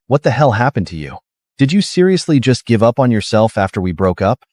What the hell happened to you? Did you seriously just give up on yourself after we broke up?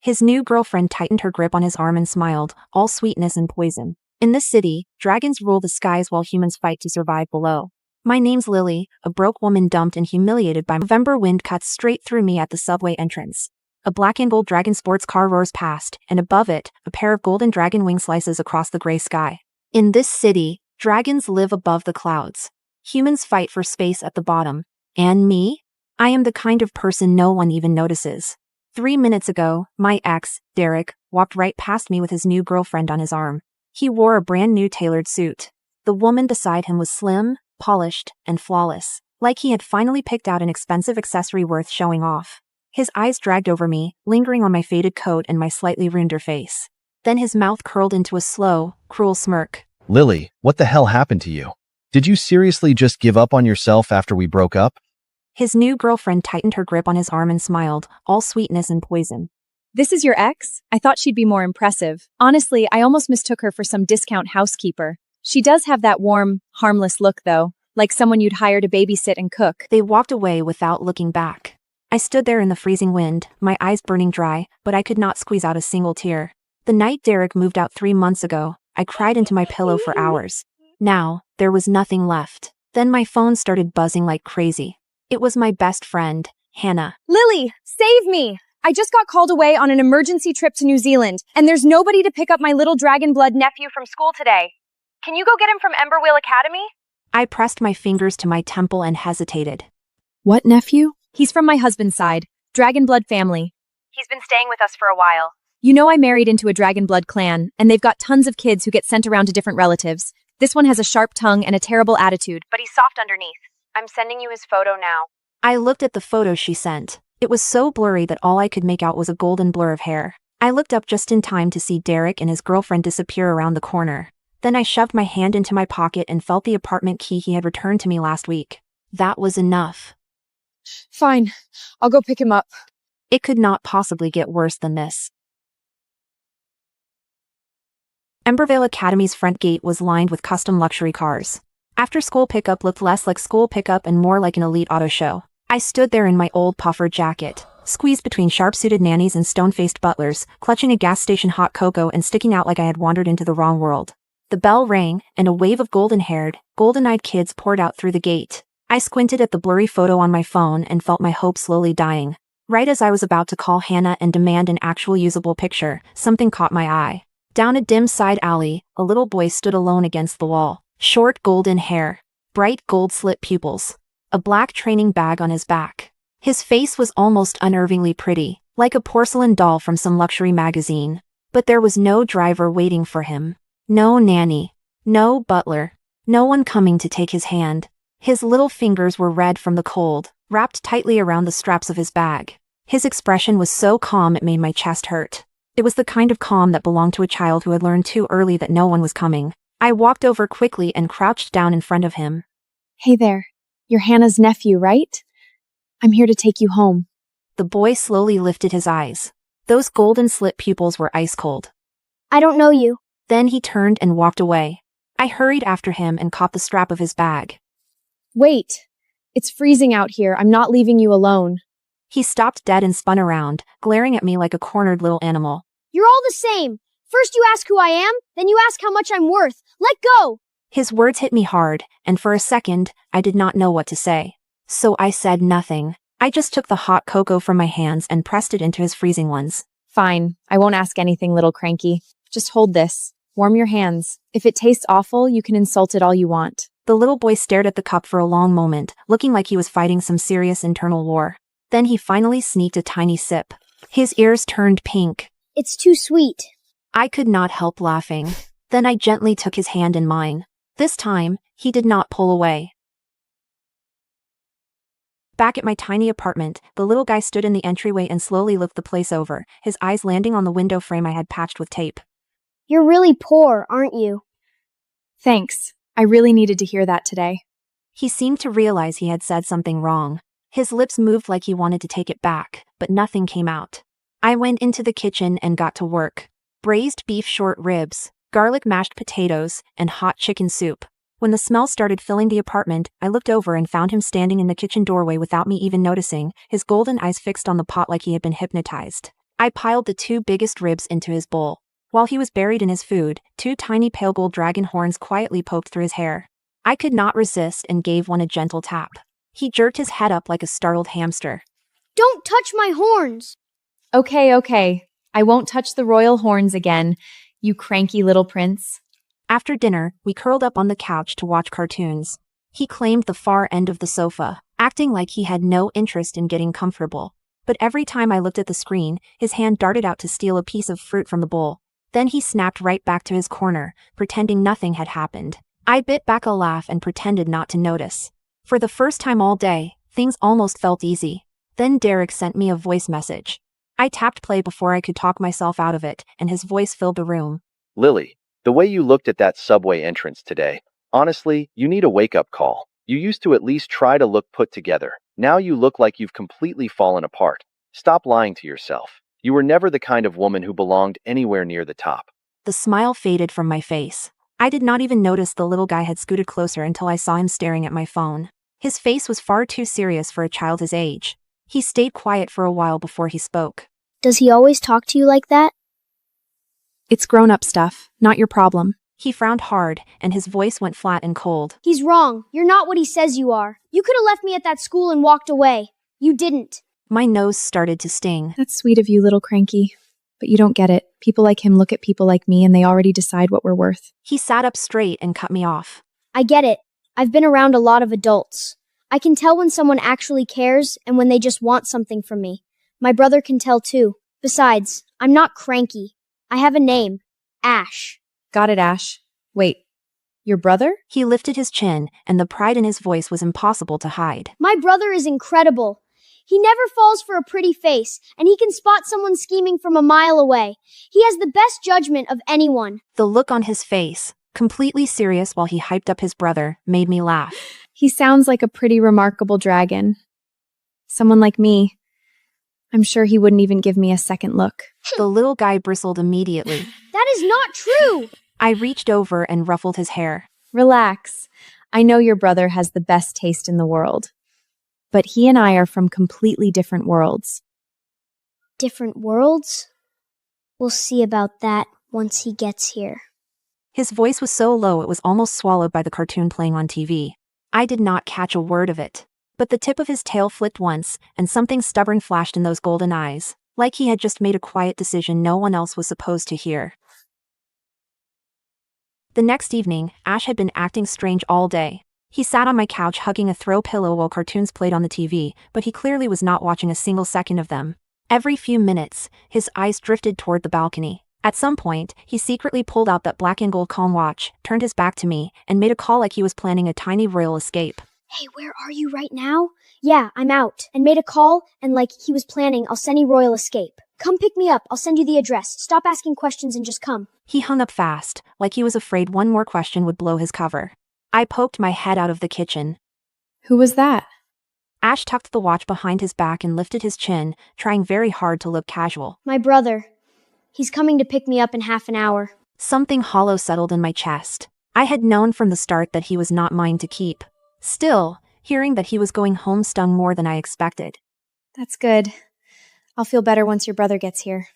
His new girlfriend tightened her grip on his arm and smiled, all sweetness and poison. In this city, dragons rule the skies while humans fight to survive below. My name's Lily, a broke woman dumped and humiliated by November wind cuts straight through me at the subway entrance. A black and gold dragon sports car roars past, and above it, a pair of golden dragon wing slices across the gray sky. In this city, dragons live above the clouds. Humans fight for space at the bottom. And me? I am the kind of person no one even notices. 3 minutes ago, my ex, Derek, walked right past me with his new girlfriend on his arm. He wore a brand new tailored suit. The woman beside him was slim, polished, and flawless, like he had finally picked out an expensive accessory worth showing off. His eyes dragged over me, lingering on my faded coat and my slightly ruined face. Then his mouth curled into a slow, cruel smirk. Lily, what the hell happened to you? Did you seriously just give up on yourself after we broke up? His new girlfriend tightened her grip on his arm and smiled, all sweetness and poison. This is your ex? I thought she'd be more impressive. Honestly, I almost mistook her for some discount housekeeper. She does have that warm, harmless look though, like someone you'd hire to babysit and cook. They walked away without looking back. I stood there in the freezing wind, my eyes burning dry, but I could not squeeze out a single tear. The night Derek moved out 3 months ago, I cried into my pillow for hours. Now, there was nothing left. Then my phone started buzzing like crazy. It was my best friend, Hannah. Lily, save me! I just got called away on an emergency trip to New Zealand, and there's nobody to pick up my little dragon blood nephew from school today. Can you go get him from Emberwheel Academy? I pressed my fingers to my temple and hesitated. What nephew? He's from my husband's side, dragon blood family. He's been staying with us for a while. You know I married into a dragon blood clan, and they've got tons of kids who get sent around to different relatives. This one has a sharp tongue and a terrible attitude, but he's soft underneath. I'm sending you his photo now. I looked at the photo she sent. It was so blurry that all I could make out was a golden blur of hair. I looked up just in time to see Derek and his girlfriend disappear around the corner. Then I shoved my hand into my pocket and felt the apartment key he had returned to me last week. That was enough. Fine, I'll go pick him up. It could not possibly get worse than this. Embervale Academy's front gate was lined with custom luxury cars. After-school pickup looked less like school pickup and more like an elite auto show. I stood there in my old puffer jacket, squeezed between sharp-suited nannies and stone-faced butlers, clutching a gas station hot cocoa and sticking out like I had wandered into the wrong world. The bell rang, and a wave of golden-haired, golden-eyed kids poured out through the gate. I squinted at the blurry photo on my phone and felt my hope slowly dying. Right as I was about to call Hannah and demand an actual usable picture, something caught my eye. Down a dim side alley, a little boy stood alone against the wall. Short golden hair, bright gold-slit pupils, a black training bag on his back. His face was almost unnervingly pretty, like a porcelain doll from some luxury magazine. But there was no driver waiting for him. No nanny. No butler. No one coming to take his hand. His little fingers were red from the cold, wrapped tightly around the straps of his bag. His expression was so calm it made my chest hurt. It was the kind of calm that belonged to a child who had learned too early that no one was coming. I walked over quickly and crouched down in front of him. Hey there, you're Hannah's nephew, right? I'm here to take you home. The boy slowly lifted his eyes. Those golden-slit pupils were ice cold. I don't know you. Then he turned and walked away. I hurried after him and caught the strap of his bag. Wait, it's freezing out here. I'm not leaving you alone. He stopped dead and spun around, glaring at me like a cornered little animal. You're all the same. First you ask who I am, then you ask how much I'm worth. Let go! His words hit me hard, and for a second, I did not know what to say. So I said nothing. I just took the hot cocoa from my hands and pressed it into his freezing ones. Fine, I won't ask anything, little cranky. Just hold this. Warm your hands. If it tastes awful, you can insult it all you want. The little boy stared at the cup for a long moment, looking like he was fighting some serious internal war. Then he finally sneaked a tiny sip. His ears turned pink. It's too sweet. I could not help laughing. Then I gently took his hand in mine. This time, he did not pull away. Back at my tiny apartment, the little guy stood in the entryway and slowly looked the place over, his eyes landing on the window frame I had patched with tape. You're really poor, aren't you? Thanks. I really needed to hear that today. He seemed to realize he had said something wrong. His lips moved like he wanted to take it back, but nothing came out. I went into the kitchen and got to work. Braised beef short ribs, garlic mashed potatoes, and hot chicken soup. When the smell started filling the apartment, I looked over and found him standing in the kitchen doorway without me even noticing, his golden eyes fixed on the pot like he had been hypnotized. I piled the 2 biggest ribs into his bowl. While he was buried in his food, 2 tiny pale gold dragon horns quietly poked through his hair. I could not resist and gave one a gentle tap. He jerked his head up like a startled hamster. Don't touch my horns! Okay. I won't touch the royal horns again, you cranky little prince. After dinner, we curled up on the couch to watch cartoons. He claimed the far end of the sofa, acting like he had no interest in getting comfortable. But every time I looked at the screen, his hand darted out to steal a piece of fruit from the bowl. Then he snapped right back to his corner, pretending nothing had happened. I bit back a laugh and pretended not to notice. For the first time all day, things almost felt easy. Then Derek sent me a voice message. I tapped play before I could talk myself out of it, and his voice filled the room. Lily, the way you looked at that subway entrance today, honestly, you need a wake-up call. You used to at least try to look put together. Now you look like you've completely fallen apart. Stop lying to yourself. You were never the kind of woman who belonged anywhere near the top. The smile faded from my face. I did not even notice the little guy had scooted closer until I saw him staring at my phone. His face was far too serious for a child his age. He stayed quiet for a while before he spoke. Does he always talk to you like that? It's grown-up stuff, not your problem. He frowned hard, and his voice went flat and cold. He's wrong. You're not what he says you are. You could have left me at that school and walked away. You didn't. My nose started to sting. That's sweet of you, little cranky. But you don't get it. People like him look at people like me and they already decide what we're worth. He sat up straight and cut me off. I get it. I've been around a lot of adults. I can tell when someone actually cares and when they just want something from me. My brother can tell too. Besides, I'm not cranky. I have a name. Ash. Got it, Ash. Wait, your brother? He lifted his chin, and the pride in his voice was impossible to hide. My brother is incredible. He never falls for a pretty face, and he can spot someone scheming from a mile away. He has the best judgment of anyone. The look on his face, completely serious while he hyped up his brother, made me laugh. He sounds like a pretty remarkable dragon. Someone like me. I'm sure he wouldn't even give me a second look. The little guy bristled immediately. That is not true! I reached over and ruffled his hair. Relax. I know your brother has the best taste in the world. But he and I are from completely different worlds. Different worlds? We'll see about that once he gets here. His voice was so low it was almost swallowed by the cartoon playing on TV. I did not catch a word of it. But the tip of his tail flicked once, and something stubborn flashed in those golden eyes, like he had just made a quiet decision no one else was supposed to hear. The next evening, Ash had been acting strange all day. He sat on my couch hugging a throw pillow while cartoons played on the TV, but he clearly was not watching a single second of them. Every few minutes, his eyes drifted toward the balcony. At some point, he secretly pulled out that black and gold Calm watch, turned his back to me, and made a call like he was planning a tiny royal escape. Hey, where are you right now? Yeah, I'm out. And made a call, and like he was planning, I'll send you royal escape. Come pick me up, I'll send you the address. Stop asking questions and just come. He hung up fast, like he was afraid one more question would blow his cover. I poked my head out of the kitchen. Who was that? Ash tucked the watch behind his back and lifted his chin, trying very hard to look casual. My brother. He's coming to pick me up in half an hour. Something hollow settled in my chest. I had known from the start that he was not mine to keep. Still, hearing that he was going home stung more than I expected. That's good. I'll feel better once your brother gets here.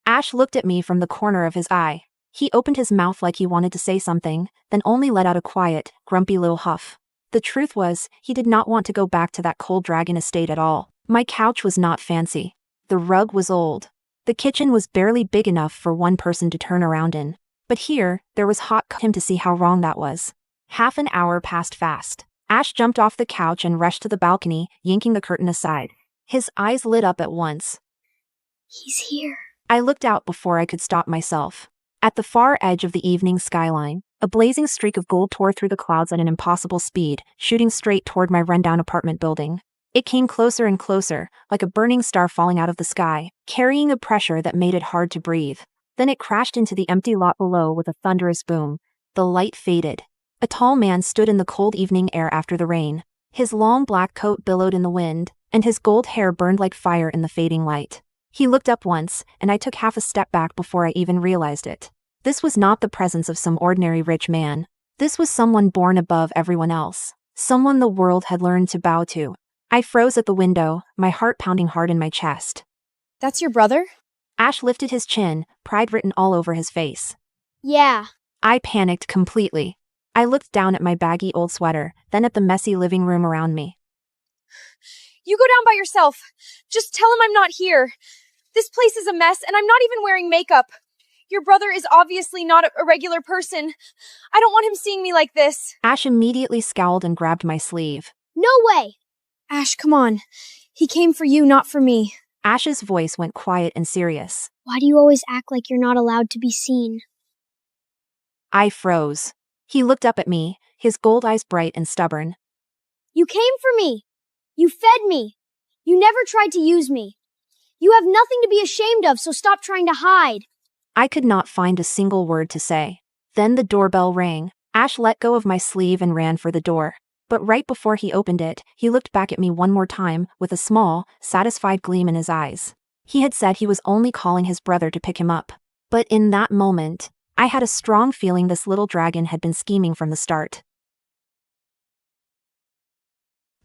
Ash looked at me from the corner of his eye. He opened his mouth like he wanted to say something, then only let out a quiet, grumpy little huff. The truth was, he did not want to go back to that cold dragon estate at all. My couch was not fancy. The rug was old. The kitchen was barely big enough for one person to turn around in. But here, there was hot him to see how wrong that was. Half an hour passed fast. Ash jumped off the couch and rushed to the balcony, yanking the curtain aside. His eyes lit up at once. He's here. I looked out before I could stop myself. At the far edge of the evening skyline, a blazing streak of gold tore through the clouds at an impossible speed, shooting straight toward my rundown apartment building. It came closer and closer, like a burning star falling out of the sky, carrying a pressure that made it hard to breathe. Then it crashed into the empty lot below with a thunderous boom. The light faded. A tall man stood in the cold evening air after the rain. His long black coat billowed in the wind, and his gold hair burned like fire in the fading light. He looked up once, and I took half a step back before I even realized it. This was not the presence of some ordinary rich man. This was someone born above everyone else. Someone the world had learned to bow to. I froze at the window, my heart pounding hard in my chest. That's your brother? Ash lifted his chin, pride written all over his face. Yeah. I panicked completely. I looked down at my baggy old sweater, then at the messy living room around me. You go down by yourself. Just tell him I'm not here. This place is a mess, and I'm not even wearing makeup. Your brother is obviously not a regular person. I don't want him seeing me like this. Ash immediately scowled and grabbed my sleeve. No way! Ash, come on. He came for you, not for me. Ash's voice went quiet and serious. Why do you always act like you're not allowed to be seen? I froze. He looked up at me, his gold eyes bright and stubborn. You came for me. You fed me. You never tried to use me. You have nothing to be ashamed of, so stop trying to hide. I could not find a single word to say. Then the doorbell rang. Ash let go of my sleeve and ran for the door. But right before he opened it, he looked back at me one more time, with a small, satisfied gleam in his eyes. He had said he was only calling his brother to pick him up. But in that moment, I had a strong feeling this little dragon had been scheming from the start.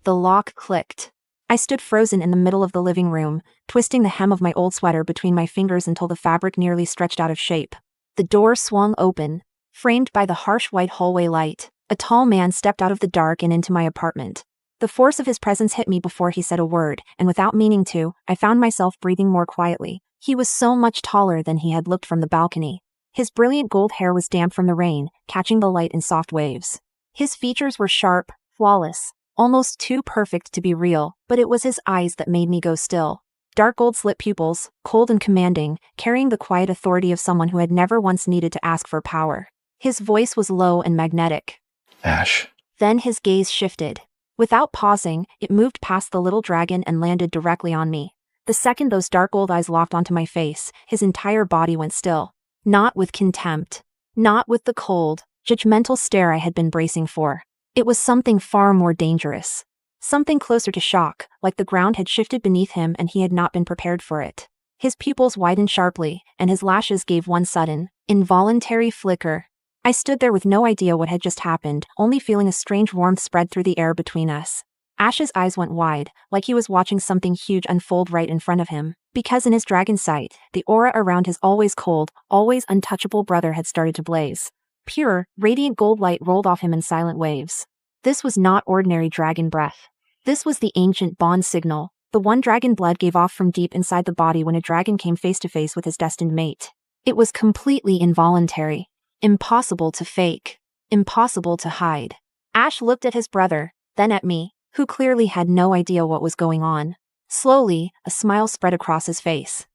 The lock clicked. I stood frozen in the middle of the living room, twisting the hem of my old sweater between my fingers until the fabric nearly stretched out of shape. The door swung open. Framed by the harsh white hallway light, a tall man stepped out of the dark and into my apartment. The force of his presence hit me before he said a word, and without meaning to, I found myself breathing more quietly. He was so much taller than he had looked from the balcony. His brilliant gold hair was damp from the rain, catching the light in soft waves. His features were sharp, flawless, almost too perfect to be real, but it was his eyes that made me go still. Dark gold-slit pupils, cold and commanding, carrying the quiet authority of someone who had never once needed to ask for power. His voice was low and magnetic. Ash. Then his gaze shifted. Without pausing, it moved past the little dragon and landed directly on me. The second those dark gold eyes locked onto my face, his entire body went still. Not with contempt. Not with the cold, judgmental stare I had been bracing for. It was something far more dangerous. Something closer to shock, like the ground had shifted beneath him and he had not been prepared for it. His pupils widened sharply, and his lashes gave one sudden, involuntary flicker. I stood there with no idea what had just happened, only feeling a strange warmth spread through the air between us. Ash's eyes went wide, like he was watching something huge unfold right in front of him, because in his dragon sight, the aura around his always cold, always untouchable brother had started to blaze. Pure, radiant gold light rolled off him in silent waves. This was not ordinary dragon breath. This was the ancient bond signal, the one dragon blood gave off from deep inside the body when a dragon came face to face with his destined mate. It was completely involuntary. Impossible to fake. Impossible to hide. Ash looked at his brother, then at me, who clearly had no idea what was going on. Slowly, a smile spread across his face.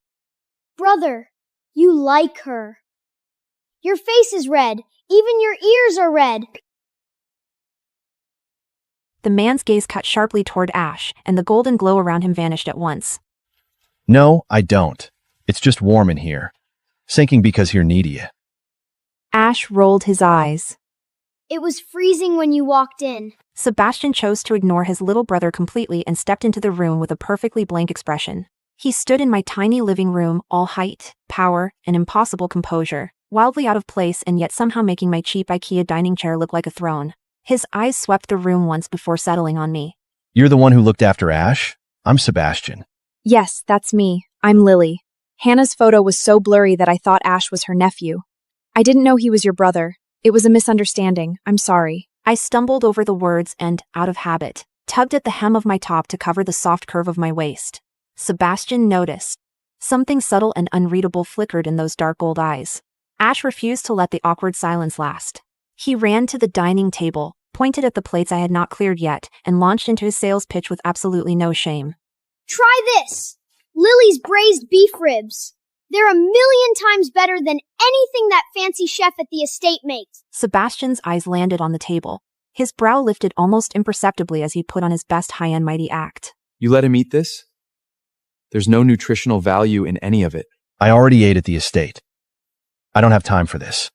Brother, you like her. Your face is red. Even your ears are red. The man's gaze cut sharply toward Ash, and the golden glow around him vanished at once. No, I don't. It's just warm in here. Sinking because you're needy. Ash rolled his eyes. It was freezing when you walked in. Sebastian chose to ignore his little brother completely and stepped into the room with a perfectly blank expression. He stood in my tiny living room, all height, power, and impossible composure, wildly out of place and yet somehow making my cheap IKEA dining chair look like a throne. His eyes swept the room once before settling on me. You're the one who looked after Ash? I'm Sebastian. Yes, that's me. I'm Lily. Hannah's photo was so blurry that I thought Ash was her nephew. I didn't know he was your brother. It was a misunderstanding. I'm sorry. I stumbled over the words and, out of habit, tugged at the hem of my top to cover the soft curve of my waist. Sebastian noticed. Something subtle and unreadable flickered in those dark gold eyes. Ash refused to let the awkward silence last. He ran to the dining table, pointed at the plates I had not cleared yet, and launched into his sales pitch with absolutely no shame. Try this! Lily's braised beef ribs. They're 1,000,000 times better than anything that fancy chef at the estate makes. Sebastian's eyes landed on the table. His brow lifted almost imperceptibly as he put on his best high-end mighty act. You let him eat this? There's no nutritional value in any of it. I already ate at the estate. I don't have time for this.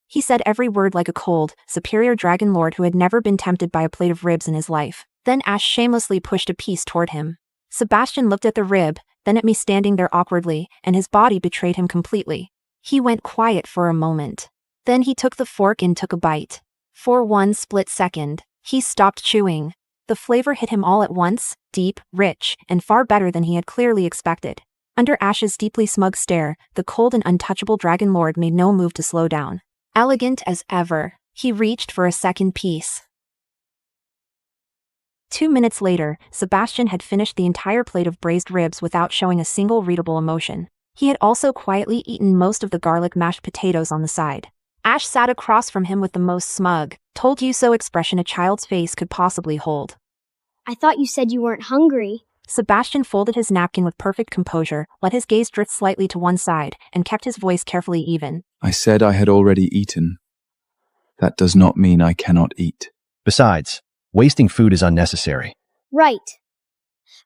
He said every word like a cold, superior dragon lord who had never been tempted by a plate of ribs in his life. Then Ash shamelessly pushed a piece toward him. Sebastian looked at the rib, then at me standing there awkwardly, and his body betrayed him completely. He went quiet for a moment. Then he took the fork and took a bite. For one split second, he stopped chewing. The flavor hit him all at once, deep, rich, and far better than he had clearly expected. Under Ash's deeply smug stare, the cold and untouchable Dragon Lord made no move to slow down. Elegant as ever, he reached for a second piece. 2 minutes later, Sebastian had finished the entire plate of braised ribs without showing a single readable emotion. He had also quietly eaten most of the garlic mashed potatoes on the side. Ash sat across from him with the most smug, told-you-so expression a child's face could possibly hold. I thought you said you weren't hungry. Sebastian folded his napkin with perfect composure, let his gaze drift slightly to one side, and kept his voice carefully even. I said I had already eaten. That does not mean I cannot eat. Besides, wasting food is unnecessary. Right.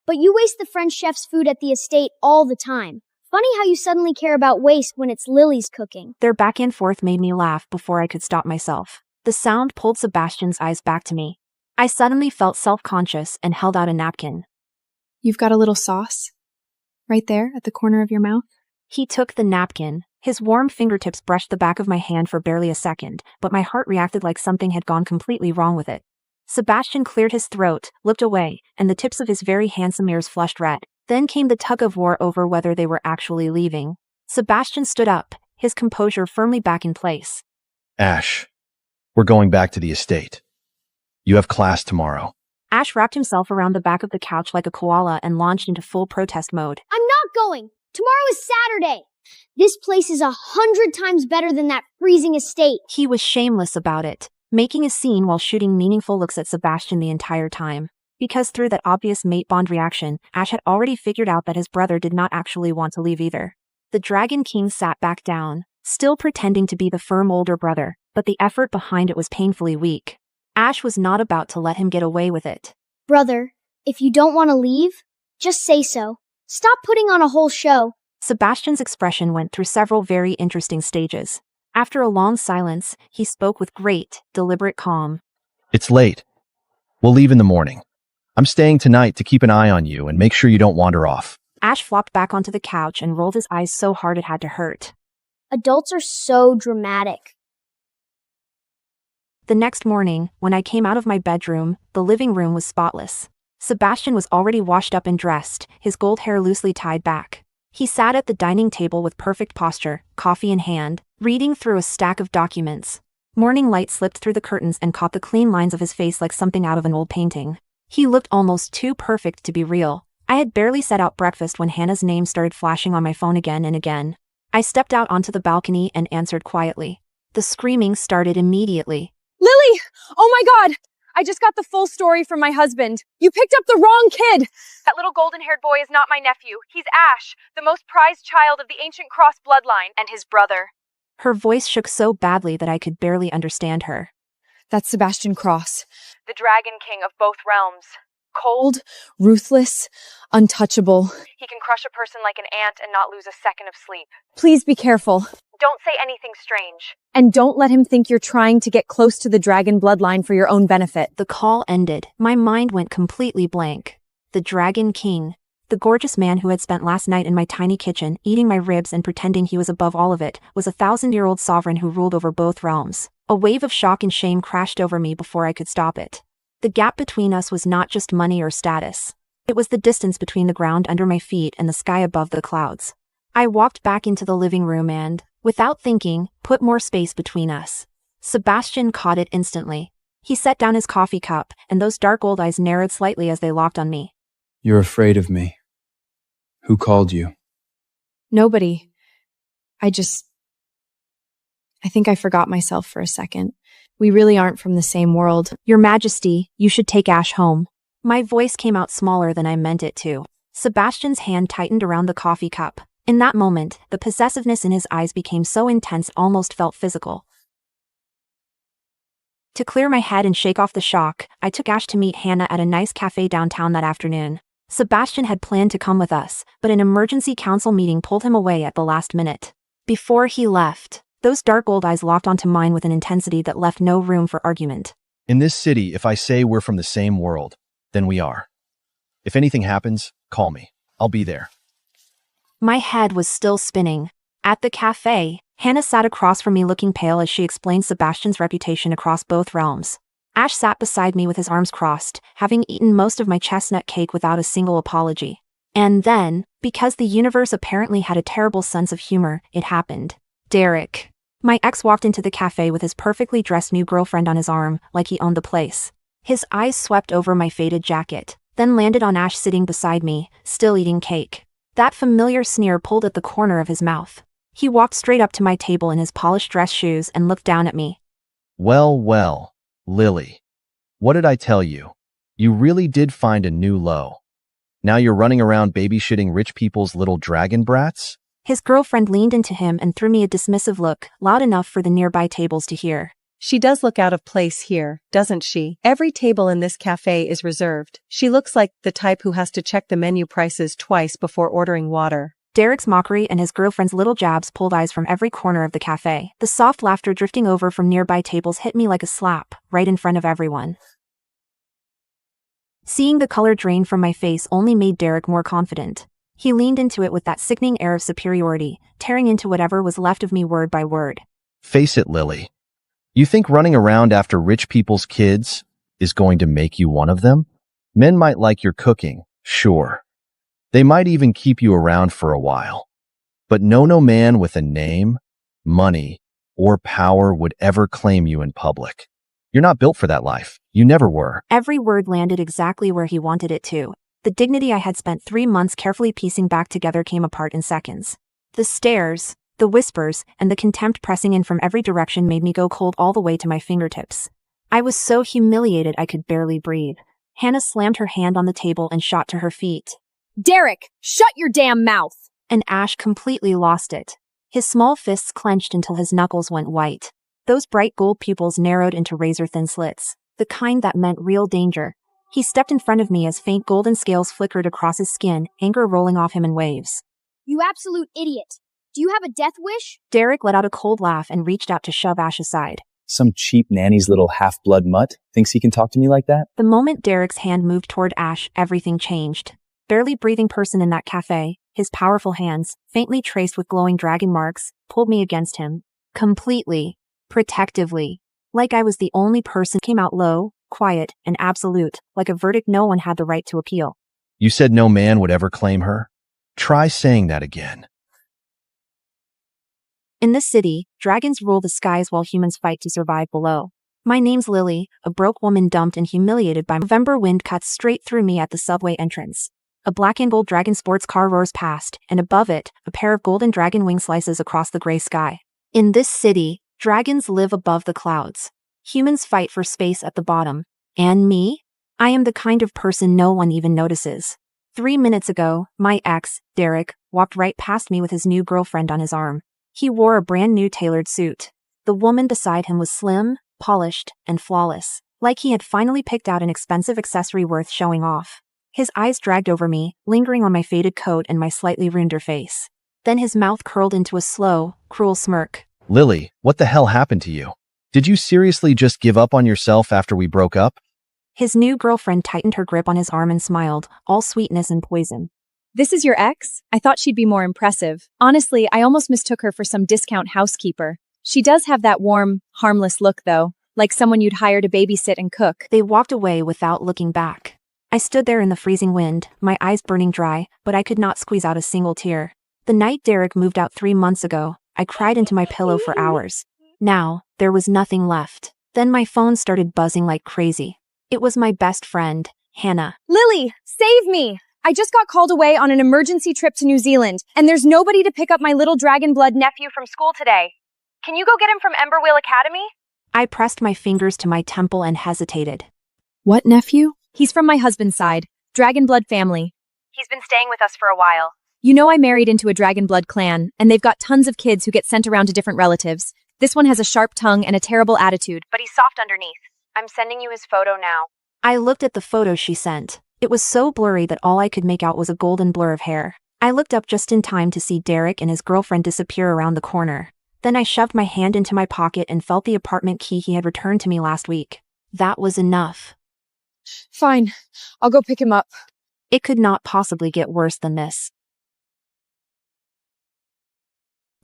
But you waste the French chef's food at the estate all the time. Funny how you suddenly care about waste when it's Lily's cooking. Their back and forth made me laugh before I could stop myself. The sound pulled Sebastian's eyes back to me. I suddenly felt self-conscious and held out a napkin. You've got a little sauce? Right there at the corner of your mouth? He took the napkin. His warm fingertips brushed the back of my hand for barely a second, but my heart reacted like something had gone completely wrong with it. Sebastian cleared his throat, looked away, and the tips of his very handsome ears flushed red. Then came the tug-of-war over whether they were actually leaving. Sebastian stood up, his composure firmly back in place. Ash, we're going back to the estate. You have class tomorrow. Ash wrapped himself around the back of the couch like a koala and launched into full protest mode. I'm not going. Tomorrow is Saturday. This place is 100 times better than that freezing estate. He was shameless about it, making a scene while shooting meaningful looks at Sebastian the entire time. Because through that obvious mate bond reaction, Ash had already figured out that his brother did not actually want to leave either. The Dragon King sat back down, still pretending to be the firm older brother, but the effort behind it was painfully weak. Ash was not about to let him get away with it. Brother, if you don't want to leave, just say so. Stop putting on a whole show. Sebastian's expression went through several very interesting stages. After a long silence, he spoke with great, deliberate calm. It's late. We'll leave in the morning. I'm staying tonight to keep an eye on you and make sure you don't wander off. Ash flopped back onto the couch and rolled his eyes so hard it had to hurt. Adults are so dramatic. The next morning, when I came out of my bedroom, the living room was spotless. Sebastian was already washed up and dressed, his gold hair loosely tied back. He sat at the dining table with perfect posture, coffee in hand, reading through a stack of documents. Morning light slipped through the curtains and caught the clean lines of his face like something out of an old painting. He looked almost too perfect to be real. I had barely set out breakfast when Hannah's name started flashing on my phone again and again. I stepped out onto the balcony and answered quietly. The screaming started immediately. Lily! Oh my God! I just got the full story from my husband. You picked up the wrong kid! That little golden-haired boy is not my nephew. He's Ash, the most prized child of the ancient Cross bloodline, and his brother. Her voice shook so badly that I could barely understand her. That's Sebastian Cross. The Dragon King of both realms. Cold, ruthless, untouchable. He can crush a person like an ant and not lose a second of sleep. Please be careful. Don't say anything strange. And don't let him think you're trying to get close to the dragon bloodline for your own benefit. The call ended. My mind went completely blank. The Dragon King. The gorgeous man who had spent last night in my tiny kitchen, eating my ribs and pretending he was above all of it, was a 1,000-year-old sovereign who ruled over both realms. A wave of shock and shame crashed over me before I could stop it. The gap between us was not just money or status. It was the distance between the ground under my feet and the sky above the clouds. I walked back into the living room and, without thinking, put more space between us. Sebastian caught it instantly. He set down his coffee cup, and those dark old eyes narrowed slightly as they locked on me. You're afraid of me. Who called you? Nobody. I think I forgot myself for a second. We really aren't from the same world. Your Majesty, you should take Ash home. My voice came out smaller than I meant it to. Sebastian's hand tightened around the coffee cup. In that moment, the possessiveness in his eyes became so intense it almost felt physical. To clear my head and shake off the shock, I took Ash to meet Hannah at a nice cafe downtown that afternoon. Sebastian had planned to come with us, but an emergency council meeting pulled him away at the last minute. Before he left, those dark old eyes locked onto mine with an intensity that left no room for argument. In this city, if I say we're from the same world, then we are. If anything happens, call me. I'll be there. My head was still spinning. At the cafe, Hannah sat across from me looking pale as she explained Sebastian's reputation across both realms. Ash sat beside me with his arms crossed, having eaten most of my chestnut cake without a single apology. And then, because the universe apparently had a terrible sense of humor, it happened. Derek. My ex walked into the cafe with his perfectly dressed new girlfriend on his arm, like he owned the place. His eyes swept over my faded jacket, then landed on Ash sitting beside me, still eating cake. That familiar sneer pulled at the corner of his mouth. He walked straight up to my table in his polished dress shoes and looked down at me. Well, Lily. What did I tell you? You really did find a new low. Now you're running around babysitting rich people's little dragon brats? His girlfriend leaned into him and threw me a dismissive look, loud enough for the nearby tables to hear. She does look out of place here, doesn't she? Every table in this cafe is reserved. She looks like the type who has to check the menu prices twice before ordering water. Derek's mockery and his girlfriend's little jabs pulled eyes from every corner of the cafe. The soft laughter drifting over from nearby tables hit me like a slap, right in front of everyone. Seeing the color drain from my face only made Derek more confident. He leaned into it with that sickening air of superiority, tearing into whatever was left of me word by word. Face it, Lily. You think running around after rich people's kids is going to make you one of them? Men might like your cooking, sure. They might even keep you around for a while. But no man with a name, money, or power would ever claim you in public. You're not built for that life. You never were. Every word landed exactly where he wanted it to. The dignity I had spent 3 months carefully piecing back together came apart in seconds. The stares, the whispers, and the contempt pressing in from every direction made me go cold all the way to my fingertips. I was so humiliated I could barely breathe. Hannah slammed her hand on the table and shot to her feet. Derek, shut your damn mouth! And Ash completely lost it. His small fists clenched until his knuckles went white. Those bright gold pupils narrowed into razor-thin slits, the kind that meant real danger. He stepped in front of me as faint golden scales flickered across his skin, anger rolling off him in waves. You absolute idiot. Do you have a death wish? Derek let out a cold laugh and reached out to shove Ash aside. Some cheap nanny's little half-blood mutt thinks he can talk to me like that? The moment Derek's hand moved toward Ash, everything changed. Barely breathing person in that cafe, his powerful hands, faintly traced with glowing dragon marks, pulled me against him. Completely. Protectively. Like I was the only person. Came out low, quiet, and absolute, like a verdict no one had the right to appeal. You said no man would ever claim her? Try saying that again. In this city, dragons rule the skies while humans fight to survive below. My name's Lily, a broke woman dumped and humiliated by November wind cuts straight through me at the subway entrance. A black and gold dragon sports car roars past, and above it, a pair of golden dragon wing slices across the gray sky. In this city, dragons live above the clouds. Humans fight for space at the bottom. And me? I am the kind of person no one even notices. 3 minutes ago, my ex, Derek, walked right past me with his new girlfriend on his arm. He wore a brand new tailored suit. The woman beside him was slim, polished, and flawless, like he had finally picked out an expensive accessory worth showing off. His eyes dragged over me, lingering on my faded coat and my slightly ruined face. Then his mouth curled into a slow, cruel smirk. Lily, what the hell happened to you? Did you seriously just give up on yourself after we broke up? His new girlfriend tightened her grip on his arm and smiled, all sweetness and poison. This is your ex? I thought she'd be more impressive. Honestly, I almost mistook her for some discount housekeeper. She does have that warm, harmless look though, like someone you'd hire to babysit and cook. They walked away without looking back. I stood there in the freezing wind, my eyes burning dry, but I could not squeeze out a single tear. The night Derek moved out 3 months ago, I cried into my pillow for hours. Now, there was nothing left. Then my phone started buzzing like crazy. It was my best friend, Hannah. Lily, save me! I just got called away on an emergency trip to New Zealand, and there's nobody to pick up my little dragon blood nephew From school today. Can you go get him from Emberwheel Academy? I pressed my fingers to my temple and hesitated. What nephew? He's from my husband's side, dragon blood family. He's been staying with us for a while. You know I married into a dragon blood clan, and they've got tons of kids who get sent around to different relatives. This one has a sharp tongue and a terrible attitude. But he's soft underneath. I'm sending you his photo now. I looked at the photo she sent. It was so blurry that all I could make out was a golden blur of hair. I looked up just in time to see Derek and his girlfriend disappear around the corner. Then I shoved my hand into my pocket and felt the apartment key he had returned to me last week. That was enough. Fine, I'll go pick him up. It could not possibly get worse than this.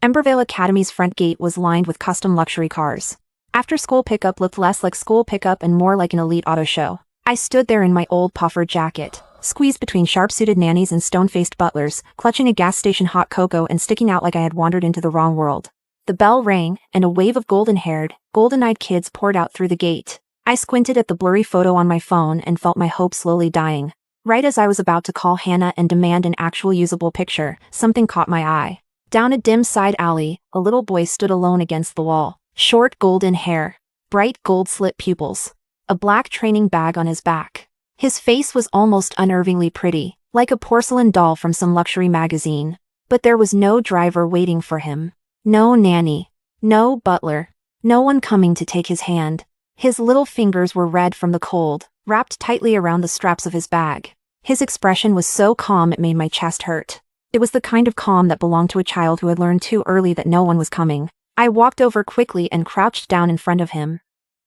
Embervale Academy's front gate was lined with custom luxury cars. After-school pickup looked less like school pickup and more like an elite auto show. I stood there in my old puffer jacket, squeezed between sharp-suited nannies and stone-faced butlers, clutching a gas station hot cocoa and sticking out like I had wandered into the wrong world. The bell rang, and a wave of golden-haired, golden-eyed kids poured out through the gate. I squinted at the blurry photo on my phone and felt my hope slowly dying. Right as I was about to call Hannah and demand an actual usable picture, something caught my eye. Down a dim side alley, a little boy stood alone against the wall. Short golden hair, bright gold-slit pupils, a black training bag on his back. His face was almost unnervingly pretty, like a porcelain doll from some luxury magazine. But there was no driver waiting for him. No nanny. No butler. No one coming to take his hand. His little fingers were red from the cold, wrapped tightly around the straps of his bag. His expression was so calm it made my chest hurt. It was the kind of calm that belonged to a child who had learned too early that no one was coming. I walked over quickly and crouched down in front of him.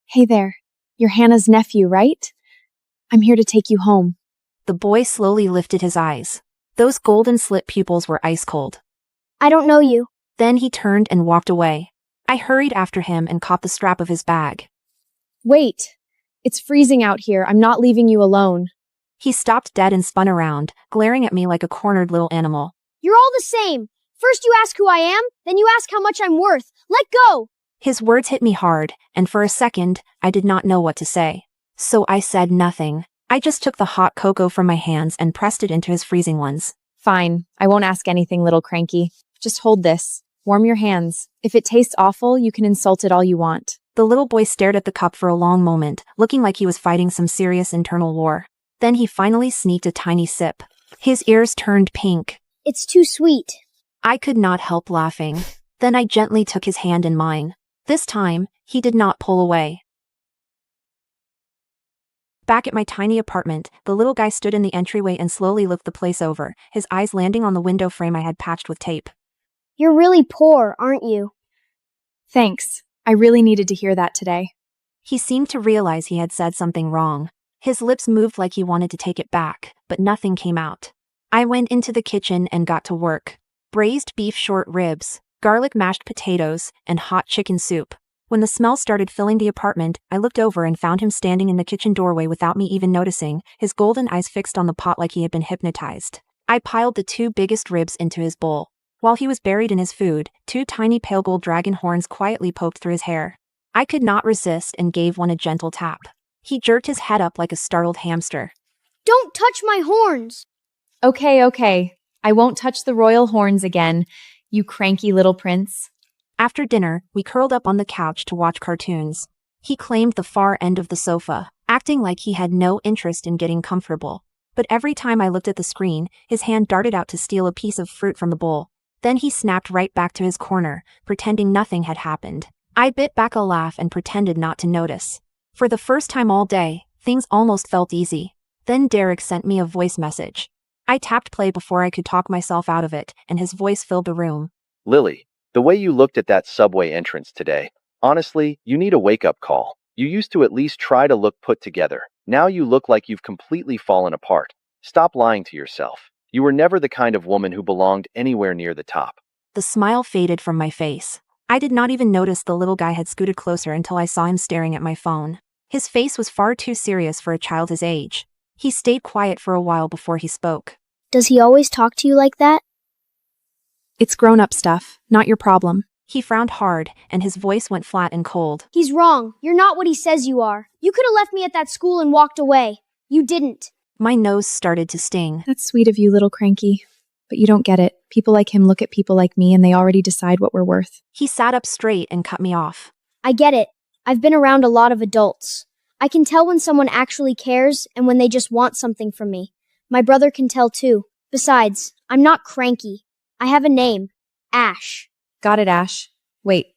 Hey there. You're Hannah's nephew, right? I'm here to take you home. The boy slowly lifted his eyes. Those golden-slit pupils were ice cold. I don't know you. Then he turned and walked away. I hurried after him and caught the strap of his bag. Wait. It's freezing out here. I'm not leaving you alone. He stopped dead and spun around, glaring at me like a cornered little animal. You're all the same. First you ask who I am, then you ask how much I'm worth. Let go! His words hit me hard, and for a second, I did not know what to say. So I said nothing. I just took the hot cocoa from my hands and pressed it into his freezing ones. Fine. I won't ask anything, little cranky. Just hold this. Warm your hands. If it tastes awful, you can insult it all you want. The little boy stared at the cup for a long moment, looking like he was fighting some serious internal war. Then he finally sneaked a tiny sip. His ears turned pink. It's too sweet. I could not help laughing. Then I gently took his hand in mine. This time, he did not pull away. Back at my tiny apartment, the little guy stood in the entryway and slowly looked the place over, his eyes landing on the window frame I had patched with tape. You're really poor, aren't you? Thanks. I really needed to hear that today. He seemed to realize he had said something wrong. His lips moved like he wanted to take it back, but nothing came out. I went into the kitchen and got to work. Braised beef short ribs, garlic mashed potatoes, and hot chicken soup. When the smell started filling the apartment, I looked over and found him standing in the kitchen doorway without me even noticing, his golden eyes fixed on the pot like he had been hypnotized. I piled the 2 biggest ribs into his bowl. While he was buried in his food, 2 tiny pale gold dragon horns quietly poked through his hair. I could not resist and gave one a gentle tap. He jerked his head up like a startled hamster. Don't touch my horns! Okay. I won't touch the royal horns again, you cranky little prince. After dinner, we curled up on the couch to watch cartoons. He claimed the far end of the sofa, acting like he had no interest in getting comfortable. But every time I looked at the screen, his hand darted out to steal a piece of fruit from the bowl. Then he snapped right back to his corner, pretending nothing had happened. I bit back a laugh and pretended not to notice. For the first time all day, things almost felt easy. Then Derek sent me a voice message. I tapped play before I could talk myself out of it, and his voice filled the room. Lily, the way you looked at that subway entrance today, honestly, you need a wake-up call. You used to at least try to look put together. Now you look like you've completely fallen apart. Stop lying to yourself. You were never the kind of woman who belonged anywhere near the top. The smile faded from my face. I did not even notice the little guy had scooted closer until I saw him staring at my phone. His face was far too serious for a child his age. He stayed quiet for a while before he spoke. Does he always talk to you like that? It's grown-up stuff, not your problem. He frowned hard, and his voice went flat and cold. He's wrong. You're not what he says you are. You could have left me at that school and walked away. You didn't. My nose started to sting. That's sweet of you, little cranky. But you don't get it. People like him look at people like me and they already decide what we're worth. He sat up straight and cut me off. I get it. I've been around a lot of adults. I can tell when someone actually cares and when they just want something from me. My brother can tell too. Besides, I'm not cranky. I have a name. Ash. Got it, Ash. Wait,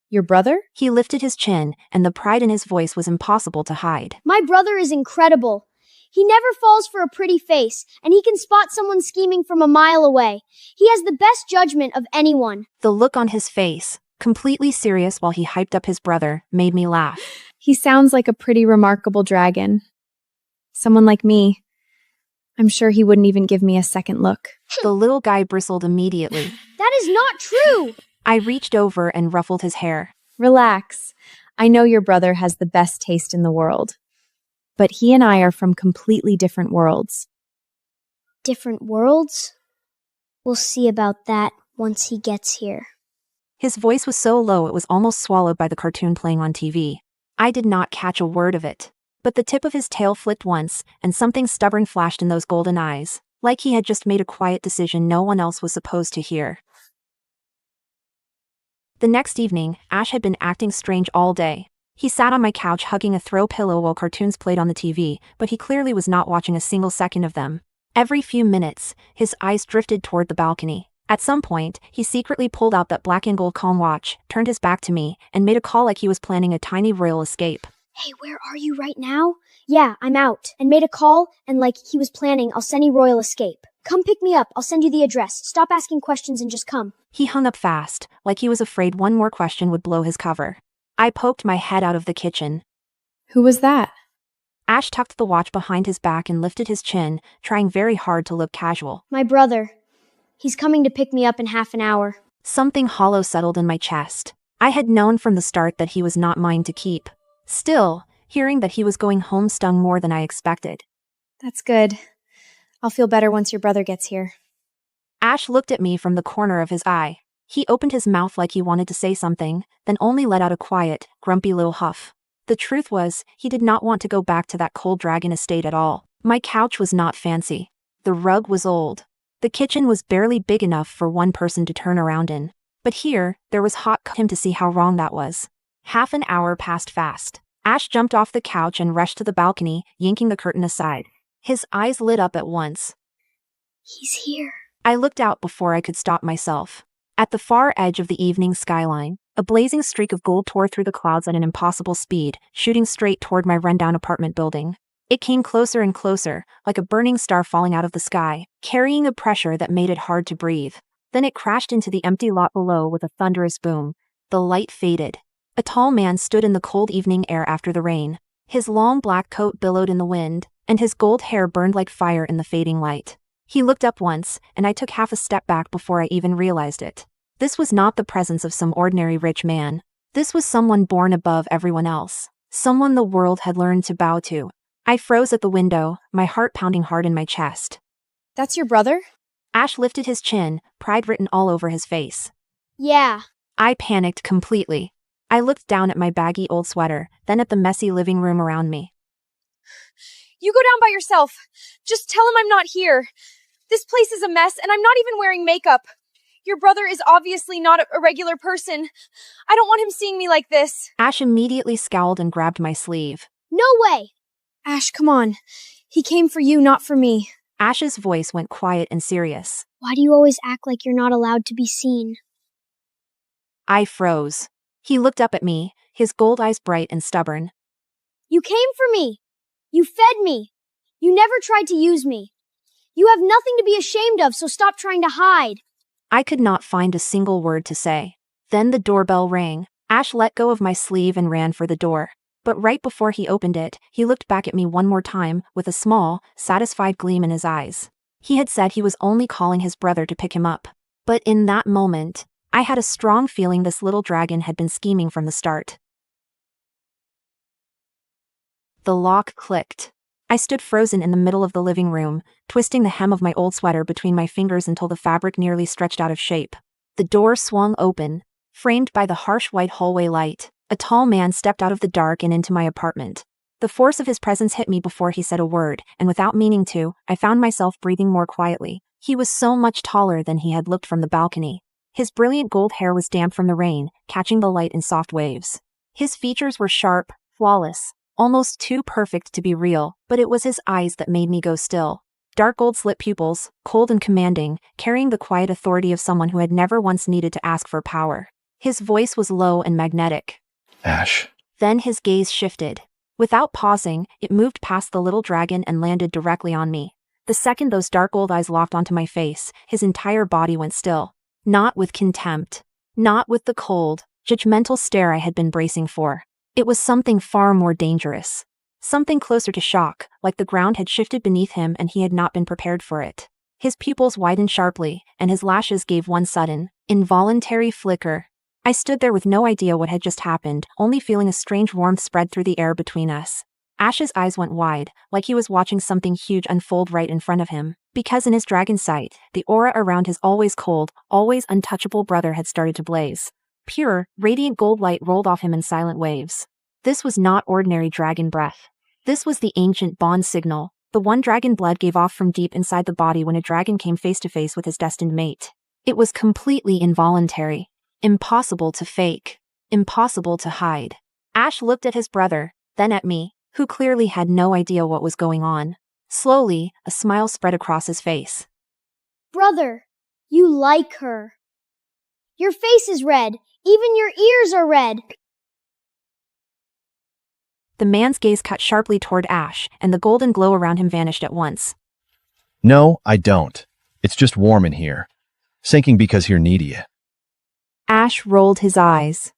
your brother? He lifted his chin, and the pride in his voice was impossible to hide. My brother is incredible. He never falls for a pretty face, and he can spot someone scheming from a mile away. He has the best judgment of anyone. The look on his face, completely serious while he hyped up his brother, made me laugh. He sounds like a pretty remarkable dragon. Someone like me. I'm sure he wouldn't even give me a second look. The little guy bristled immediately. That is not true! I reached over and ruffled his hair. Relax. I know your brother has the best taste in the world. But he and I are from completely different worlds. Different worlds? We'll see about that once he gets here. His voice was so low it was almost swallowed by the cartoon playing on TV. I did not catch a word of it. But the tip of his tail flicked once, and something stubborn flashed in those golden eyes, like he had just made a quiet decision no one else was supposed to hear. The next evening, Ash had been acting strange all day. He sat on my couch hugging a throw pillow while cartoons played on the TV, but he clearly was not watching a single second of them. Every few minutes, his eyes drifted toward the balcony. At some point, he secretly pulled out that black and gold calm watch, turned his back to me, and made a call like he was planning a tiny royal escape. Hey, where are you right now? Yeah, I'm out. And made a call, and like he was planning, I'll send you royal escape. Come pick me up, I'll send you the address. Stop asking questions and just come. He hung up fast, like he was afraid one more question would blow his cover. I poked my head out of the kitchen. Who was that? Ash tucked the watch behind his back and lifted his chin, trying very hard to look casual. My brother. He's coming to pick me up in half an hour. Something hollow settled in my chest. I had known from the start that he was not mine to keep. Still, hearing that he was going home stung more than I expected. That's good. I'll feel better once your brother gets here. Ash looked at me from the corner of his eye. He opened his mouth like he wanted to say something, then only let out a quiet, grumpy little huff. The truth was, he did not want to go back to that cold dragon estate at all. My couch was not fancy. The rug was old. The kitchen was barely big enough for one person to turn around in. But here, there was hot him to see how wrong that was. Half an hour passed fast. Ash jumped off the couch and rushed to the balcony, yanking the curtain aside. His eyes lit up at once. He's here. I looked out before I could stop myself. At the far edge of the evening skyline, a blazing streak of gold tore through the clouds at an impossible speed, shooting straight toward my rundown apartment building. It came closer and closer, like a burning star falling out of the sky, carrying a pressure that made it hard to breathe. Then it crashed into the empty lot below with a thunderous boom. The light faded. A tall man stood in the cold evening air after the rain. His long black coat billowed in the wind, and his gold hair burned like fire in the fading light. He looked up once, and I took half a step back before I even realized it. This was not the presence of some ordinary rich man. This was someone born above everyone else. Someone the world had learned to bow to. I froze at the window, my heart pounding hard in my chest. That's your brother? Ash lifted his chin, pride written all over his face. Yeah. I panicked completely. I looked down at my baggy old sweater, then at the messy living room around me. You go down by yourself. Just tell him I'm not here. This place is a mess, and I'm not even wearing makeup. Your brother is obviously not a regular person. I don't want him seeing me like this. Ash immediately scowled and grabbed my sleeve. No way! Ash, come on. He came for you, not for me. Ash's voice went quiet and serious. Why do you always act like you're not allowed to be seen? I froze. He looked up at me, his gold eyes bright and stubborn. You came for me. You fed me. You never tried to use me. You have nothing to be ashamed of, so stop trying to hide. I could not find a single word to say. Then the doorbell rang. Ash let go of my sleeve and ran for the door. But right before he opened it, he looked back at me one more time, with a small, satisfied gleam in his eyes. He had said he was only calling his brother to pick him up. But in that moment, I had a strong feeling this little dragon had been scheming from the start. The lock clicked. I stood frozen in the middle of the living room, twisting the hem of my old sweater between my fingers until the fabric nearly stretched out of shape. The door swung open. Framed by the harsh white hallway light, a tall man stepped out of the dark and into my apartment. The force of his presence hit me before he said a word, and without meaning to, I found myself breathing more quietly. He was so much taller than he had looked from the balcony. His brilliant gold hair was damp from the rain, catching the light in soft waves. His features were sharp, flawless, almost too perfect to be real, but it was his eyes that made me go still. Dark gold slit pupils, cold and commanding, carrying the quiet authority of someone who had never once needed to ask for power. His voice was low and magnetic. Ash. Then his gaze shifted. Without pausing, it moved past the little dragon and landed directly on me. The second those dark gold eyes locked onto my face, his entire body went still. Not with contempt. Not with the cold, judgmental stare I had been bracing for. It was something far more dangerous. Something closer to shock, like the ground had shifted beneath him and he had not been prepared for it. His pupils widened sharply, and his lashes gave one sudden, involuntary flicker. I stood there with no idea what had just happened, only feeling a strange warmth spread through the air between us. Ash's eyes went wide, like he was watching something huge unfold right in front of him, because in his dragon sight, the aura around his always cold, always untouchable brother had started to blaze. Pure, radiant gold light rolled off him in silent waves. This was not ordinary dragon breath. This was the ancient bond signal, the one dragon blood gave off from deep inside the body when a dragon came face to face with his destined mate. It was completely involuntary. Impossible to fake. Impossible to hide. Ash looked at his brother, then at me, who clearly had no idea what was going on. Slowly, a smile spread across his face. Brother, you like her. Your face is red. Even your ears are red. The man's gaze cut sharply toward Ash, and the golden glow around him vanished at once. No, I don't. It's just warm in here. Sinking because you're needy. Ash rolled his eyes.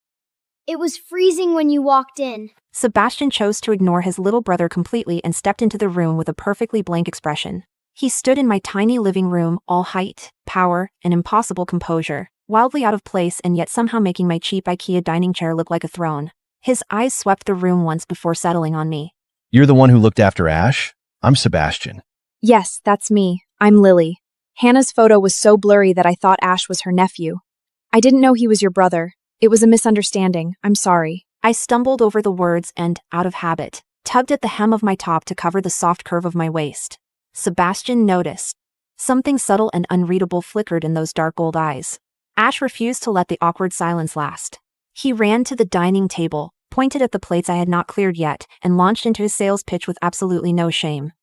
It was freezing when you walked in. Sebastian chose to ignore his little brother completely and stepped into the room with a perfectly blank expression. He stood in my tiny living room, all height, power, and impossible composure, wildly out of place and yet somehow making my cheap IKEA dining chair look like a throne. His eyes swept the room once before settling on me. You're the one who looked after Ash? I'm Sebastian. Yes, that's me. I'm Lily. Hannah's photo was so blurry that I thought Ash was her nephew. I didn't know he was your brother. It was a misunderstanding. I'm sorry. I stumbled over the words and, out of habit, tugged at the hem of my top to cover the soft curve of my waist. Sebastian noticed. Something subtle and unreadable flickered in those dark gold eyes. Ash refused to let the awkward silence last. He ran to the dining table, pointed at the plates I had not cleared yet, and launched into his sales pitch with absolutely no shame.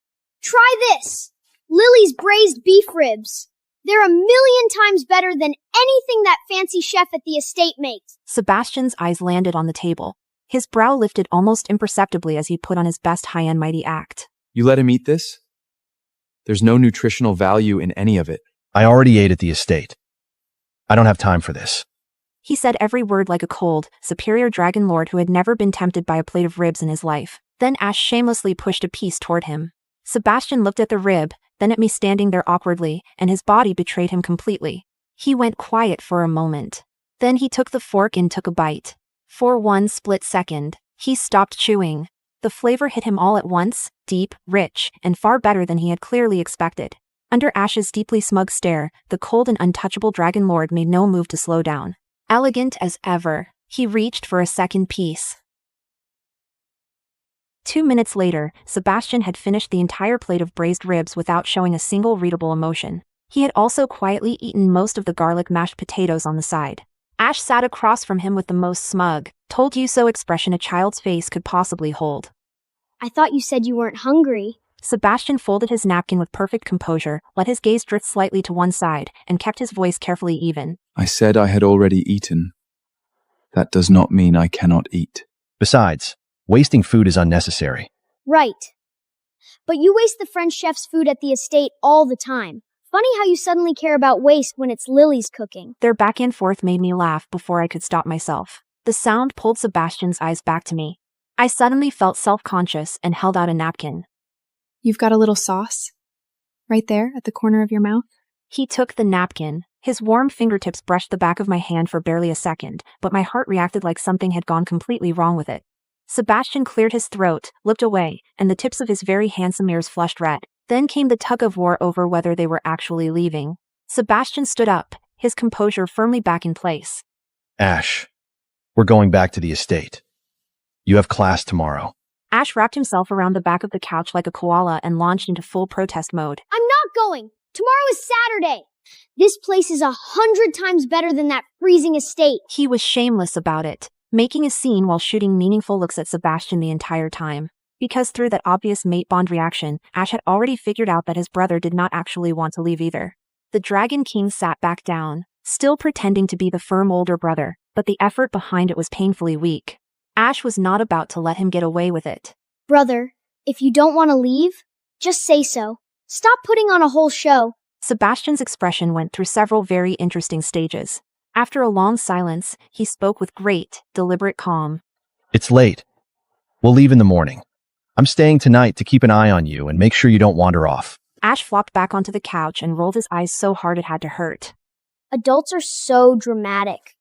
Try this! Lily's braised beef ribs. They're a million times better than anything that fancy chef at the estate makes. Sebastian's eyes landed on the table. His brow lifted almost imperceptibly as he put on his best high-end mighty act. You let him eat this? There's no nutritional value in any of it. I already ate at the estate. I don't have time for this. He said every word like a cold, superior dragon lord who had never been tempted by a plate of ribs in his life. Then Ash shamelessly pushed a piece toward him. Sebastian looked at the rib, then at me standing there awkwardly, and his body betrayed him completely. He went quiet for a moment. Then he took the fork and took a bite. For one split second, he stopped chewing. The flavor hit him all at once, deep, rich, and far better than he had clearly expected. Under Ash's deeply smug stare, the cold and untouchable dragon lord made no move to slow down. Elegant as ever, he reached for a second piece. 2 minutes later, Sebastian had finished the entire plate of braised ribs without showing a single readable emotion. He had also quietly eaten most of the garlic mashed potatoes on the side. Ash sat across from him with the most smug, told you so expression a child's face could possibly hold. I thought you said you weren't hungry. Sebastian folded his napkin with perfect composure, let his gaze drift slightly to one side, and kept his voice carefully even. I said I had already eaten. That does not mean I cannot eat. Besides, wasting food is unnecessary. Right. But you waste the French chef's food at the estate all the time. Funny how you suddenly care about waste when it's Lily's cooking. Their back and forth made me laugh before I could stop myself. The sound pulled Sebastian's eyes back to me. I suddenly felt self-conscious and held out a napkin. You've got a little sauce? Right there at the corner of your mouth? He took the napkin. His warm fingertips brushed the back of my hand for barely a second, but my heart reacted like something had gone completely wrong with it. Sebastian cleared his throat, looked away, and the tips of his very handsome ears flushed red. Then came the tug-of-war over whether they were actually leaving. Sebastian stood up, his composure firmly back in place. Ash, we're going back to the estate. You have class tomorrow. Ash wrapped himself around the back of the couch like a koala and launched into full protest mode. I'm not going. Tomorrow is Saturday. This place is 100 times better than that freezing estate. He was shameless about it, making a scene while shooting meaningful looks at Sebastian the entire time. Because through that obvious mate bond reaction, Ash had already figured out that his brother did not actually want to leave either. The Dragon King sat back down, still pretending to be the firm older brother, but the effort behind it was painfully weak. Ash was not about to let him get away with it. Brother, if you don't want to leave, just say so. Stop putting on a whole show. Sebastian's expression went through several very interesting stages. After a long silence, he spoke with great, deliberate calm. It's late. We'll leave in the morning. I'm staying tonight to keep an eye on you and make sure you don't wander off. Ash flopped back onto the couch and rolled his eyes so hard it had to hurt. Adults are so dramatic.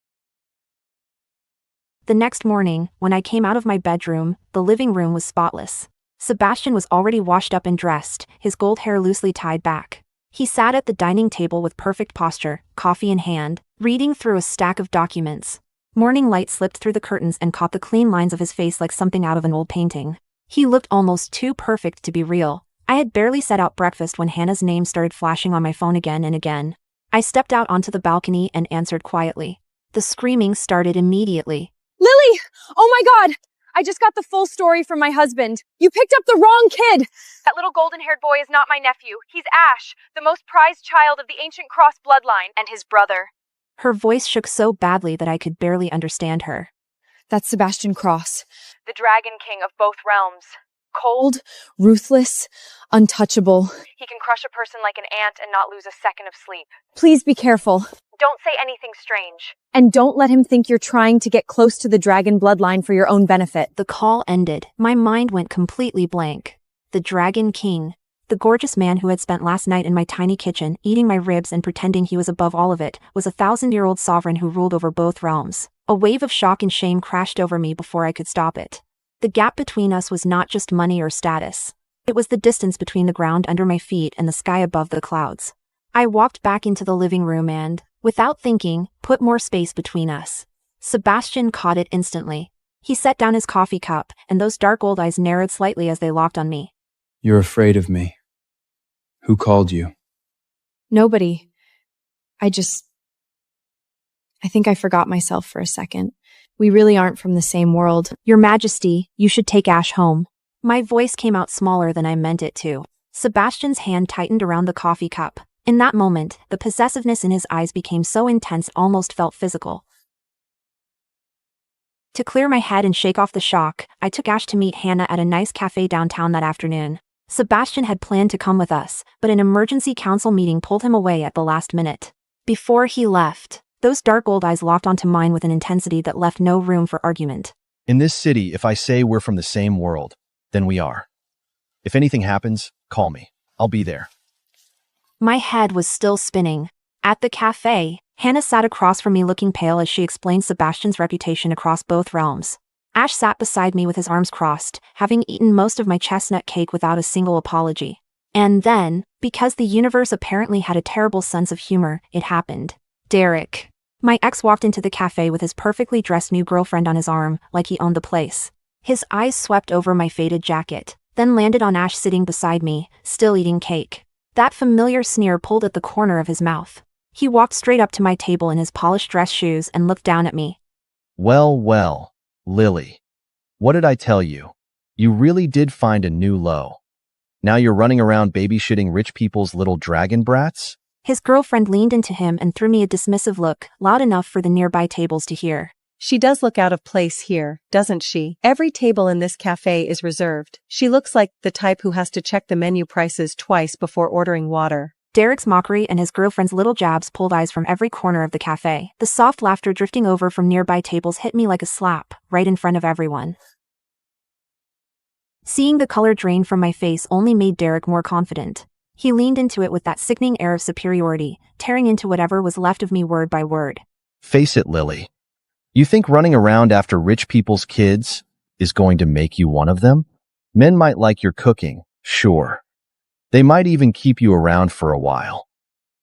The next morning, when I came out of my bedroom, the living room was spotless. Sebastian was already washed up and dressed, his gold hair loosely tied back. He sat at the dining table with perfect posture, coffee in hand, reading through a stack of documents. Morning light slipped through the curtains and caught the clean lines of his face like something out of an old painting. He looked almost too perfect to be real. I had barely set out breakfast when Hannah's name started flashing on my phone again and again. I stepped out onto the balcony and answered quietly. The screaming started immediately. Lily! Oh my God! I just got the full story from my husband. You picked up the wrong kid! That little golden-haired boy is not my nephew. He's Ash, the most prized child of the ancient Cross bloodline, and his brother. Her voice shook so badly that I could barely understand her. That's Sebastian Cross, the Dragon King of both realms. Cold, ruthless, untouchable. He can crush a person like an ant and not lose a second of sleep. Please be careful. Don't say anything strange. And don't let him think you're trying to get close to the dragon bloodline for your own benefit. The call ended. My mind went completely blank. The Dragon King. The gorgeous man who had spent last night in my tiny kitchen, eating my ribs and pretending he was above all of it, was a 1,000-year-old sovereign who ruled over both realms. A wave of shock and shame crashed over me before I could stop it. The gap between us was not just money or status. It was the distance between the ground under my feet and the sky above the clouds. I walked back into the living room and, without thinking, put more space between us. Sebastian caught it instantly. He set down his coffee cup, and those dark old eyes narrowed slightly as they locked on me. You're afraid of me. Who called you? Nobody. I think I forgot myself for a second. We really aren't from the same world. Your Majesty, you should take Ash home. My voice came out smaller than I meant it to. Sebastian's hand tightened around the coffee cup. In that moment, the possessiveness in his eyes became so intense it almost felt physical. To clear my head and shake off the shock, I took Ash to meet Hannah at a nice cafe downtown that afternoon. Sebastian had planned to come with us, but an emergency council meeting pulled him away at the last minute. Before he left, those dark old eyes locked onto mine with an intensity that left no room for argument. In this city, if I say we're from the same world, then we are. If anything happens, call me. I'll be there. My head was still spinning. At the cafe, Hannah sat across from me looking pale as she explained Sebastian's reputation across both realms. Ash sat beside me with his arms crossed, having eaten most of my chestnut cake without a single apology. And then, because the universe apparently had a terrible sense of humor, it happened. Derek. My ex walked into the cafe with his perfectly dressed new girlfriend on his arm, like he owned the place. His eyes swept over my faded jacket, then landed on Ash sitting beside me, still eating cake. That familiar sneer pulled at the corner of his mouth. He walked straight up to my table in his polished dress shoes and looked down at me. Well, Lily. What did I tell you? You really did find a new low. Now you're running around babysitting rich people's little dragon brats? His girlfriend leaned into him and threw me a dismissive look, loud enough for the nearby tables to hear. She does look out of place here, doesn't she? Every table in this cafe is reserved. She looks like the type who has to check the menu prices twice before ordering water. Derek's mockery and his girlfriend's little jabs pulled eyes from every corner of the cafe. The soft laughter drifting over from nearby tables hit me like a slap, right in front of everyone. Seeing the color drain from my face only made Derek more confident. He leaned into it with that sickening air of superiority, tearing into whatever was left of me word by word. Face it, Lily. You think running around after rich people's kids is going to make you one of them? Men might like your cooking, sure. They might even keep you around for a while.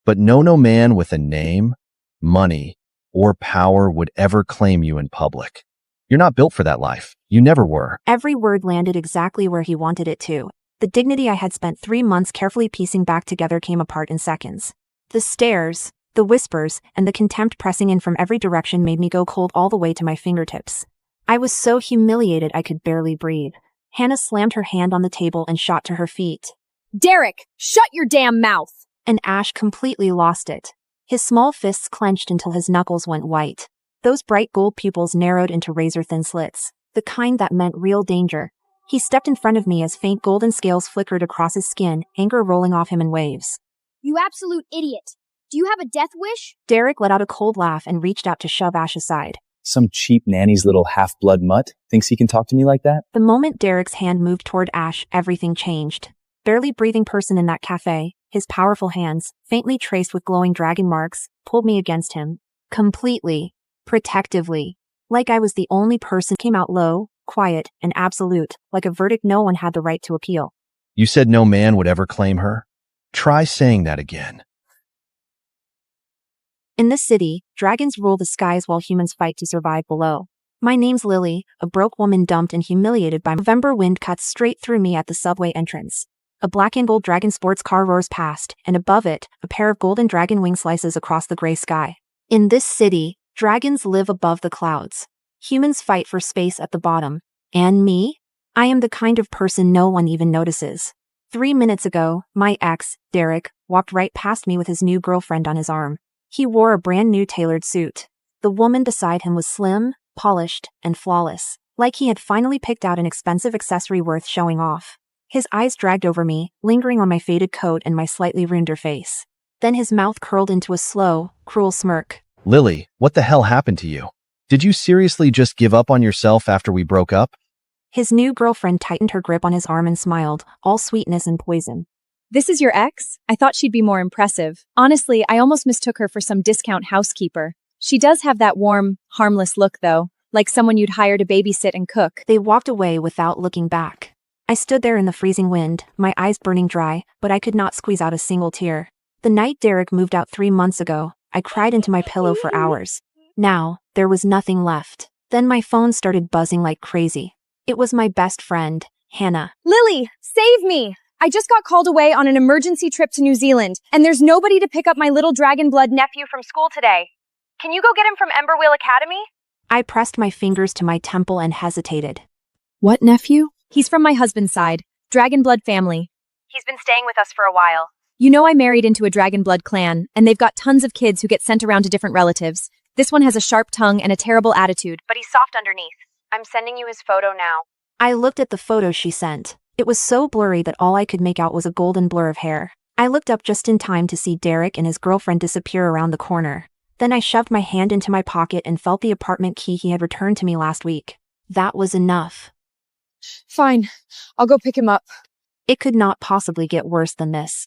But no man with a name, money, or power would ever claim you in public. You're not built for that life. You never were. Every word landed exactly where he wanted it to. The dignity I had spent 3 months carefully piecing back together came apart in seconds. The stares, the whispers, and the contempt pressing in from every direction made me go cold all the way to my fingertips. I was so humiliated I could barely breathe. Hannah slammed her hand on the table and shot to her feet. Derek, shut your damn mouth! And Ash completely lost it. His small fists clenched until his knuckles went white. Those bright gold pupils narrowed into razor-thin slits, the kind that meant real danger. He stepped in front of me as faint golden scales flickered across his skin, anger rolling off him in waves. You absolute idiot. Do you have a death wish? Derek let out a cold laugh and reached out to shove Ash aside. Some cheap nanny's little half-blood mutt thinks he can talk to me like that? The moment Derek's hand moved toward Ash, everything changed. barely breathing person in that cafe, his powerful hands, faintly traced with glowing dragon marks, pulled me against him. Completely. Protectively. Like I was the only person. Came out low, quiet, and absolute, like a verdict no one had the right to appeal. You said no man would ever claim her? Try saying that again. In this city, dragons rule the skies while humans fight to survive below. My name's Lily, a broke woman dumped and humiliated by November wind cuts straight through me at the subway entrance. A black and gold dragon sports car roars past, and above it, a pair of golden dragon wing slices across the gray sky. In this city, dragons live above the clouds. Humans fight for space at the bottom. And me? I am the kind of person no one even notices. 3 minutes ago, my ex, Derek, walked right past me with his new girlfriend on his arm. He wore a brand new tailored suit. The woman beside him was slim, polished, and flawless, like he had finally picked out an expensive accessory worth showing off. His eyes dragged over me, lingering on my faded coat and my slightly ruined face. Then his mouth curled into a slow, cruel smirk. Lily, what the hell happened to you? Did you seriously just give up on yourself after we broke up? His new girlfriend tightened her grip on his arm and smiled, all sweetness and poison. This is your ex? I thought she'd be more impressive. Honestly, I almost mistook her for some discount housekeeper. She does have that warm, harmless look, though, like someone you'd hire to babysit and cook. They walked away without looking back. I stood there in the freezing wind, my eyes burning dry, but I could not squeeze out a single tear. The night Derek moved out 3 months ago, I cried into my pillow for hours. Now, there was nothing left. Then my phone started buzzing like crazy. It was my best friend, Hannah. Lily, save me! I just got called away on an emergency trip to New Zealand, and there's nobody to pick up my little dragon blood nephew from school today. Can you go get him from Emberwheel Academy? I pressed my fingers to my temple and hesitated. What nephew? He's from my husband's side, dragon blood family. He's been staying with us for a while. You know I married into a dragon blood clan, and they've got tons of kids who get sent around to different relatives. This one has a sharp tongue and a terrible attitude. But he's soft underneath. I'm sending you his photo now. I looked at the photo she sent. It was so blurry that all I could make out was a golden blur of hair. I looked up just in time to see Derek and his girlfriend disappear around the corner. Then I shoved my hand into my pocket and felt the apartment key he had returned to me last week. That was enough. Fine. I'll go pick him up. It could not possibly get worse than this.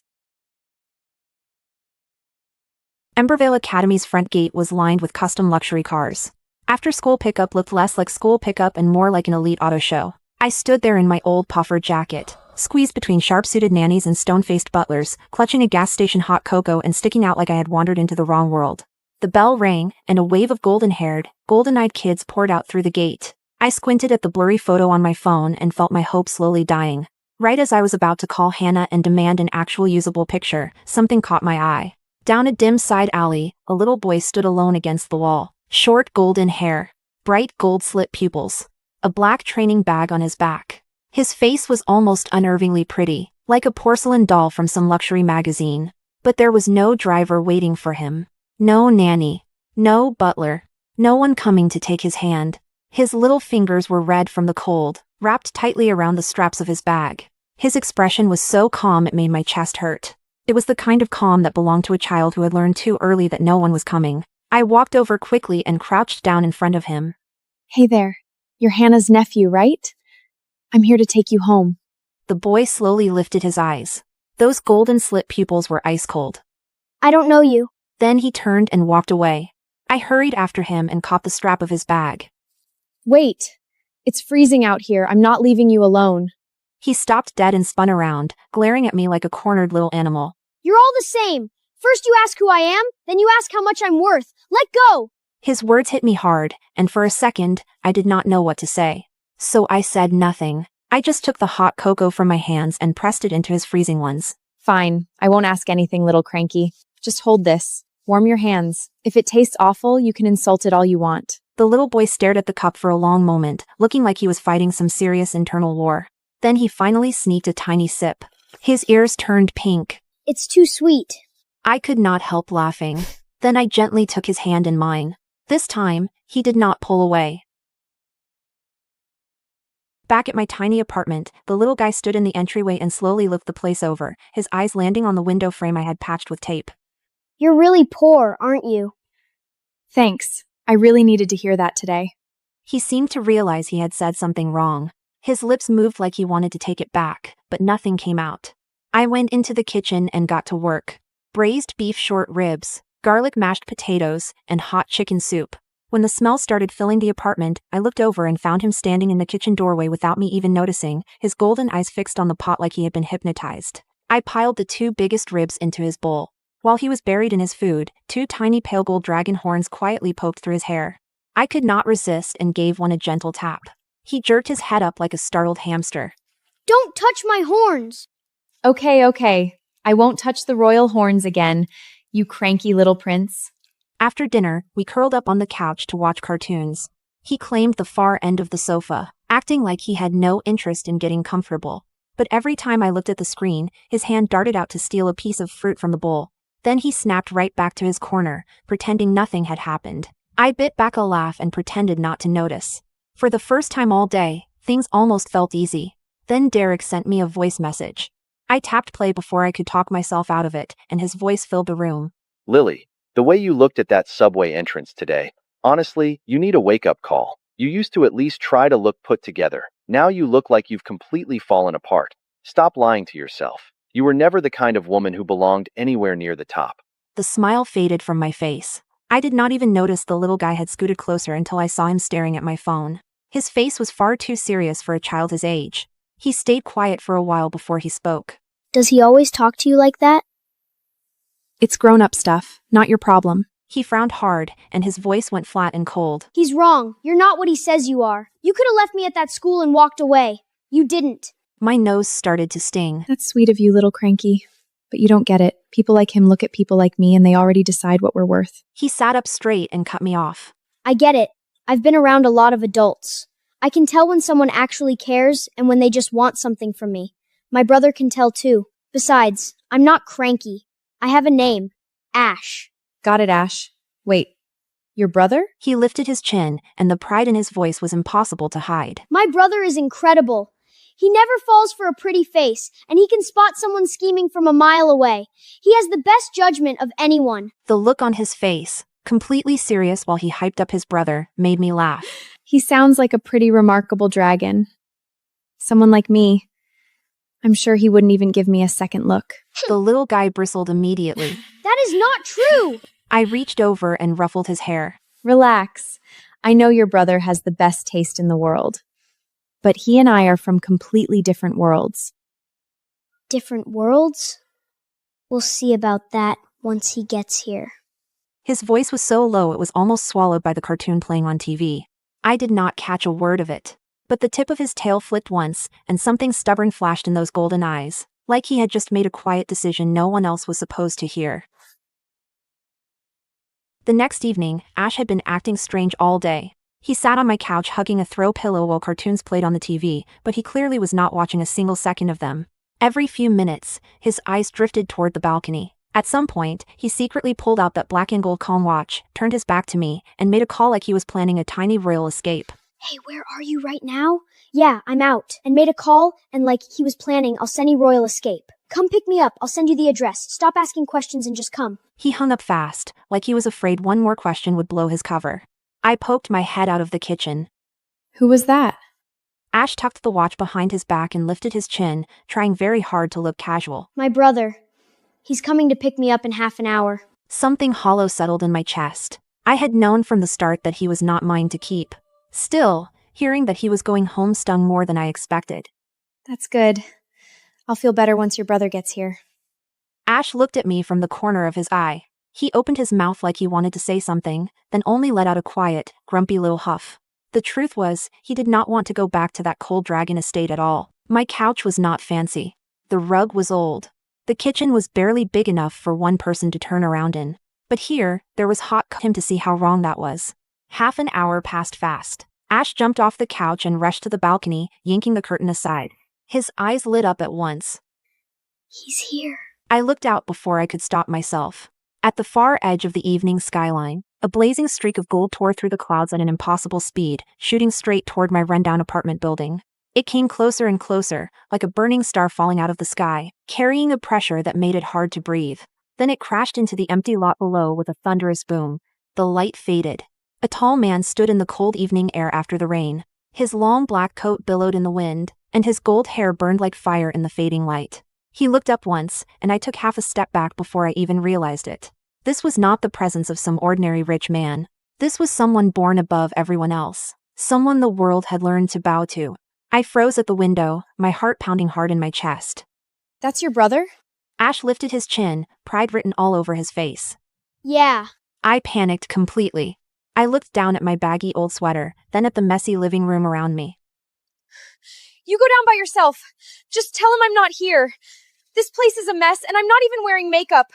Embervale Academy's front gate was lined with custom luxury cars. After-school pickup looked less like school pickup and more like an elite auto show. I stood there in my old puffer jacket, squeezed between sharp-suited nannies and stone-faced butlers, clutching a gas station hot cocoa and sticking out like I had wandered into the wrong world. The bell rang, and a wave of golden-haired, golden-eyed kids poured out through the gate. I squinted at the blurry photo on my phone and felt my hope slowly dying. Right as I was about to call Hannah and demand an actual usable picture, something caught my eye. Down a dim side alley, a little boy stood alone against the wall. Short golden hair, bright gold-slit pupils, a black training bag on his back. His face was almost unnervingly pretty, like a porcelain doll from some luxury magazine. But there was no driver waiting for him. No nanny. No butler. No one coming to take his hand. His little fingers were red from the cold, wrapped tightly around the straps of his bag. His expression was so calm it made my chest hurt. It was the kind of calm that belonged to a child who had learned too early that no one was coming. I walked over quickly and crouched down in front of him. Hey there. You're Hannah's nephew, right? I'm here to take you home. The boy slowly lifted his eyes. Those golden slit pupils were ice cold. I don't know you. Then he turned and walked away. I hurried after him and caught the strap of his bag. Wait. It's freezing out here. I'm not leaving you alone. He stopped dead and spun around, glaring at me like a cornered little animal. You're all the same. First you ask who I am, then you ask how much I'm worth. Let go! His words hit me hard, and for a second, I did not know what to say. So I said nothing. I just took the hot cocoa from my hands and pressed it into his freezing ones. Fine. I won't ask anything, little cranky. Just hold this. Warm your hands. If it tastes awful, you can insult it all you want. The little boy stared at the cup for a long moment, looking like he was fighting some serious internal war. Then he finally sneaked a tiny sip. His ears turned pink. It's too sweet. I could not help laughing. Then I gently took his hand in mine. This time, he did not pull away. Back at my tiny apartment, the little guy stood in the entryway and slowly looked the place over, his eyes landing on the window frame I had patched with tape. You're really poor, aren't you? Thanks. I really needed to hear that today. He seemed to realize he had said something wrong. His lips moved like he wanted to take it back, but nothing came out. I went into the kitchen and got to work. Braised beef short ribs, garlic mashed potatoes, and hot chicken soup. When the smell started filling the apartment, I looked over and found him standing in the kitchen doorway without me even noticing, his golden eyes fixed on the pot like he had been hypnotized. I piled the 2 biggest ribs into his bowl. While he was buried in his food, 2 tiny pale gold dragon horns quietly poked through his hair. I could not resist and gave one a gentle tap. He jerked his head up like a startled hamster. Don't touch my horns! Okay. I won't touch the royal horns again, you cranky little prince. After dinner, we curled up on the couch to watch cartoons. He claimed the far end of the sofa, acting like he had no interest in getting comfortable. But every time I looked at the screen, his hand darted out to steal a piece of fruit from the bowl. Then he snapped right back to his corner, pretending nothing had happened. I bit back a laugh and pretended not to notice. For the first time all day, things almost felt easy. Then Derek sent me a voice message. I tapped play before I could talk myself out of it, and his voice filled the room. Lily, the way you looked at that subway entrance today, honestly, you need a wake-up call. You used to at least try to look put together. Now you look like you've completely fallen apart. Stop lying to yourself. You were never the kind of woman who belonged anywhere near the top. The smile faded from my face. I did not even notice the little guy had scooted closer until I saw him staring at my phone. His face was far too serious for a child his age. He stayed quiet for a while before he spoke. Does he always talk to you like that? It's grown-up stuff, not your problem. He frowned hard, and his voice went flat and cold. He's wrong. You're not what he says you are. You could have left me at that school and walked away. You didn't. My nose started to sting. That's sweet of you, little cranky. But you don't get it. People like him look at people like me and they already decide what we're worth. He sat up straight and cut me off. I get it. I've been around a lot of adults. I can tell when someone actually cares and when they just want something from me. My brother can tell too. Besides, I'm not cranky. I have a name. Ash. Got it, Ash. Wait, your brother? He lifted his chin, and the pride in his voice was impossible to hide. My brother is incredible. He never falls for a pretty face, and he can spot someone scheming from a mile away. He has the best judgment of anyone. The look on his face, completely serious while he hyped up his brother, made me laugh. He sounds like a pretty remarkable dragon. Someone like me. I'm sure he wouldn't even give me a second look. The little guy bristled immediately. That is not true! I reached over and ruffled his hair. Relax. I know your brother has the best taste in the world. But he and I are from completely different worlds. Different worlds? We'll see about that once he gets here. His voice was so low it was almost swallowed by the cartoon playing on TV. I did not catch a word of it. But the tip of his tail flicked once, and something stubborn flashed in those golden eyes, like he had just made a quiet decision no one else was supposed to hear. The next evening, Ash had been acting strange all day. He sat on my couch hugging a throw pillow while cartoons played on the TV, but he clearly was not watching a single second of them. Every few minutes, his eyes drifted toward the balcony. At some point, he secretly pulled out that black and gold calm watch, turned his back to me, and made a call like he was planning a tiny royal escape. Hey, where are you right now? Yeah, I'm out. And made a call, and like he was planning, I'll send you royal escape. Come pick me up, I'll send you the address. Stop asking questions and just come. He hung up fast, like he was afraid one more question would blow his cover. I poked my head out of the kitchen. Who was that? Ash tucked the watch behind his back and lifted his chin, trying very hard to look casual. My brother. He's coming to pick me up in half an hour. Something hollow settled in my chest. I had known from the start that he was not mine to keep. Still, hearing that he was going home stung more than I expected. That's good. I'll feel better once your brother gets here. Ash looked at me from the corner of his eye. He opened his mouth like he wanted to say something, then only let out a quiet, grumpy little huff. The truth was, he did not want to go back to that cold dragon estate at all. My couch was not fancy. The rug was old. The kitchen was barely big enough for one person to turn around in. But here, there was hot him to see how wrong that was. Half an hour passed fast. Ash jumped off the couch and rushed to the balcony, yanking the curtain aside. His eyes lit up at once. He's here. I looked out before I could stop myself. At the far edge of the evening skyline, a blazing streak of gold tore through the clouds at an impossible speed, shooting straight toward my rundown apartment building. It came closer and closer, like a burning star falling out of the sky, carrying a pressure that made it hard to breathe. Then it crashed into the empty lot below with a thunderous boom. The light faded. A tall man stood in the cold evening air after the rain. His long black coat billowed in the wind, and his gold hair burned like fire in the fading light. He looked up once, and I took half a step back before I even realized it. This was not the presence of some ordinary rich man. This was someone born above everyone else. Someone the world had learned to bow to. I froze at the window, my heart pounding hard in my chest. That's your brother? Ash lifted his chin, pride written all over his face. Yeah. I panicked completely. I looked down at my baggy old sweater, then at the messy living room around me. You go down by yourself. Just tell him I'm not here. This place is a mess, and I'm not even wearing makeup.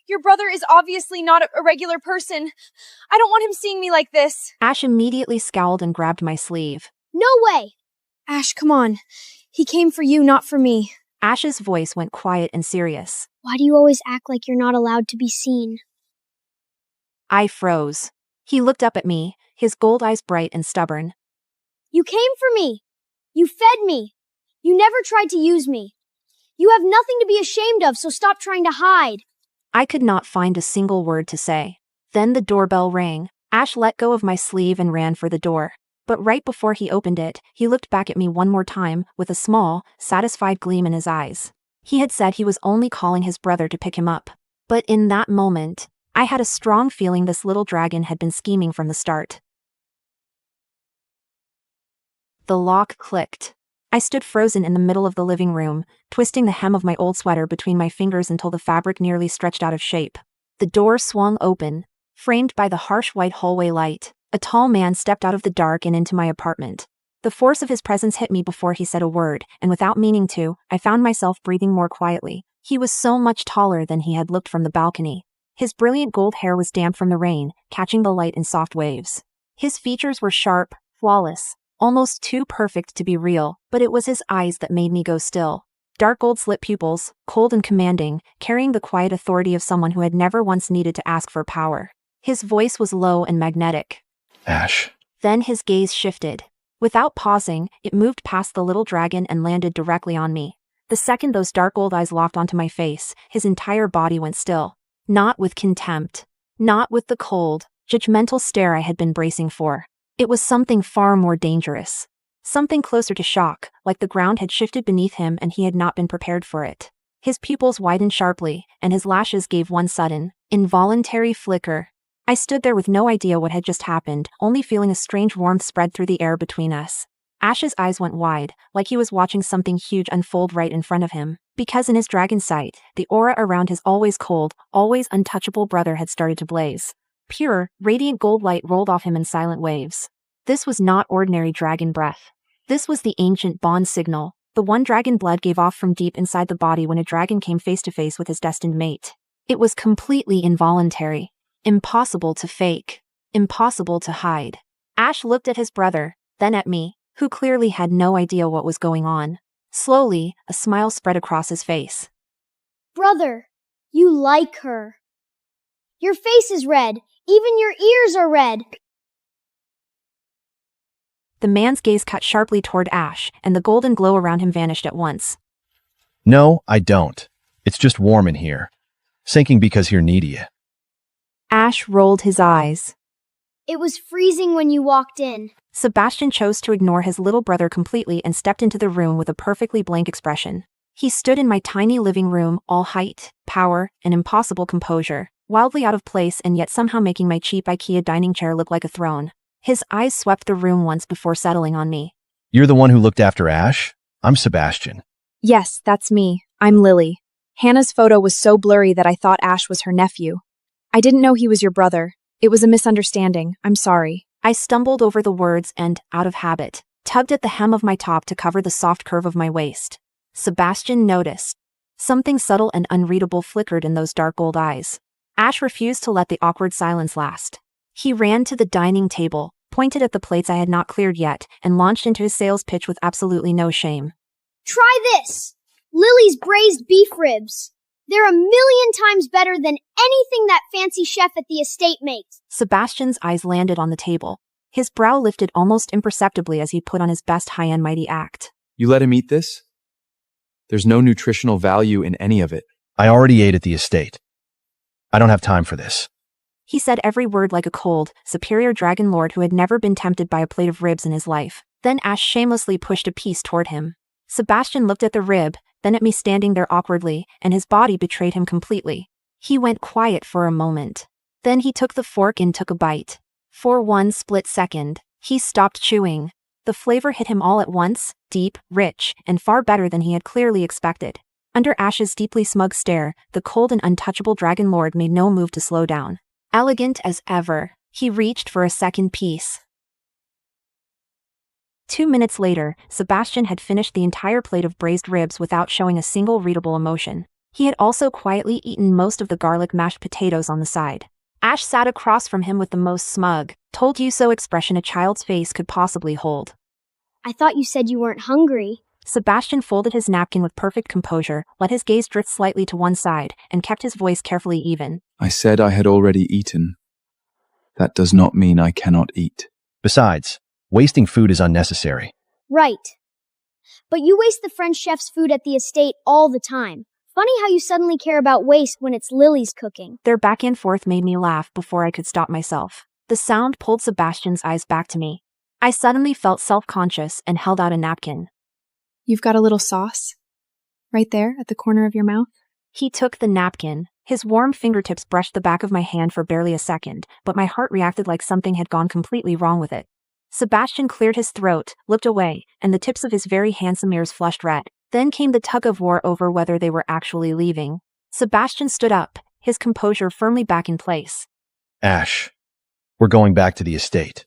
Your brother is obviously not a regular person. I don't want him seeing me like this. Ash immediately scowled and grabbed my sleeve. No way! Ash, come on. He came for you, not for me. Ash's voice went quiet and serious. Why do you always act like you're not allowed to be seen? I froze. He looked up at me, his gold eyes bright and stubborn. You came for me. You fed me. You never tried to use me. You have nothing to be ashamed of, so stop trying to hide. I could not find a single word to say. Then the doorbell rang. Ash let go of my sleeve and ran for the door. But right before he opened it, he looked back at me one more time, with a small, satisfied gleam in his eyes. He had said he was only calling his brother to pick him up. But in that moment, I had a strong feeling this little dragon had been scheming from the start. The lock clicked. I stood frozen in the middle of the living room, twisting the hem of my old sweater between my fingers until the fabric nearly stretched out of shape. The door swung open. Framed by the harsh white hallway light, a tall man stepped out of the dark and into my apartment. The force of his presence hit me before he said a word, and without meaning to, I found myself breathing more quietly. He was so much taller than he had looked from the balcony. His brilliant gold hair was damp from the rain, catching the light in soft waves. His features were sharp, flawless, almost too perfect to be real, but it was his eyes that made me go still. Dark gold-slit pupils, cold and commanding, carrying the quiet authority of someone who had never once needed to ask for power. His voice was low and magnetic. Ash. Then his gaze shifted. Without pausing, it moved past the little dragon and landed directly on me. The second those dark gold eyes locked onto my face, his entire body went still. Not with contempt. Not with the cold, judgmental stare I had been bracing for. It was something far more dangerous. Something closer to shock, like the ground had shifted beneath him and he had not been prepared for it. His pupils widened sharply, and his lashes gave one sudden, involuntary flicker. I stood there with no idea what had just happened, only feeling a strange warmth spread through the air between us. Ash's eyes went wide, like he was watching something huge unfold right in front of him. Because in his dragon sight, the aura around his always cold, always untouchable brother had started to blaze. Pure, radiant gold light rolled off him in silent waves. This was not ordinary dragon breath. This was the ancient bond signal, the one dragon blood gave off from deep inside the body when a dragon came face to face with his destined mate. It was completely involuntary. Impossible to fake. Impossible to hide. Ash looked at his brother, then at me, who clearly had no idea what was going on. Slowly, a smile spread across his face. Brother, you like her. Your face is red. Even your ears are red. The man's gaze cut sharply toward Ash, and the golden glow around him vanished at once. No, I don't. It's just warm in here. Sinking because you're needy. Ash rolled his eyes. It was freezing when you walked in. Sebastian chose to ignore his little brother completely and stepped into the room with a perfectly blank expression. He stood in my tiny living room, all height, power, and impossible composure, wildly out of place and yet somehow making my cheap IKEA dining chair look like a throne. His eyes swept the room once before settling on me. You're the one who looked after Ash? I'm Sebastian. Yes, that's me. I'm Lily. Hannah's photo was so blurry that I thought Ash was her nephew. I didn't know he was your brother. It was a misunderstanding. I'm sorry. I stumbled over the words and, out of habit, tugged at the hem of my top to cover the soft curve of my waist. Sebastian noticed. Something subtle and unreadable flickered in those dark gold eyes. Ash refused to let the awkward silence last. He ran to the dining table, pointed at the plates I had not cleared yet, and launched into his sales pitch with absolutely no shame. Try this! Lily's braised beef ribs. They're 1,000,000 times better than anything that fancy chef at the estate makes. Sebastian's eyes landed on the table. His brow lifted almost imperceptibly as he put on his best high-end mighty act. You let him eat this? There's no nutritional value in any of it. I already ate at the estate. I don't have time for this. He said every word like a cold, superior dragon lord who had never been tempted by a plate of ribs in his life. Then Ash shamelessly pushed a piece toward him. Sebastian looked at the rib, then at me standing there awkwardly, and his body betrayed him completely. He went quiet for a moment. Then he took the fork and took a bite. For one split second, he stopped chewing. The flavor hit him all at once, deep, rich, and far better than he had clearly expected. Under Ash's deeply smug stare, the cold and untouchable Dragon Lord made no move to slow down. Elegant as ever, he reached for a second piece. 2 minutes later, Sebastian had finished the entire plate of braised ribs without showing a single readable emotion. He had also quietly eaten most of the garlic mashed potatoes on the side. Ash sat across from him with the most smug, told you so expression a child's face could possibly hold. I thought you said you weren't hungry. Sebastian folded his napkin with perfect composure, let his gaze drift slightly to one side, and kept his voice carefully even. I said I had already eaten. That does not mean I cannot eat. Besides, wasting food is unnecessary. Right. But you waste the French chef's food at the estate all the time. Funny how you suddenly care about waste when it's Lily's cooking. Their back and forth made me laugh before I could stop myself. The sound pulled Sebastian's eyes back to me. I suddenly felt self-conscious and held out a napkin. You've got a little sauce? Right there at the corner of your mouth? He took the napkin. His warm fingertips brushed the back of my hand for barely a second, but my heart reacted like something had gone completely wrong with it. Sebastian cleared his throat, looked away, and the tips of his very handsome ears flushed red. Then came the tug-of-war over whether they were actually leaving. Sebastian stood up, his composure firmly back in place. Ash, we're going back to the estate.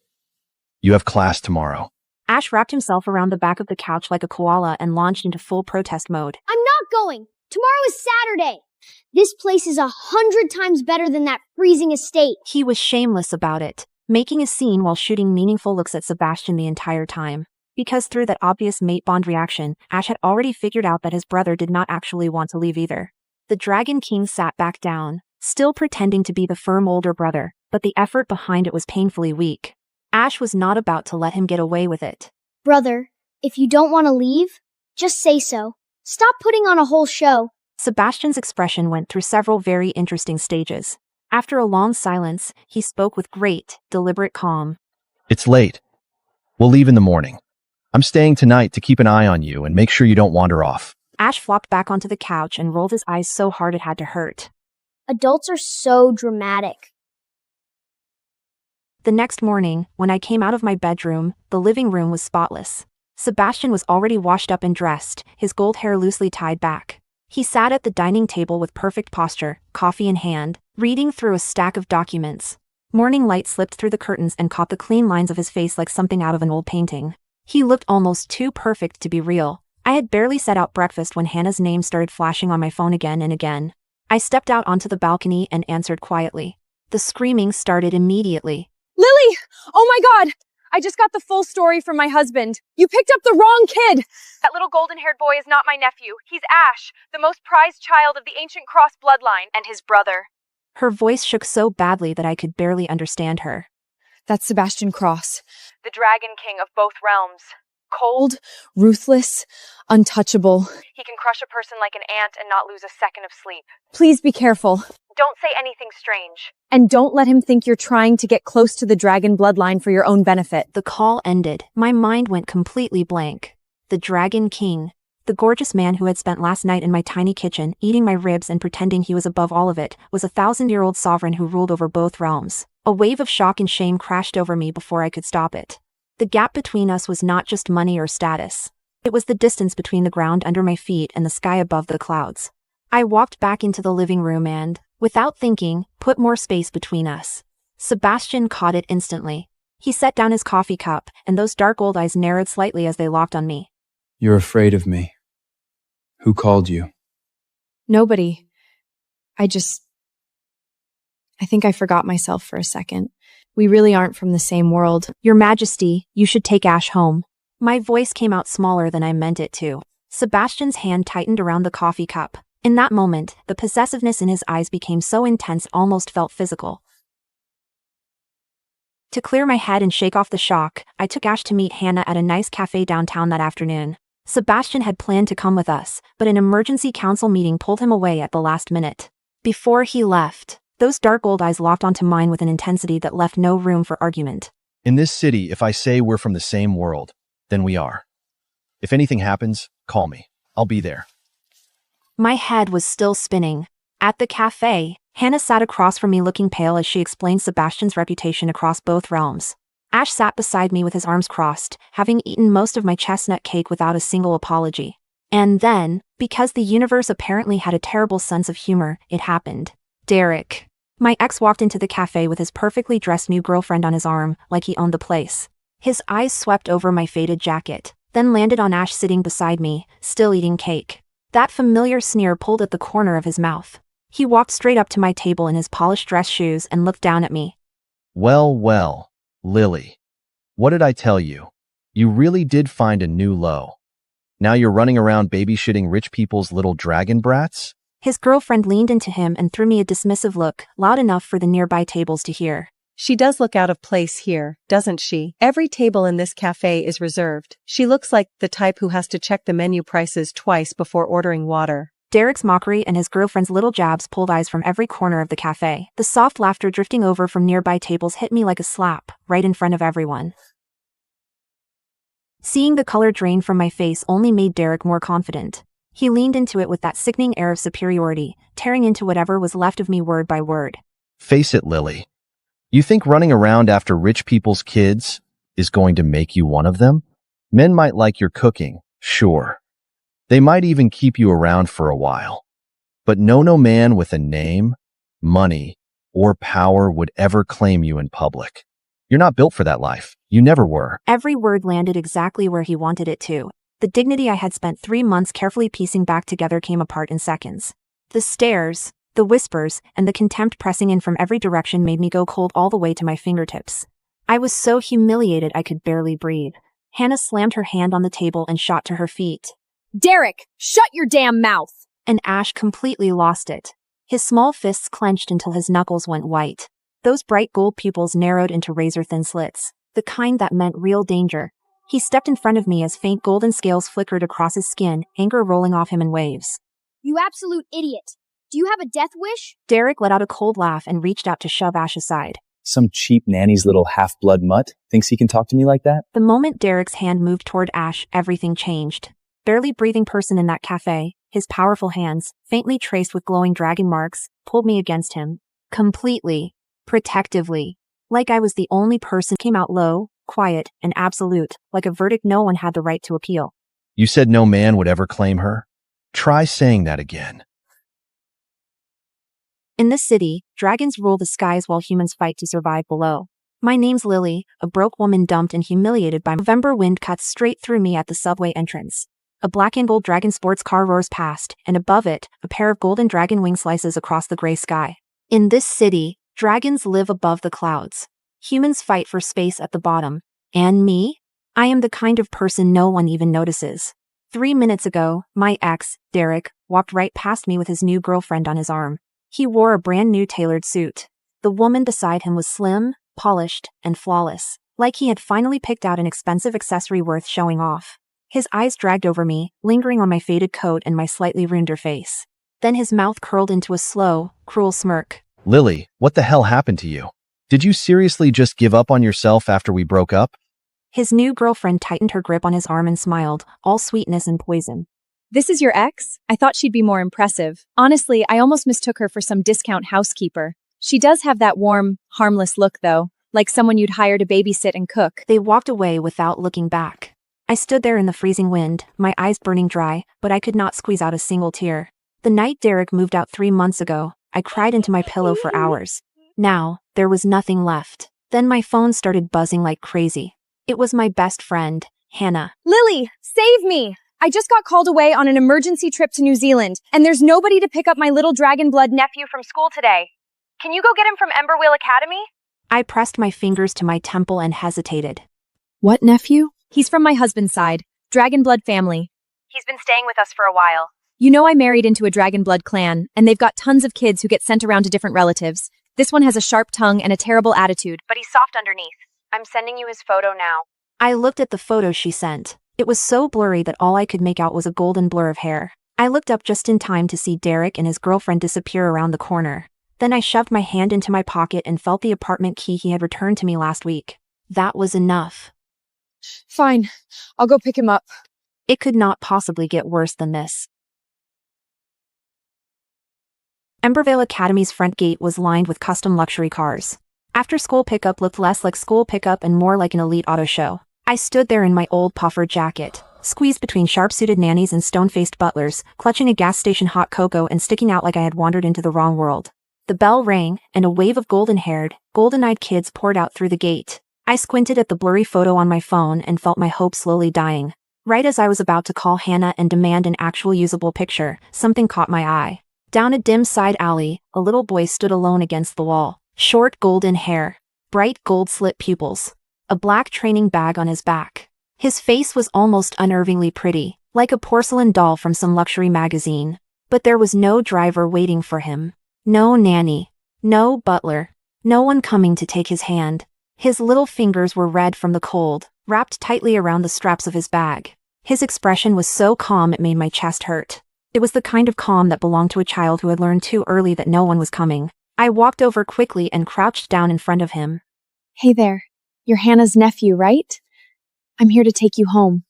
You have class tomorrow. Ash wrapped himself around the back of the couch like a koala and launched into full protest mode. I'm not going. Tomorrow is Saturday. This place is 100 times better than that freezing estate. He was shameless about it, making a scene while shooting meaningful looks at Sebastian the entire time. Because through that obvious mate bond reaction, Ash had already figured out that his brother did not actually want to leave either. The Dragon King sat back down, still pretending to be the firm older brother, but the effort behind it was painfully weak. Ash was not about to let him get away with it. Brother, if you don't want to leave, just say so. Stop putting on a whole show. Sebastian's expression went through several very interesting stages. After a long silence, he spoke with great, deliberate calm. It's late. We'll leave in the morning. I'm staying tonight to keep an eye on you and make sure you don't wander off. Ash flopped back onto the couch and rolled his eyes so hard it had to hurt. Adults are so dramatic. The next morning, when I came out of my bedroom, the living room was spotless. Sebastian was already washed up and dressed, his gold hair loosely tied back. He sat at the dining table with perfect posture, coffee in hand, reading through a stack of documents. Morning light slipped through the curtains and caught the clean lines of his face like something out of an old painting. He looked almost too perfect to be real. I had barely set out breakfast when Hannah's name started flashing on my phone again and again. I stepped out onto the balcony and answered quietly. The screaming started immediately. Lily! Oh my God! I just got the full story from my husband. You picked up the wrong kid! That little golden-haired boy is not my nephew. He's Ash, the most prized child of the ancient Cross bloodline, and his brother. Her voice shook so badly that I could barely understand her. That's Sebastian Cross, the Dragon King of both realms. Cold, ruthless, untouchable. He can crush a person like an ant and not lose a second of sleep. Please be careful. Don't say anything strange. And don't let him think you're trying to get close to the dragon bloodline for your own benefit. The call ended. My mind went completely blank. The Dragon King. The gorgeous man who had spent last night in my tiny kitchen, eating my ribs and pretending he was above all of it, was a 1,000-year-old sovereign who ruled over both realms. A wave of shock and shame crashed over me before I could stop it. The gap between us was not just money or status. It was the distance between the ground under my feet and the sky above the clouds. I walked back into the living room and, without thinking, put more space between us. Sebastian caught it instantly. He set down his coffee cup, and those dark old eyes narrowed slightly as they locked on me. You're afraid of me. Who called you? Nobody. I think I forgot myself for a second. We really aren't from the same world. Your Majesty, you should take Ash home. My voice came out smaller than I meant it to. Sebastian's hand tightened around the coffee cup. In that moment, the possessiveness in his eyes became so intense it almost felt physical. To clear my head and shake off the shock, I took Ash to meet Hannah at a nice cafe downtown that afternoon. Sebastian had planned to come with us, but an emergency council meeting pulled him away at the last minute. Before he left, those dark old eyes locked onto mine with an intensity that left no room for argument. In this city, if I say we're from the same world, then we are. If anything happens, call me. I'll be there. My head was still spinning. At the cafe, Hannah sat across from me looking pale as she explained Sebastian's reputation across both realms. Ash sat beside me with his arms crossed, having eaten most of my chestnut cake without a single apology. And then, because the universe apparently had a terrible sense of humor, it happened. Derek. My ex walked into the cafe with his perfectly dressed new girlfriend on his arm, like he owned the place. His eyes swept over my faded jacket, then landed on Ash sitting beside me, still eating cake. That familiar sneer pulled at the corner of his mouth. He walked straight up to my table in his polished dress shoes and looked down at me. Well, well, Lily. What did I tell you? You really did find a new low. Now you're running around babysitting rich people's little dragon brats? His girlfriend leaned into him and threw me a dismissive look, loud enough for the nearby tables to hear. She does look out of place here, doesn't she? Every table in this cafe is reserved. She looks like the type who has to check the menu prices twice before ordering water. Derek's mockery and his girlfriend's little jabs pulled eyes from every corner of the cafe. The soft laughter drifting over from nearby tables hit me like a slap, right in front of everyone. Seeing the color drain from my face only made Derek more confident. He leaned into it with that sickening air of superiority, tearing into whatever was left of me word by word. Face it, Lily. You think running around after rich people's kids is going to make you one of them? Men might like your cooking, sure. They might even keep you around for a while. But no man with a name, money, or power would ever claim you in public. You're not built for that life. You never were. Every word landed exactly where he wanted it to. The dignity I had spent 3 months carefully piecing back together came apart in seconds. The stares, the whispers, and the contempt pressing in from every direction made me go cold all the way to my fingertips. I was so humiliated I could barely breathe. Hannah slammed her hand on the table and shot to her feet. Derek, shut your damn mouth! And Ash completely lost it. His small fists clenched until his knuckles went white. Those bright gold pupils narrowed into razor-thin slits, the kind that meant real danger. He stepped in front of me as faint golden scales flickered across his skin, anger rolling off him in waves. You absolute idiot. Do you have a death wish? Derek let out a cold laugh and reached out to shove Ash aside. Some cheap nanny's little half-blood mutt thinks he can talk to me like that? The moment Derek's hand moved toward Ash, everything changed. Barely breathing person in that cafe, his powerful hands, faintly traced with glowing dragon marks, pulled me against him. Completely. Protectively. Like I was the only person. Came out low, quiet, and absolute, like a verdict no one had the right to appeal. You said no man would ever claim her? Try saying that again. In this city, dragons rule the skies while humans fight to survive below. My name's Lily, a broke woman dumped and humiliated by November wind cuts straight through me at the subway entrance. A black and gold dragon sports car roars past, and above it, a pair of golden dragon wing slices across the gray sky. In this city, dragons live above the clouds. Humans fight for space at the bottom. And me? I am the kind of person no one even notices. 3 minutes ago, my ex, Derek, walked right past me with his new girlfriend on his arm. He wore a brand new tailored suit. The woman beside him was slim, polished, and flawless, like he had finally picked out an expensive accessory worth showing off. His eyes dragged over me, lingering on my faded coat and my slightly ruined face. Then his mouth curled into a slow, cruel smirk. Lily, what the hell happened to you? Did you seriously just give up on yourself after we broke up? His new girlfriend tightened her grip on his arm and smiled, all sweetness and poison. This is your ex? I thought she'd be more impressive. Honestly, I almost mistook her for some discount housekeeper. She does have that warm, harmless look, though, like someone you'd hire to babysit and cook. They walked away without looking back. I stood there in the freezing wind, my eyes burning dry, but I could not squeeze out a single tear. The night Derek moved out 3 months ago, I cried into my pillow for hours. Now, there was nothing left. Then my phone started buzzing like crazy. It was my best friend, Hannah. Lily, save me! I just got called away on an emergency trip to New Zealand, and there's nobody to pick up my little dragon blood Nephew from school today. Can you go get him from Emberwheel Academy? I pressed my fingers to my temple and hesitated. What nephew? He's from my husband's side, dragon blood family. He's been staying with us for a while. You know I married into a dragon blood clan, and they've got tons of kids who get sent around to different relatives. This one has a sharp tongue and a terrible attitude. But he's soft underneath. I'm sending you his photo now. I looked at the photo she sent. It was so blurry that all I could make out was a golden blur of hair. I looked up just in time to see Derek and his girlfriend disappear around the corner. Then I shoved my hand into my pocket and felt the apartment key he had returned to me last week. That was enough. Fine. I'll go pick him up. It could not possibly get worse than this. Embervale Academy's front gate was lined with custom luxury cars. After-school pickup looked less like school pickup and more like an elite auto show. I stood there in my old puffer jacket, squeezed between sharp-suited nannies and stone-faced butlers, clutching a gas station hot cocoa and sticking out like I had wandered into the wrong world. The bell rang, and a wave of golden-haired, golden-eyed kids poured out through the gate. I squinted at the blurry photo on my phone and felt my hope slowly dying. Right as I was about to call Hannah and demand an actual usable picture, something caught my eye. Down a dim side alley, a little boy stood alone against the wall. Short golden hair, bright gold-slit pupils, a black training bag on his back. His face was almost unnervingly pretty, like a porcelain doll from some luxury magazine. But there was no driver waiting for him. No nanny. No butler. No one coming to take his hand. His little fingers were red from the cold, wrapped tightly around the straps of his bag. His expression was so calm it made my chest hurt. It was the kind of calm that belonged to a child who had learned too early that no one was coming. I walked over quickly and crouched down in front of him. Hey there. You're Hannah's nephew, right? I'm here to take you home.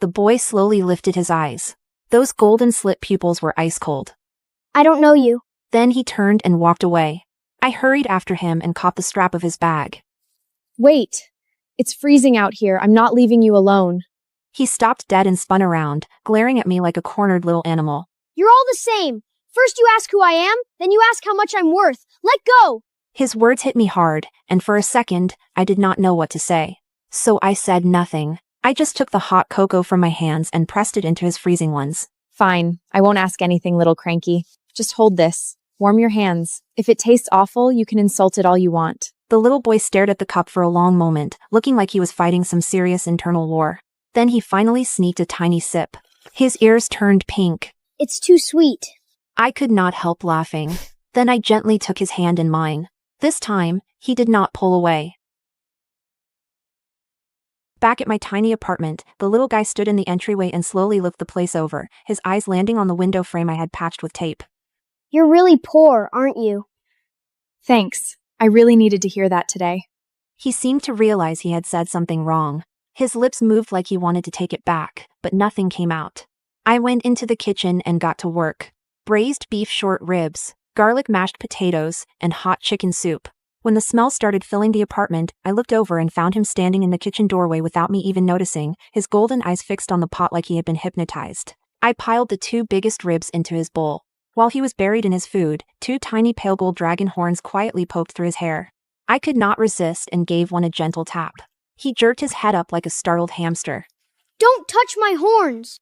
The boy slowly lifted his eyes. Those golden-slit pupils were ice cold. I don't know you. Then he turned and walked away. I hurried after him and caught the strap of his bag. Wait. It's freezing out here. I'm not leaving you alone. He stopped dead and spun around, glaring at me like a cornered little animal. You're all the same. First you ask who I am, then you ask how much I'm worth. Let go! His words hit me hard, and for a second, I did not know what to say. So I said nothing. I just took the hot cocoa from my hands and pressed it into his freezing ones. Fine. I won't ask anything, little cranky. Just hold this. Warm your hands. If it tastes awful, you can insult it all you want. The little boy stared at the cup for a long moment, looking like he was fighting some serious internal war. Then he finally sneaked a tiny sip. His ears turned pink. It's too sweet. I could not help laughing. Then I gently took his hand in mine. This time, he did not pull away. Back at my tiny apartment, the little guy stood in the entryway and slowly looked the place over, his eyes landing on the window frame I had patched with tape. You're really poor, aren't you? Thanks. I really needed to hear that today. He seemed to realize he had said something wrong. His lips moved like he wanted to take it back, but nothing came out. I went into the kitchen and got to work. Braised beef short ribs, garlic mashed potatoes, and hot chicken soup. When the smell started filling the apartment, I looked over and found him standing in the kitchen doorway without me even noticing, his golden eyes fixed on the pot like he had been hypnotized. I piled the 2 biggest ribs into his bowl. While he was buried in his food, 2 tiny pale gold dragon horns quietly poked through his hair. I could not resist and gave one a gentle tap. He jerked his head up like a startled hamster. Don't touch my horns!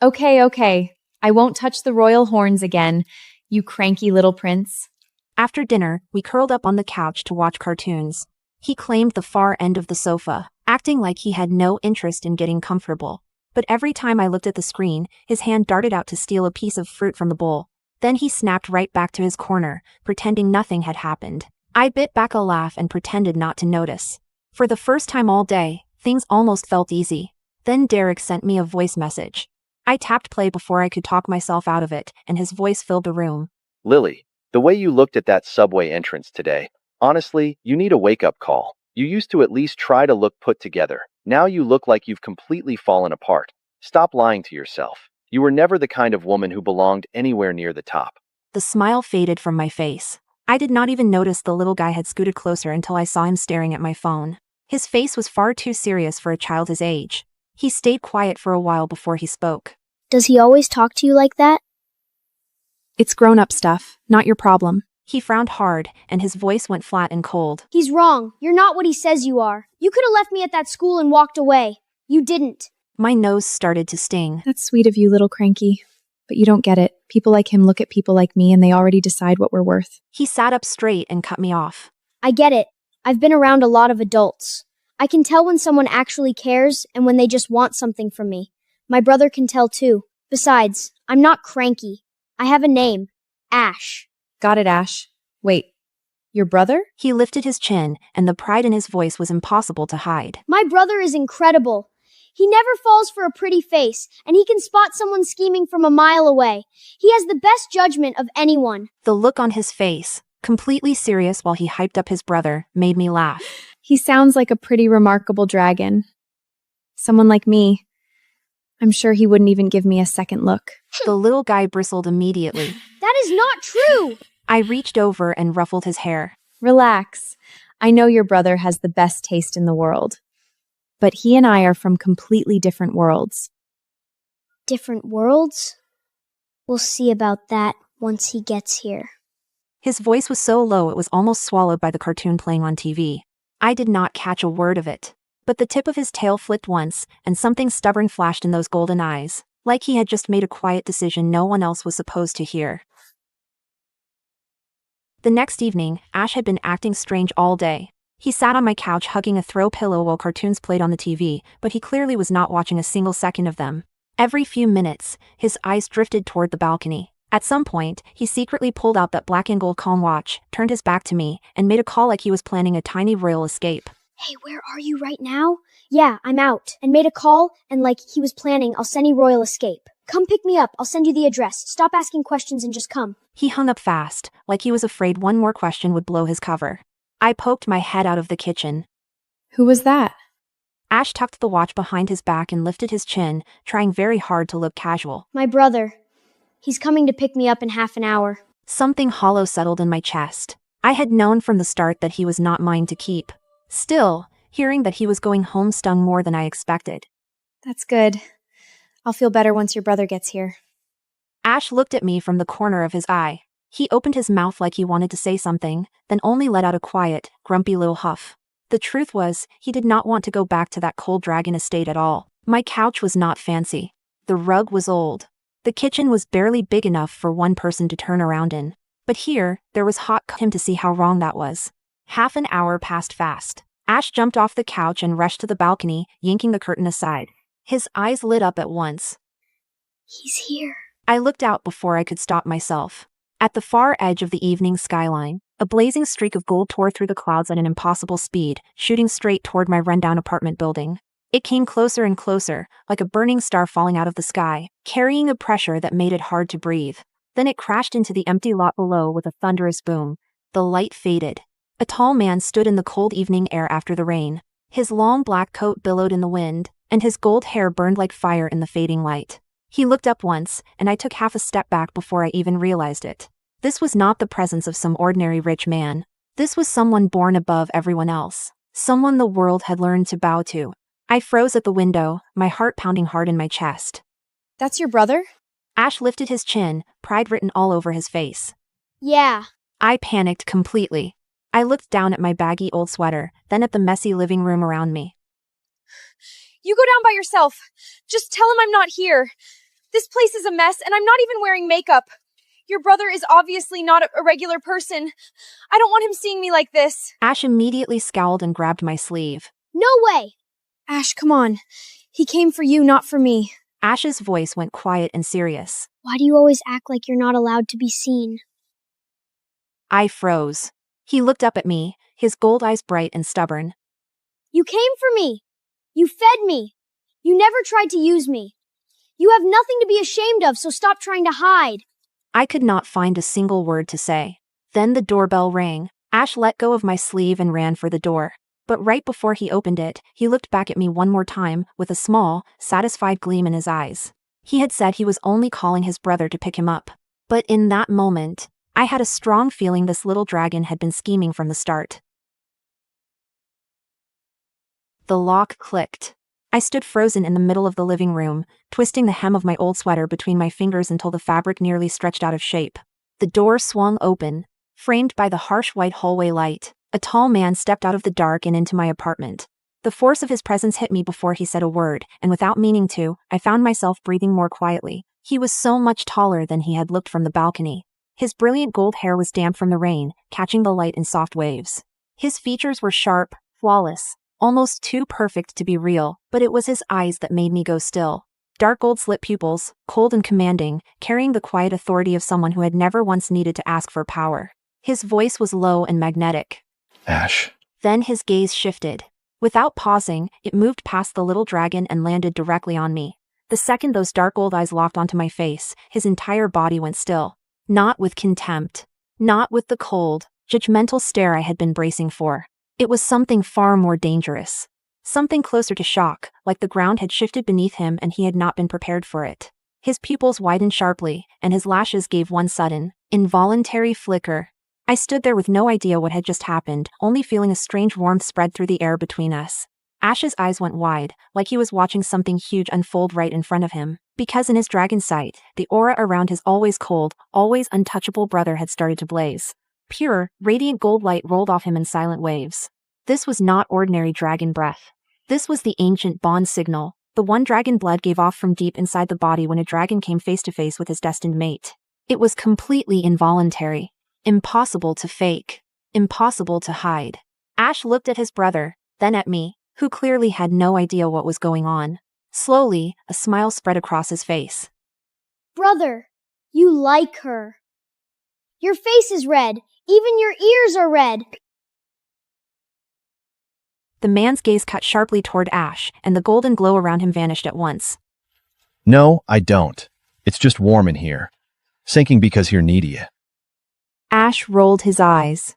Okay. I won't touch the royal horns again, you cranky little prince. After dinner, we curled up on the couch to watch cartoons. He claimed the far end of the sofa, acting like he had no interest in getting comfortable. But every time I looked at the screen, his hand darted out to steal a piece of fruit from the bowl. Then he snapped right back to his corner, pretending nothing had happened. I bit back a laugh and pretended not to notice. For the first time all day, things almost felt easy. Then Derek sent me a voice message. I tapped play before I could talk myself out of it, and his voice filled the room. Lily, the way you looked at that subway entrance today, honestly, you need a wake-up call. You used to at least try to look put together. Now you look like you've completely fallen apart. Stop lying to yourself. You were never the kind of woman who belonged anywhere near the top. The smile faded from my face. I did not even notice the little guy had scooted closer until I saw him staring at my phone. His face was far too serious for a child his age. He stayed quiet for a while before he spoke. Does he always talk to you like that? It's grown-up stuff, not your problem. He frowned hard, and his voice went flat and cold. He's wrong. You're not what he says you are. You could have left me at that school and walked away. You didn't. My nose started to sting. That's sweet of you, little cranky. But you don't get it. People like him look at people like me and they already decide what we're worth. He sat up straight and cut me off. I get it. I've been around a lot of adults. I can tell when someone actually cares and when they just want something from me. My brother can tell too. Besides, I'm not cranky. I have a name. Ash. Got it, Ash. Wait, your brother? He lifted his chin, and the pride in his voice was impossible to hide. My brother is incredible. He never falls for a pretty face, and he can spot someone scheming from a mile away. He has the best judgment of anyone. The look on his face, completely serious while he hyped up his brother, made me laugh. He sounds like a pretty remarkable dragon. Someone like me. I'm sure he wouldn't even give me a second look. The little guy bristled immediately. That is not true! I reached over and ruffled his hair. Relax. I know your brother has the best taste in the world. But he and I are from completely different worlds. Different worlds? We'll see about that once he gets here. His voice was so low it was almost swallowed by the cartoon playing on TV. I did not catch a word of it. But the tip of his tail flicked once, and something stubborn flashed in those golden eyes, like he had just made a quiet decision no one else was supposed to hear. The next evening, Ash had been acting strange all day. He sat on my couch hugging a throw pillow while cartoons played on the TV, but he clearly was not watching a single second of them. Every few minutes, his eyes drifted toward the balcony. At some point, he secretly pulled out that black and gold Calm watch, turned his back to me, and made a call like he was planning a tiny royal escape. Hey, where are you right now? Yeah, I'm out. And made a call, and like he was planning, I'll send you royal escape. Come pick me up, I'll send you the address. Stop asking questions and just come. He hung up fast, like he was afraid one more question would blow his cover. I poked my head out of the kitchen. Who was that? Ash tucked the watch behind his back and lifted his chin, trying very hard to look casual. My brother. He's coming to pick me up in half an hour. Something hollow settled in my chest. I had known from the start that he was not mine to keep. Still, hearing that he was going home stung more than I expected. That's good. I'll feel better once your brother gets here. Ash looked at me from the corner of his eye. He opened his mouth like he wanted to say something, then only let out a quiet, grumpy little huff. The truth was, he did not want to go back to that cold dragon estate at all. My couch was not fancy. The rug was old. The kitchen was barely big enough for one person to turn around in. But here, there was hot him to see how wrong that was. Half an hour passed fast. Ash jumped off the couch and rushed to the balcony, yanking the curtain aside. His eyes lit up at once. He's here. I looked out before I could stop myself. At the far edge of the evening skyline, a blazing streak of gold tore through the clouds at an impossible speed, shooting straight toward my rundown apartment building. It came closer and closer, like a burning star falling out of the sky, carrying a pressure that made it hard to breathe. Then it crashed into the empty lot below with a thunderous boom. The light faded. A tall man stood in the cold evening air after the rain. His long black coat billowed in the wind, and his gold hair burned like fire in the fading light. He looked up once, and I took half a step back before I even realized it. This was not the presence of some ordinary rich man. This was someone born above everyone else. Someone the world had learned to bow to. I froze at the window, my heart pounding hard in my chest. That's your brother? Ash lifted his chin, pride written all over his face. Yeah. I panicked completely. I looked down at my baggy old sweater, then at the messy living room around me. You go down by yourself. Just tell him I'm not here. This place is a mess, and I'm not even wearing makeup. Your brother is obviously not a regular person. I don't want him seeing me like this. Ash immediately scowled and grabbed my sleeve. No way! Ash, come on. He came for you, not for me. Ash's voice went quiet and serious. Why do you always act like you're not allowed to be seen? I froze. He looked up at me, his gold eyes bright and stubborn. You came for me. You fed me. You never tried to use me. You have nothing to be ashamed of, so stop trying to hide. I could not find a single word to say. Then the doorbell rang. Ash let go of my sleeve and ran for the door. But right before he opened it, he looked back at me one more time, with a small, satisfied gleam in his eyes. He had said he was only calling his brother to pick him up. But in that moment, I had a strong feeling this little dragon had been scheming from the start. The lock clicked. I stood frozen in the middle of the living room, twisting the hem of my old sweater between my fingers until the fabric nearly stretched out of shape. The door swung open. Framed by the harsh white hallway light, a tall man stepped out of the dark and into my apartment. The force of his presence hit me before he said a word, and without meaning to, I found myself breathing more quietly. He was so much taller than he had looked from the balcony. His brilliant gold hair was damp from the rain, catching the light in soft waves. His features were sharp, flawless, almost too perfect to be real, but it was his eyes that made me go still. Dark gold slit pupils, cold and commanding, carrying the quiet authority of someone who had never once needed to ask for power. His voice was low and magnetic. Ash. Then his gaze shifted. Without pausing, it moved past the little dragon and landed directly on me. The second those dark gold eyes locked onto my face, his entire body went still. Not with contempt. Not with the cold, judgmental stare I had been bracing for. It was something far more dangerous. Something closer to shock, like the ground had shifted beneath him and he had not been prepared for it. His pupils widened sharply, and his lashes gave one sudden, Involuntary flicker. I stood there with no idea what had just happened, only feeling a strange warmth spread through the air between us. Ash's eyes went wide, like he was watching something huge unfold right in front of him, because in his dragon sight, the aura around his always cold, always untouchable brother had started to blaze. Pure, radiant gold light rolled off him in silent waves. This was not ordinary dragon breath. This was the ancient bond signal, the one dragon blood gave off from deep inside the body when a dragon came face to face with his destined mate. It was completely involuntary. Impossible to fake. Impossible to hide. Ash looked at his brother, then at me, who clearly had no idea what was going on. Slowly, a smile spread across his face. Brother, you like her. Your face is red. Even your ears are red. The man's gaze cut sharply toward Ash, and the golden glow around him vanished at once. No, I don't. It's just warm in here. Sinking because you're needy. Ash rolled his eyes.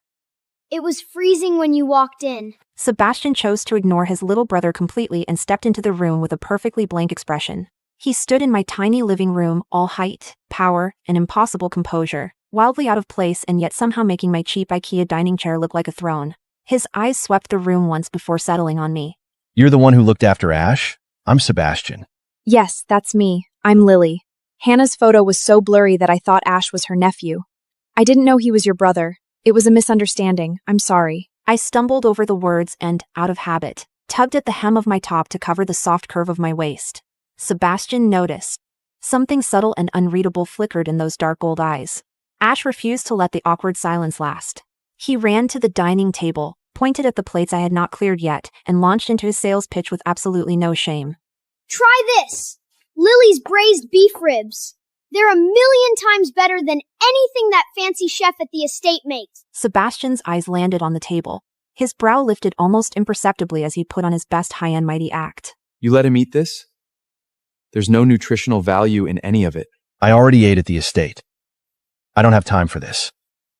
It was freezing when you walked in. Sebastian chose to ignore his little brother completely and stepped into the room with a perfectly blank expression. He stood in my tiny living room, all height, power, and impossible composure, wildly out of place and yet somehow making my cheap IKEA dining chair look like a throne. His eyes swept the room once before settling on me. You're the one who looked after Ash? I'm Sebastian. Yes, that's me. I'm Lily. Hannah's photo was so blurry that I thought Ash was her nephew. I didn't know he was your brother. It was a misunderstanding. I'm sorry. I stumbled over the words and, out of habit, tugged at the hem of my top to cover the soft curve of my waist. Sebastian noticed. Something subtle and unreadable flickered in those dark gold eyes. Ash refused to let the awkward silence last. He ran to the dining table, pointed at the plates I had not cleared yet, and launched into his sales pitch with absolutely no shame. Try this! Lily's braised beef ribs. They're a million times better than anything that fancy chef at the estate makes. Sebastian's eyes landed on the table. His brow lifted almost imperceptibly as he put on his best high-end mighty act. You let him eat this? There's no nutritional value in any of it. I already ate at the estate. I don't have time for this.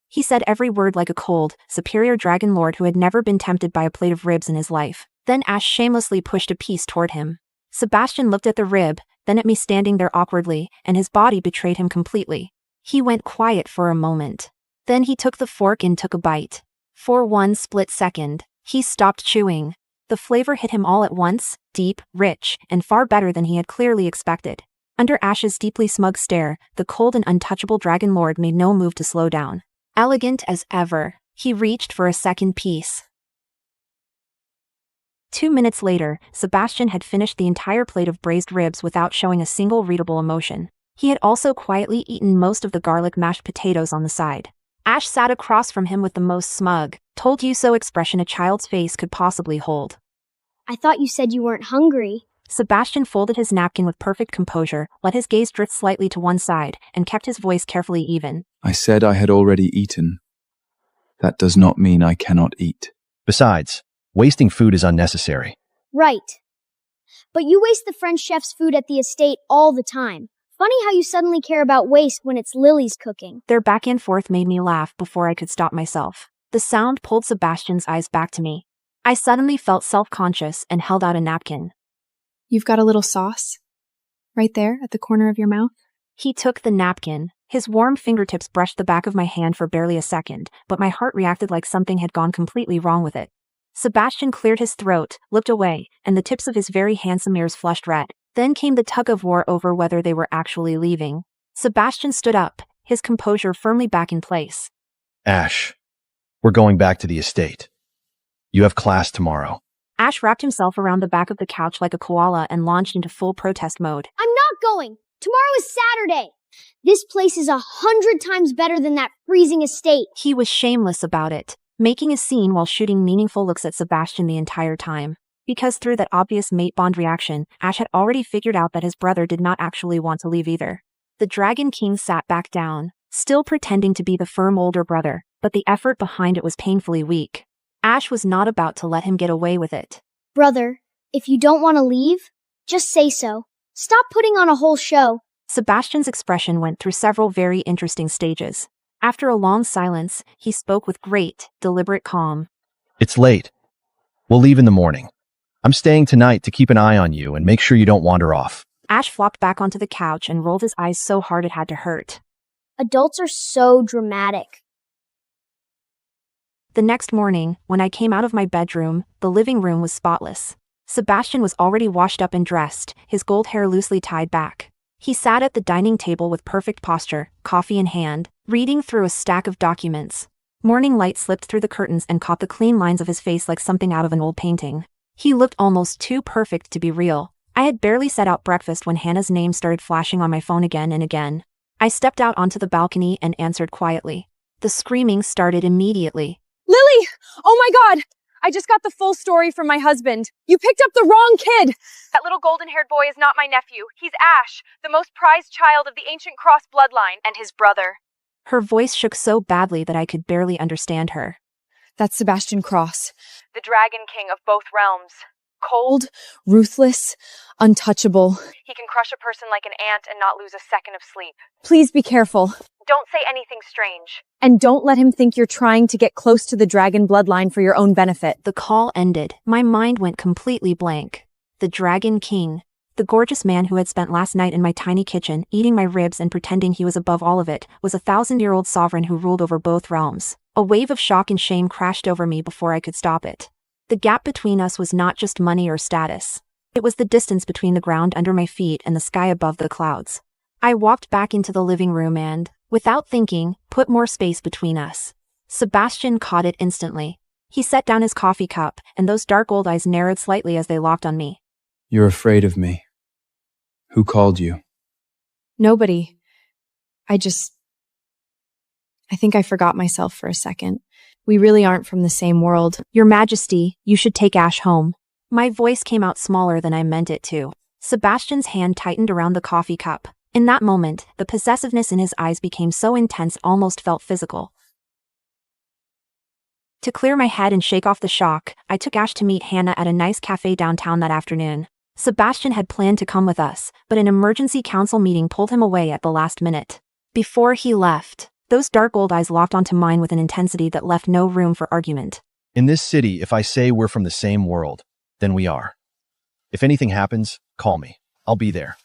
He said every word like a cold, superior dragon lord who had never been tempted by a plate of ribs in his life. Then Ash shamelessly pushed a piece toward him. Sebastian looked at the rib, then at me standing there awkwardly, and his body betrayed him completely. He went quiet for a moment. Then he took the fork and took a bite. For one split second, he stopped chewing. The flavor hit him all at once, deep, rich, and far better than he had clearly expected. Under Ash's deeply smug stare, the cold and untouchable dragon lord made no move to slow down. Elegant as ever, he reached for a second piece. 2 minutes later, Sebastian had finished the entire plate of braised ribs without showing a single readable emotion. He had also quietly eaten most of the garlic mashed potatoes on the side. Ash sat across from him with the most smug, told you so expression a child's face could possibly hold. I thought you said you weren't hungry. Sebastian folded his napkin with perfect composure, let his gaze drift slightly to one side, and kept his voice carefully even. I said I had already eaten. That does not mean I cannot eat. Besides, wasting food is unnecessary. Right. But you waste the French chef's food at the estate all the time. Funny how you suddenly care about waste when it's Lily's cooking. Their back and forth made me laugh before I could stop myself. The sound pulled Sebastian's eyes back to me. I suddenly felt self-conscious and held out a napkin. You've got a little sauce? Right there at the corner of your mouth? He took the napkin. His warm fingertips brushed the back of my hand for barely a second, but my heart reacted like something had gone completely wrong with it. Sebastian cleared his throat, looked away, and the tips of his very handsome ears flushed red. Then came the tug-of-war over whether they were actually leaving. Sebastian stood up, his composure firmly back in place. Ash, we're going back to the estate. You have class tomorrow. Ash wrapped himself around the back of the couch like a koala and launched into full protest mode. I'm not going. Tomorrow is Saturday. This place is 100 times better than that freezing estate. He was shameless about it, making a scene while shooting meaningful looks at Sebastian the entire time. Because through that obvious mate bond reaction, Ash had already figured out that his brother did not actually want to leave either. The Dragon King sat back down, still pretending to be the firm older brother, but the effort behind it was painfully weak. Ash was not about to let him get away with it. Brother, if you don't want to leave, just say so. Stop putting on a whole show. Sebastian's expression went through several very interesting stages. After a long silence, he spoke with great, deliberate calm. It's late. We'll leave in the morning. I'm staying tonight to keep an eye on you and make sure you don't wander off. Ash flopped back onto the couch and rolled his eyes so hard it had to hurt. Adults are so dramatic. The next morning, when I came out of my bedroom, the living room was spotless. Sebastian was already washed up and dressed, his gold hair loosely tied back. He sat at the dining table with perfect posture, coffee in hand, reading through a stack of documents. Morning light slipped through the curtains and caught the clean lines of his face like something out of an old painting. He looked almost too perfect to be real. I had barely set out breakfast when Hannah's name started flashing on my phone again and again. I stepped out onto the balcony and answered quietly. The screaming started immediately. Lily! Oh my God! I just got the full story from my husband. You picked up the wrong kid! That little golden-haired boy is not my nephew. He's Ash, the most prized child of the ancient Cross bloodline, and his brother. Her voice shook so badly that I could barely understand her. That's Sebastian Cross. The Dragon King of both realms. Cold, ruthless, untouchable. He can crush a person like an ant and not lose a second of sleep. Please be careful. Don't say anything strange. And don't let him think you're trying to get close to the dragon bloodline for your own benefit. The call ended. My mind went completely blank. The Dragon King. The gorgeous man who had spent last night in my tiny kitchen, eating my ribs and pretending he was above all of it, was a 1,000-year-old sovereign who ruled over both realms. A wave of shock and shame crashed over me before I could stop it. The gap between us was not just money or status. It was the distance between the ground under my feet and the sky above the clouds. I walked back into the living room and, without thinking, put more space between us. Sebastian caught it instantly. He set down his coffee cup, and those dark old eyes narrowed slightly as they locked on me. You're afraid of me. Who called you? Nobody. I think I forgot myself for a second. We really aren't from the same world. Your Majesty, you should take Ash home. My voice came out smaller than I meant it to. Sebastian's hand tightened around the coffee cup. In that moment, the possessiveness in his eyes became so intense almost felt physical. To clear my head and shake off the shock, I took Ash to meet Hannah at a nice cafe downtown that afternoon. Sebastian had planned to come with us, but an emergency council meeting pulled him away at the last minute. Before he left, those dark old eyes locked onto mine with an intensity that left no room for argument. In this city, if I say we're from the same world, then we are. If anything happens, call me. I'll be there.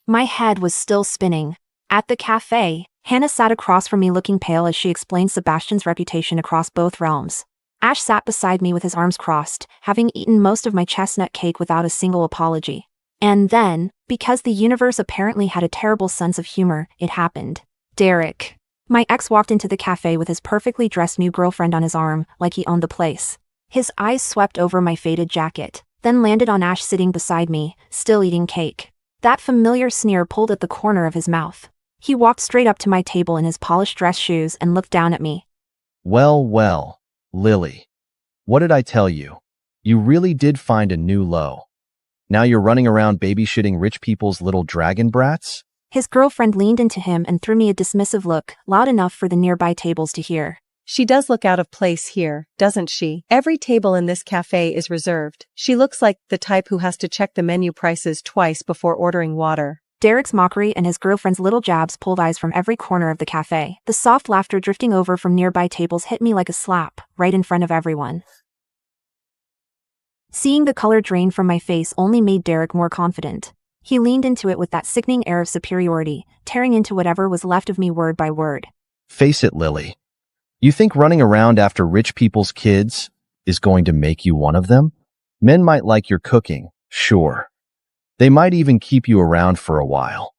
My head was still spinning. At the cafe, Hannah sat across from me looking pale as she explained Sebastian's reputation across both realms. Ash sat beside me with his arms crossed, having eaten most of my chestnut cake without a single apology. And then, because the universe apparently had a terrible sense of humor, it happened. Derek. My ex walked into the cafe with his perfectly dressed new girlfriend on his arm, like he owned the place. His eyes swept over my faded jacket, then landed on Ash sitting beside me, still eating cake. That familiar sneer pulled at the corner of his mouth. He walked straight up to my table in his polished dress shoes and looked down at me. Well, Lily. What did I tell you? You really did find a new low. Now you're running around baby-shitting rich people's little dragon brats? His girlfriend leaned into him and threw me a dismissive look, loud enough for the nearby tables to hear. She does look out of place here, doesn't she? Every table in this cafe is reserved. She looks like the type who has to check the menu prices twice before ordering water. Derek's mockery and his girlfriend's little jabs pulled eyes from every corner of the cafe. The soft laughter drifting over from nearby tables hit me like a slap, right in front of everyone. Seeing the color drain from my face only made Derek more confident. He leaned into it with that sickening air of superiority, tearing into whatever was left of me word by word. Face it, Lily. You think running around after rich people's kids is going to make you one of them? Men might like your cooking, sure. They might even keep you around for a while.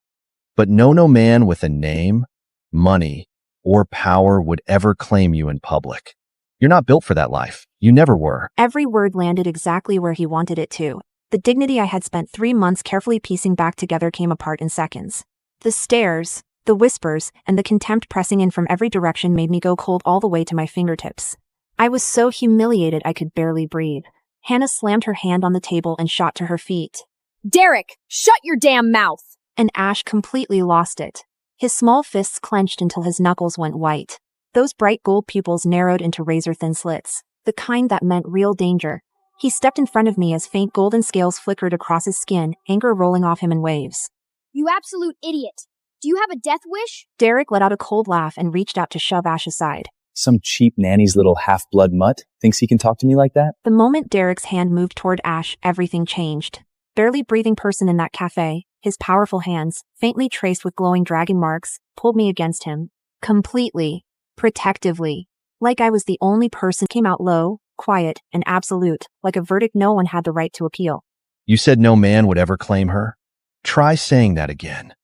But no man with a name, money, or power would ever claim you in public. You're not built for that life. You never were. Every word landed exactly where he wanted it to. The dignity I had spent 3 months carefully piecing back together came apart in seconds. The stares, the whispers, and the contempt pressing in from every direction made me go cold all the way to my fingertips. I was so humiliated I could barely breathe. Hannah slammed her hand on the table and shot to her feet. Derek, shut your damn mouth! And Ash completely lost it. His small fists clenched until his knuckles went white. Those bright gold pupils narrowed into razor-thin slits, the kind that meant real danger. He stepped in front of me as faint golden scales flickered across his skin, anger rolling off him in waves. You absolute idiot. Do you have a death wish? Derek let out a cold laugh and reached out to shove Ash aside. Some cheap nanny's little half-blood mutt thinks he can talk to me like that? The moment Derek's hand moved toward Ash, everything changed. Barely breathing person in that cafe, His powerful hands, faintly traced with glowing dragon marks, pulled me against him. Completely. Protectively. Like I was the only person. Came out low, quiet, and absolute, like a verdict no one had the right to appeal. You said no man would ever claim her? Try saying that again.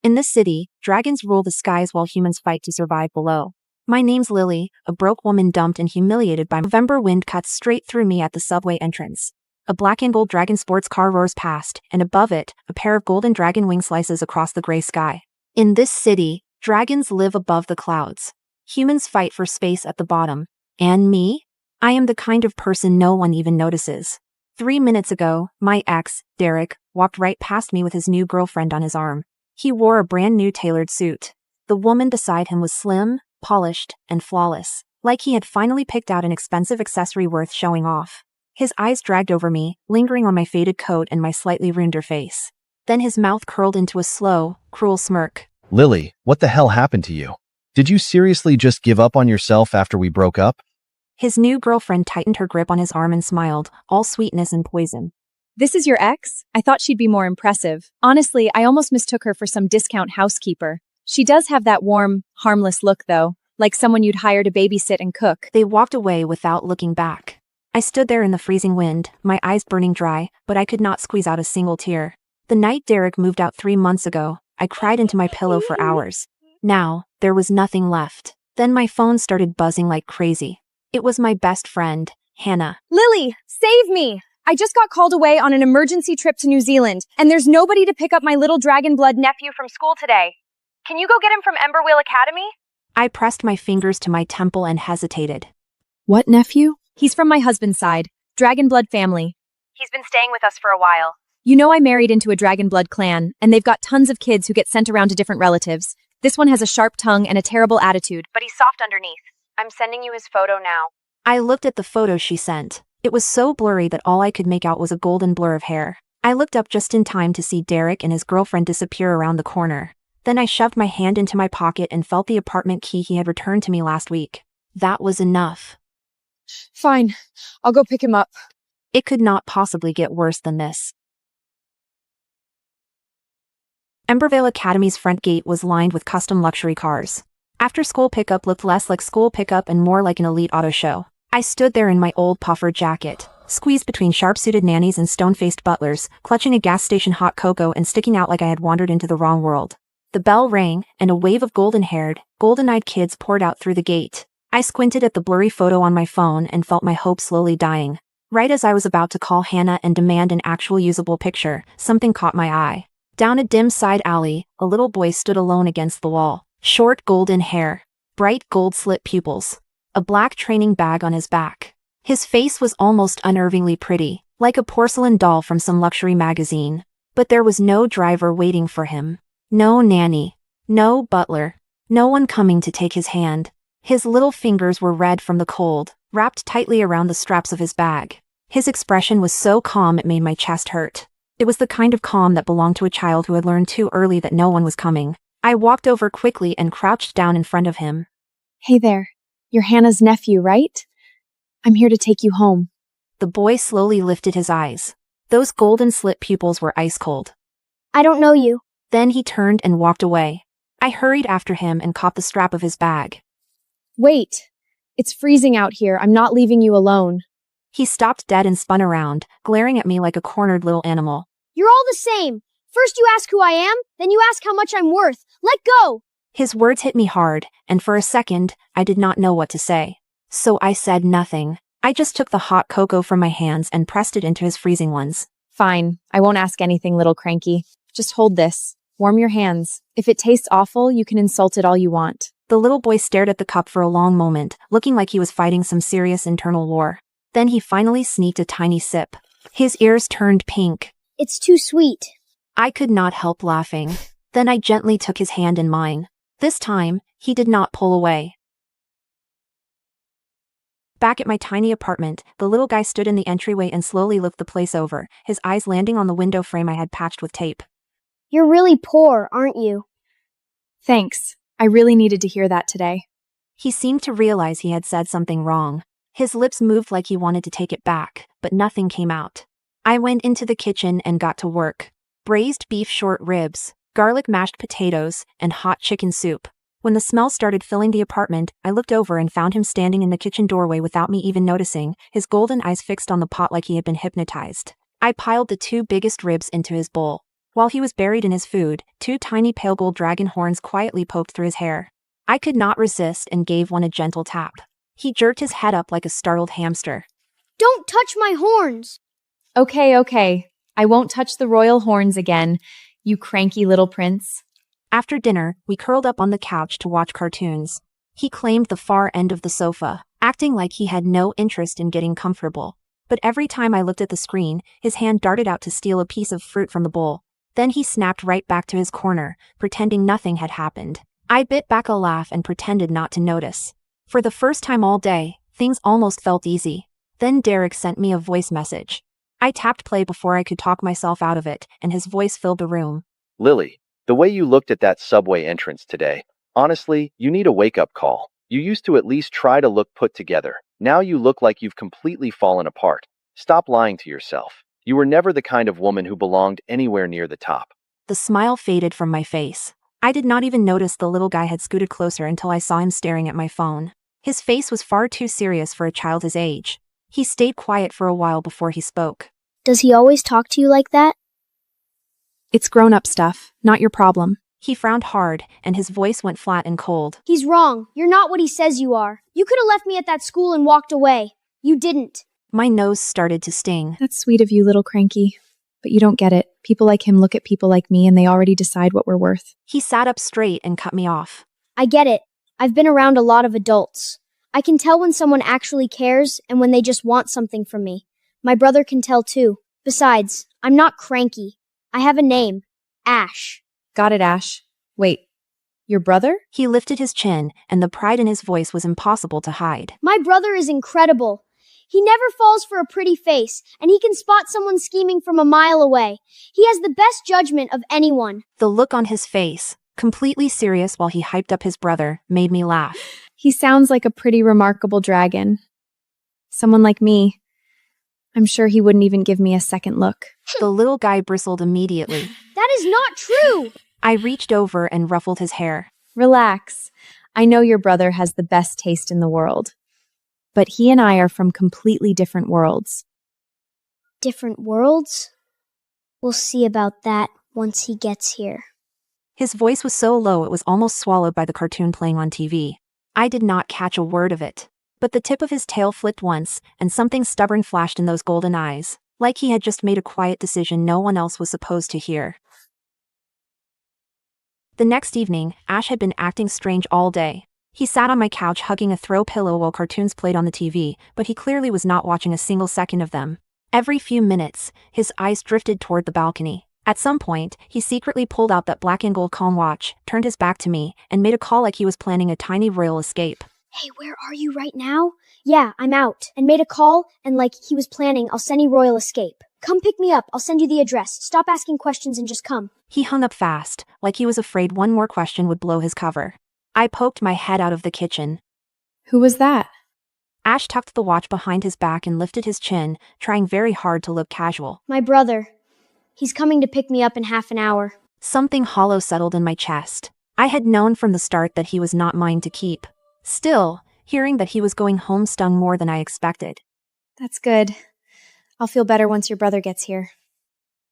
In this city, dragons rule the skies while humans fight to survive below. My name's Lily, a broke woman dumped and humiliated by November wind cuts straight through me at the subway entrance. A black and gold dragon sports car roars past, and above it, a pair of golden dragon wing slices across the gray sky. In this city, dragons live above the clouds. Humans fight for space at the bottom. And me? I am the kind of person no one even notices. 3 minutes ago, my ex, Derek, walked right past me with his new girlfriend on his arm. He wore a brand new tailored suit. The woman beside him was slim, polished, and flawless, like he had finally picked out an expensive accessory worth showing off. His eyes dragged over me, lingering on my faded coat and my slightly ruined face. Then his mouth curled into a slow, cruel smirk. Lily, what the hell happened to you? Did you seriously just give up on yourself after we broke up? His new girlfriend tightened her grip on his arm and smiled, all sweetness and poison. This is your ex? I thought she'd be more impressive. Honestly, I almost mistook her for some discount housekeeper. She does have that warm, harmless look, though, like someone you'd hire to babysit and cook. They walked away without looking back. I stood there in the freezing wind, my eyes burning dry, but I could not squeeze out a single tear. The night Derek moved out 3 months ago, I cried into my pillow for hours. Now, there was nothing left. Then my phone started buzzing like crazy. It was my best friend, Hannah. Lily, save me! I just got called away on an emergency trip to New Zealand, and there's nobody to pick up my little dragon blood nephew from school today. Can you go get him from Emberwheel Academy? I pressed my fingers to my temple and hesitated. What nephew? He's from my husband's side, dragon blood family. He's been staying with us for a while. You know I married into a dragon blood clan, and they've got tons of kids who get sent around to different relatives. This one has a sharp tongue and a terrible attitude. But he's soft underneath. I'm sending you his photo now. I looked at the photo she sent. It was so blurry that all I could make out was a golden blur of hair. I looked up just in time to see Derek and his girlfriend disappear around the corner. Then I shoved my hand into my pocket and felt the apartment key he had returned to me last week. That was enough. Fine, I'll go pick him up. It could not possibly get worse than this. Embervale Academy's front gate was lined with custom luxury cars. After-school pickup looked less like school pickup and more like an elite auto show. I stood there in my old puffer jacket, squeezed between sharp-suited nannies and stone-faced butlers, clutching a gas station hot cocoa and sticking out like I had wandered into the wrong world. The bell rang, and a wave of golden-haired, golden-eyed kids poured out through the gate. I squinted at the blurry photo on my phone and felt my hope slowly dying. Right as I was about to call Hannah and demand an actual usable picture, something caught my eye. Down a dim side alley, a little boy stood alone against the wall. Short golden hair, bright gold-slit pupils, a black training bag on his back. His face was almost unnervingly pretty, like a porcelain doll from some luxury magazine. But there was no driver waiting for him. No nanny. No butler. No one coming to take his hand. His little fingers were red from the cold, wrapped tightly around the straps of his bag. His expression was so calm it made my chest hurt. It was the kind of calm that belonged to a child who had learned too early that no one was coming. I walked over quickly and crouched down in front of him. Hey there. You're Hannah's nephew, right? I'm here to take you home. The boy slowly lifted his eyes. Those golden slit pupils were ice cold. I don't know you. Then he turned and walked away. I hurried after him and caught the strap of his bag. Wait. It's freezing out here. I'm not leaving you alone. He stopped dead and spun around, glaring at me like a cornered little animal. You're all the same. First you ask who I am, then you ask how much I'm worth. Let go! His words hit me hard, and for a second, I did not know what to say. So I said nothing. I just took the hot cocoa from my hands and pressed it into his freezing ones. Fine. I won't ask anything, little cranky. Just hold this. Warm your hands. If it tastes awful, you can insult it all you want. The little boy stared at the cup for a long moment, looking like he was fighting some serious internal war. Then he finally sneaked a tiny sip. His ears turned pink. It's too sweet. I could not help laughing. Then I gently took his hand in mine. This time, he did not pull away. Back at my tiny apartment, the little guy stood in the entryway and slowly looked the place over, his eyes landing on the window frame I had patched with tape. You're really poor, aren't you? Thanks. I really needed to hear that today. He seemed to realize he had said something wrong. His lips moved like he wanted to take it back, but nothing came out. I went into the kitchen and got to work. Braised beef short ribs, garlic mashed potatoes, and hot chicken soup. When the smell started filling the apartment, I looked over and found him standing in the kitchen doorway without me even noticing, his golden eyes fixed on the pot like he had been hypnotized. I piled the 2 biggest ribs into his bowl. While he was buried in his food, 2 tiny pale gold dragon horns quietly poked through his hair. I could not resist and gave one a gentle tap. He jerked his head up like a startled hamster. Don't touch my horns! Okay. I won't touch the royal horns again, you cranky little prince. After dinner, we curled up on the couch to watch cartoons. He claimed the far end of the sofa, acting like he had no interest in getting comfortable. But every time I looked at the screen, his hand darted out to steal a piece of fruit from the bowl. Then he snapped right back to his corner, pretending nothing had happened. I bit back a laugh and pretended not to notice. For the first time all day, things almost felt easy. Then Derek sent me a voice message. I tapped play before I could talk myself out of it, and his voice filled the room. Lily, the way you looked at that subway entrance today, honestly, you need a wake-up call. You used to at least try to look put together. Now you look like you've completely fallen apart. Stop lying to yourself. You were never the kind of woman who belonged anywhere near the top. The smile faded from my face. I did not even notice the little guy had scooted closer until I saw him staring at my phone. His face was far too serious for a child his age. He stayed quiet for a while before he spoke. Does he always talk to you like that? It's grown-up stuff, not your problem. He frowned hard, and his voice went flat and cold. He's wrong. You're not what he says you are. You could have left me at that school and walked away. You didn't. My nose started to sting. That's sweet of you, little cranky. But you don't get it. People like him look at people like me and they already decide what we're worth. He sat up straight and cut me off. I get it. I've been around a lot of adults. I can tell when someone actually cares and when they just want something from me. My brother can tell too. Besides, I'm not cranky. I have a name. Ash. Got it, Ash. Wait, your brother? He lifted his chin, and the pride in his voice was impossible to hide. My brother is incredible. He never falls for a pretty face, and he can spot someone scheming from a mile away. He has the best judgment of anyone. The look on his face, completely serious while he hyped up his brother, made me laugh. He sounds like a pretty remarkable dragon. Someone like me. I'm sure he wouldn't even give me a second look. The little guy bristled immediately. That is not true! I reached over and ruffled his hair. Relax. I know your brother has the best taste in the world. But he and I are from completely different worlds. Different worlds? We'll see about that once he gets here. His voice was so low it was almost swallowed by the cartoon playing on TV. I did not catch a word of it. But the tip of his tail flipped once, and something stubborn flashed in those golden eyes, like he had just made a quiet decision no one else was supposed to hear. The next evening, Ash had been acting strange all day. He sat on my couch hugging a throw pillow while cartoons played on the TV, but he clearly was not watching a single second of them. Every few minutes, his eyes drifted toward the balcony. At some point, he secretly pulled out that black and gold calm watch, turned his back to me, and made a call like he was planning a tiny royal escape. Hey, where are you right now? Yeah, I'm out. And made a call, and like he was planning, I'll send you royal escape. Come pick me up, I'll send you the address. Stop asking questions and just come. He hung up fast, like he was afraid one more question would blow his cover. I poked my head out of the kitchen. Who was that? Ash tucked the watch behind his back and lifted his chin, trying very hard to look casual. My brother. He's coming to pick me up in half an hour. Something hollow settled in my chest. I had known from the start that he was not mine to keep. Still, hearing that he was going home stung more than I expected. That's good. I'll feel better once your brother gets here.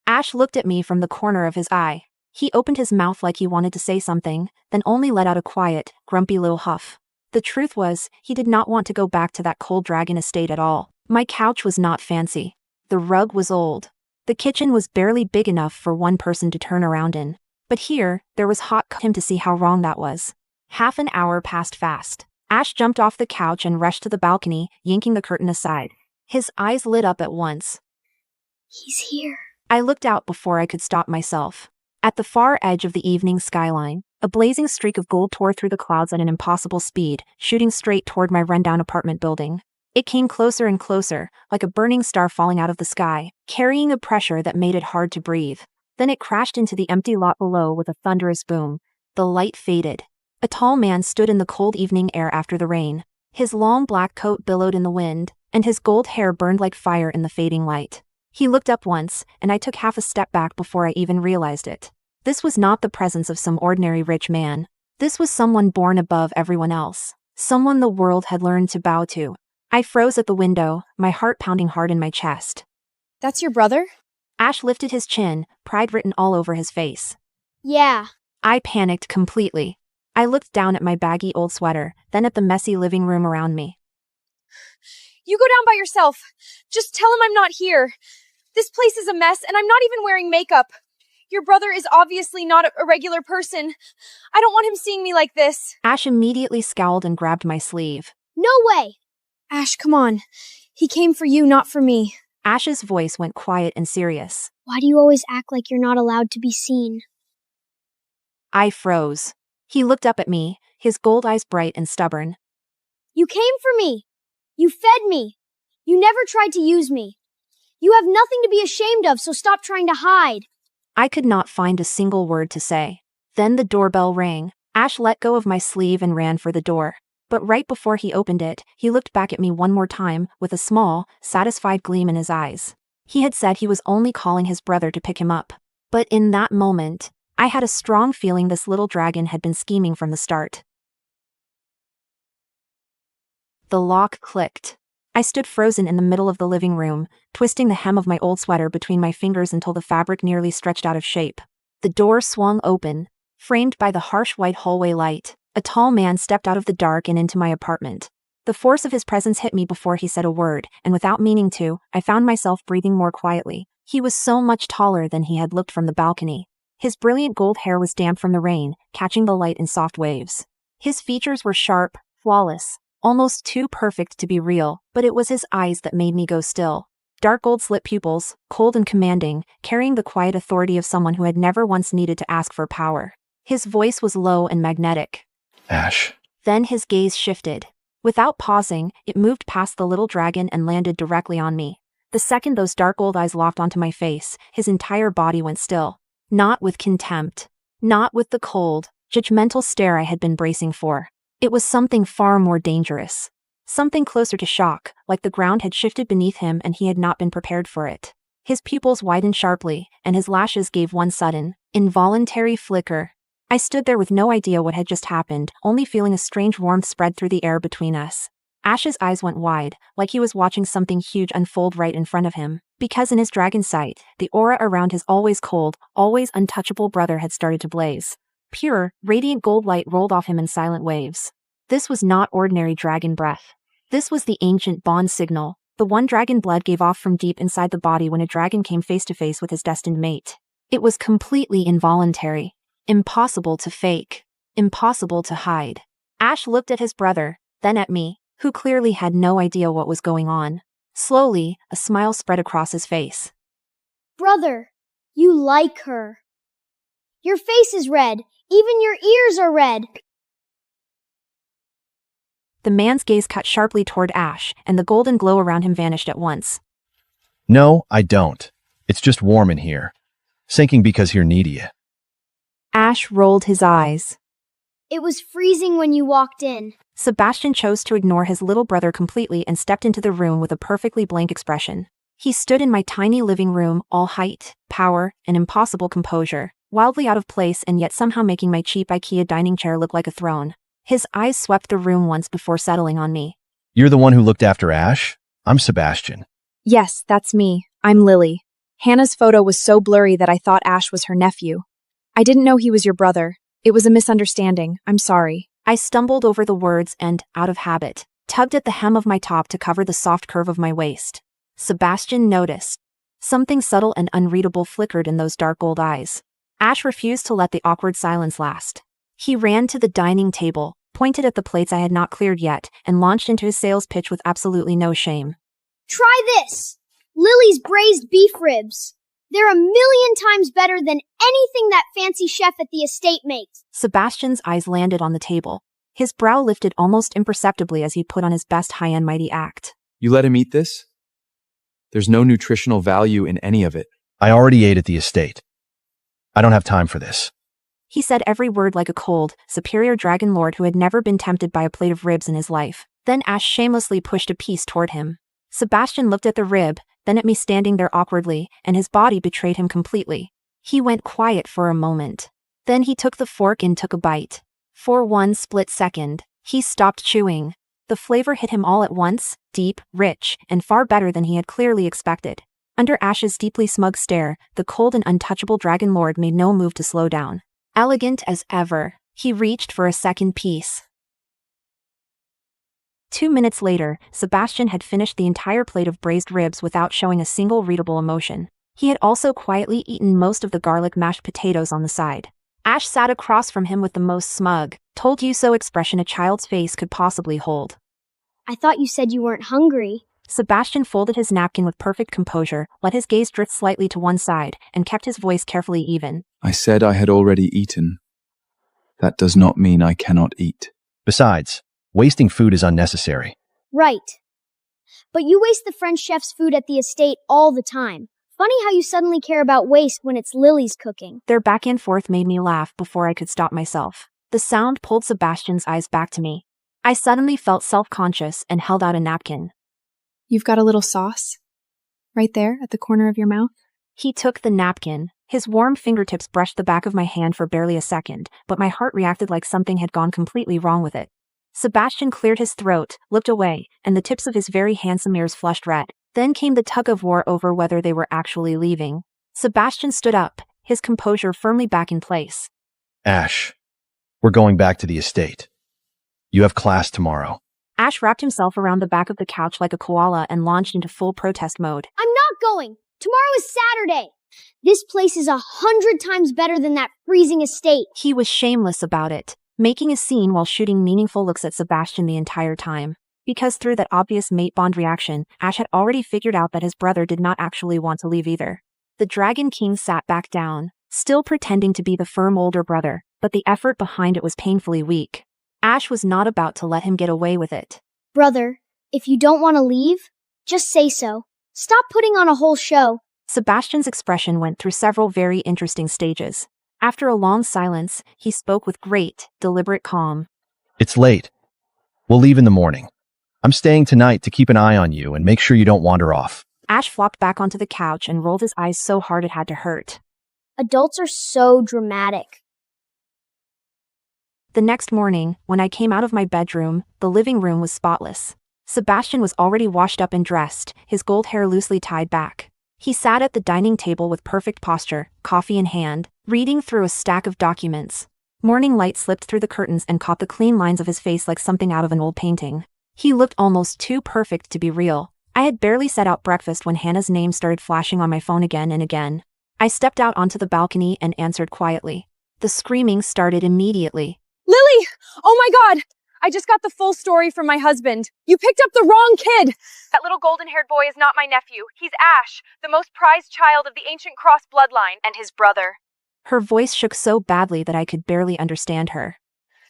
Ash looked at me from the corner of his eye. He opened his mouth like he wanted to say something, then only let out a quiet, grumpy little huff. The truth was, he did not want to go back to that cold dragon estate at all. My couch was not fancy. The rug was old. The kitchen was barely big enough for one person to turn around in. But here, there was hot him to see how wrong that was. Half an hour passed fast. Ash jumped off the couch and rushed to the balcony, yanking the curtain aside. His eyes lit up at once. He's here. I looked out before I could stop myself. At the far edge of the evening skyline, a blazing streak of gold tore through the clouds at an impossible speed, shooting straight toward my rundown apartment building. It came closer and closer, like a burning star falling out of the sky, carrying a pressure that made it hard to breathe. Then it crashed into the empty lot below with a thunderous boom. The light faded. A tall man stood in the cold evening air after the rain. His long black coat billowed in the wind, and his gold hair burned like fire in the fading light. He looked up once, and I took half a step back before I even realized it. This was not the presence of some ordinary rich man. This was someone born above everyone else. Someone the world had learned to bow to. I froze at the window, my heart pounding hard in my chest. That's your brother? Ash lifted his chin, pride written all over his face. Yeah. I panicked completely. I looked down at my baggy old sweater, then at the messy living room around me. You go down by yourself. Just tell him I'm not here. This place is a mess, and I'm not even wearing makeup. Your brother is obviously not a regular person. I don't want him seeing me like this. Ash immediately scowled and grabbed my sleeve. No way! Ash, come on. He came for you, not for me. Ash's voice went quiet and serious. Why do you always act like you're not allowed to be seen? I froze. He looked up at me, his gold eyes bright and stubborn. You came for me. You fed me. You never tried to use me. You have nothing to be ashamed of, so stop trying to hide. I could not find a single word to say. Then the doorbell rang. Ash let go of my sleeve and ran for the door. But right before he opened it, he looked back at me one more time, with a small, satisfied gleam in his eyes. He had said he was only calling his brother to pick him up. But in that moment, I had a strong feeling this little dragon had been scheming from the start. The lock clicked. I stood frozen in the middle of the living room, twisting the hem of my old sweater between my fingers until the fabric nearly stretched out of shape. The door swung open. Framed by the harsh white hallway light, a tall man stepped out of the dark and into my apartment. The force of his presence hit me before he said a word, and without meaning to, I found myself breathing more quietly. He was so much taller than he had looked from the balcony. His brilliant gold hair was damp from the rain, catching the light in soft waves. His features were sharp, flawless, almost too perfect to be real, but it was his eyes that made me go still. Dark gold-slit pupils, cold and commanding, carrying the quiet authority of someone who had never once needed to ask for power. His voice was low and magnetic. Ash. Then his gaze shifted. Without pausing, it moved past the little dragon and landed directly on me. The second those dark gold eyes locked onto my face, his entire body went still. Not with contempt. Not with the cold, judgmental stare I had been bracing for. It was something far more dangerous. Something closer to shock, like the ground had shifted beneath him and he had not been prepared for it. His pupils widened sharply, and his lashes gave one sudden, involuntary flicker. I stood there with no idea what had just happened, only feeling a strange warmth spread through the air between us. Ash's eyes went wide, like he was watching something huge unfold right in front of him, because in his dragon sight, the aura around his always cold, always untouchable brother had started to blaze. Pure, radiant gold light rolled off him in silent waves. This was not ordinary dragon breath. This was the ancient bond signal, the one dragon blood gave off from deep inside the body when a dragon came face to face with his destined mate. It was completely involuntary. Impossible to fake. Impossible to hide. Ash looked at his brother, then at me, who clearly had no idea what was going on. Slowly, a smile spread across his face. Brother, you like her. Your face is red. Even your ears are red. The man's gaze cut sharply toward Ash, and the golden glow around him vanished at once. No, I don't. It's just warm in here. Sinking because you're needy. Ash rolled his eyes. It was freezing when you walked in. Sebastian chose to ignore his little brother completely and stepped into the room with a perfectly blank expression. He stood in my tiny living room, all height, power, and impossible composure, wildly out of place and yet somehow making my cheap IKEA dining chair look like a throne. His eyes swept the room once before settling on me. You're the one who looked after Ash? I'm Sebastian. Yes, that's me. I'm Lily. Hannah's photo was so blurry that I thought Ash was her nephew. I didn't know he was your brother. It was a misunderstanding. I'm sorry. I stumbled over the words and, out of habit, tugged at the hem of my top to cover the soft curve of my waist. Sebastian noticed. Something subtle and unreadable flickered in those dark gold eyes. Ash refused to let the awkward silence last. He ran to the dining table, pointed at the plates I had not cleared yet, and launched into his sales pitch with absolutely no shame. Try this! Lily's braised beef ribs. They're 1,000,000 times better than anything that fancy chef at the estate makes. Sebastian's eyes landed on the table. His brow lifted almost imperceptibly as he put on his best high-end mighty act. You let him eat this? There's no nutritional value in any of it. I already ate at the estate. I don't have time for this. He said every word like a cold, superior dragon lord who had never been tempted by a plate of ribs in his life. Then Ash shamelessly pushed a piece toward him. Sebastian looked at the rib, then at me standing there awkwardly, and his body betrayed him completely. He went quiet for a moment. Then he took the fork and took a bite. For one split second, he stopped chewing. The flavor hit him all at once, deep, rich, and far better than he had clearly expected. Under Ash's deeply smug stare, the cold and untouchable Dragon Lord made no move to slow down. Elegant as ever, he reached for a second piece. 2 minutes later, Sebastian had finished the entire plate of braised ribs without showing a single readable emotion. He had also quietly eaten most of the garlic mashed potatoes on the side. Ash sat across from him with the most smug, told you so expression a child's face could possibly hold. I thought you said you weren't hungry. Sebastian folded his napkin with perfect composure, let his gaze drift slightly to one side, and kept his voice carefully even. I said I had already eaten. That does not mean I cannot eat. Besides, wasting food is unnecessary. Right. But you waste the French chef's food at the estate all the time. Funny how you suddenly care about waste when it's Lily's cooking. Their back and forth made me laugh before I could stop myself. The sound pulled Sebastian's eyes back to me. I suddenly felt self-conscious and held out a napkin. You've got a little sauce? Right there at the corner of your mouth? He took the napkin. His warm fingertips brushed the back of my hand for barely a second, but my heart reacted like something had gone completely wrong with it. Sebastian cleared his throat, looked away, and the tips of his very handsome ears flushed red. Then came the tug-of-war over whether they were actually leaving. Sebastian stood up, his composure firmly back in place. Ash, we're going back to the estate. You have class tomorrow. Ash wrapped himself around the back of the couch like a koala and launched into full protest mode. I'm not going. Tomorrow is Saturday. This place is 100 times better than that freezing estate. He was shameless about it, making a scene while shooting meaningful looks at Sebastian the entire time. Because through that obvious mate bond reaction, Ash had already figured out that his brother did not actually want to leave either. The Dragon King sat back down, still pretending to be the firm older brother, but the effort behind it was painfully weak. Ash was not about to let him get away with it. Brother, if you don't want to leave, just say so. Stop putting on a whole show. Sebastian's expression went through several very interesting stages. After a long silence, he spoke with great, deliberate calm. It's late. We'll leave in the morning. I'm staying tonight to keep an eye on you and make sure you don't wander off. Ash flopped back onto the couch and rolled his eyes so hard it had to hurt. Adults are so dramatic. The next morning, when I came out of my bedroom, the living room was spotless. Sebastian was already washed up and dressed, his gold hair loosely tied back. He sat at the dining table with perfect posture, coffee in hand, reading through a stack of documents. Morning light slipped through the curtains and caught the clean lines of his face like something out of an old painting. He looked almost too perfect to be real. I had barely set out breakfast when Hannah's name started flashing on my phone again and again. I stepped out onto the balcony and answered quietly. The screaming started immediately. Lily! Oh my God! I just got the full story from my husband. You picked up the wrong kid! That little golden-haired boy is not my nephew. He's Ash, the most prized child of the ancient cross bloodline, and his brother. Her voice shook so badly that I could barely understand her.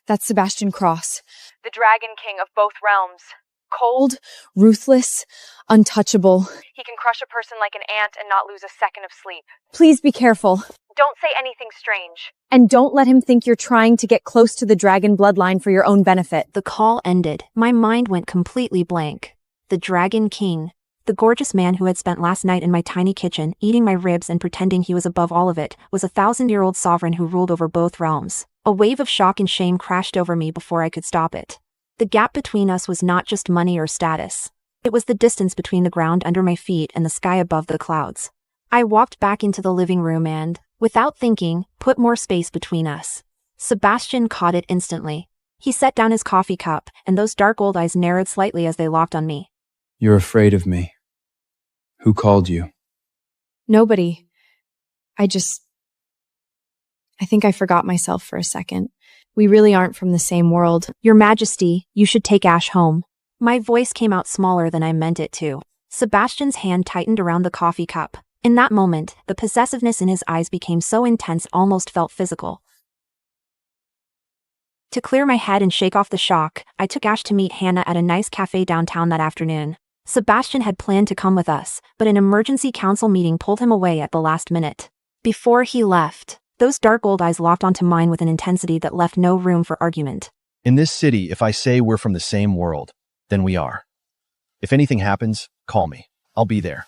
That's Sebastian Cross. The Dragon King of both realms. Cold, ruthless, untouchable. He can crush a person like an ant and not lose a second of sleep. Please be careful. Don't say anything strange. And don't let him think you're trying to get close to the dragon bloodline for your own benefit. The call ended. My mind went completely blank. The Dragon King. The gorgeous man who had spent last night in my tiny kitchen, eating my ribs and pretending he was above all of it, was a 1,000-year-old sovereign who ruled over both realms. A wave of shock and shame crashed over me before I could stop it. The gap between us was not just money or status. It was the distance between the ground under my feet and the sky above the clouds. I walked back into the living room and, without thinking, put more space between us. Sebastian caught it instantly. He set down his coffee cup, and those dark old eyes narrowed slightly as they locked on me. You're afraid of me. Who called you? Nobody. I think I forgot myself for a second. We really aren't from the same world. Your Majesty, you should take Ash home. My voice came out smaller than I meant it to. Sebastian's hand tightened around the coffee cup. In that moment, the possessiveness in his eyes became so intense it almost felt physical. To clear my head and shake off the shock, I took Ash to meet Hannah at a nice cafe downtown that afternoon. Sebastian had planned to come with us, but an emergency council meeting pulled him away at the last minute. Before he left, those dark old eyes locked onto mine with an intensity that left no room for argument. In this city, if I say we're from the same world, then we are. If anything happens, call me. I'll be there.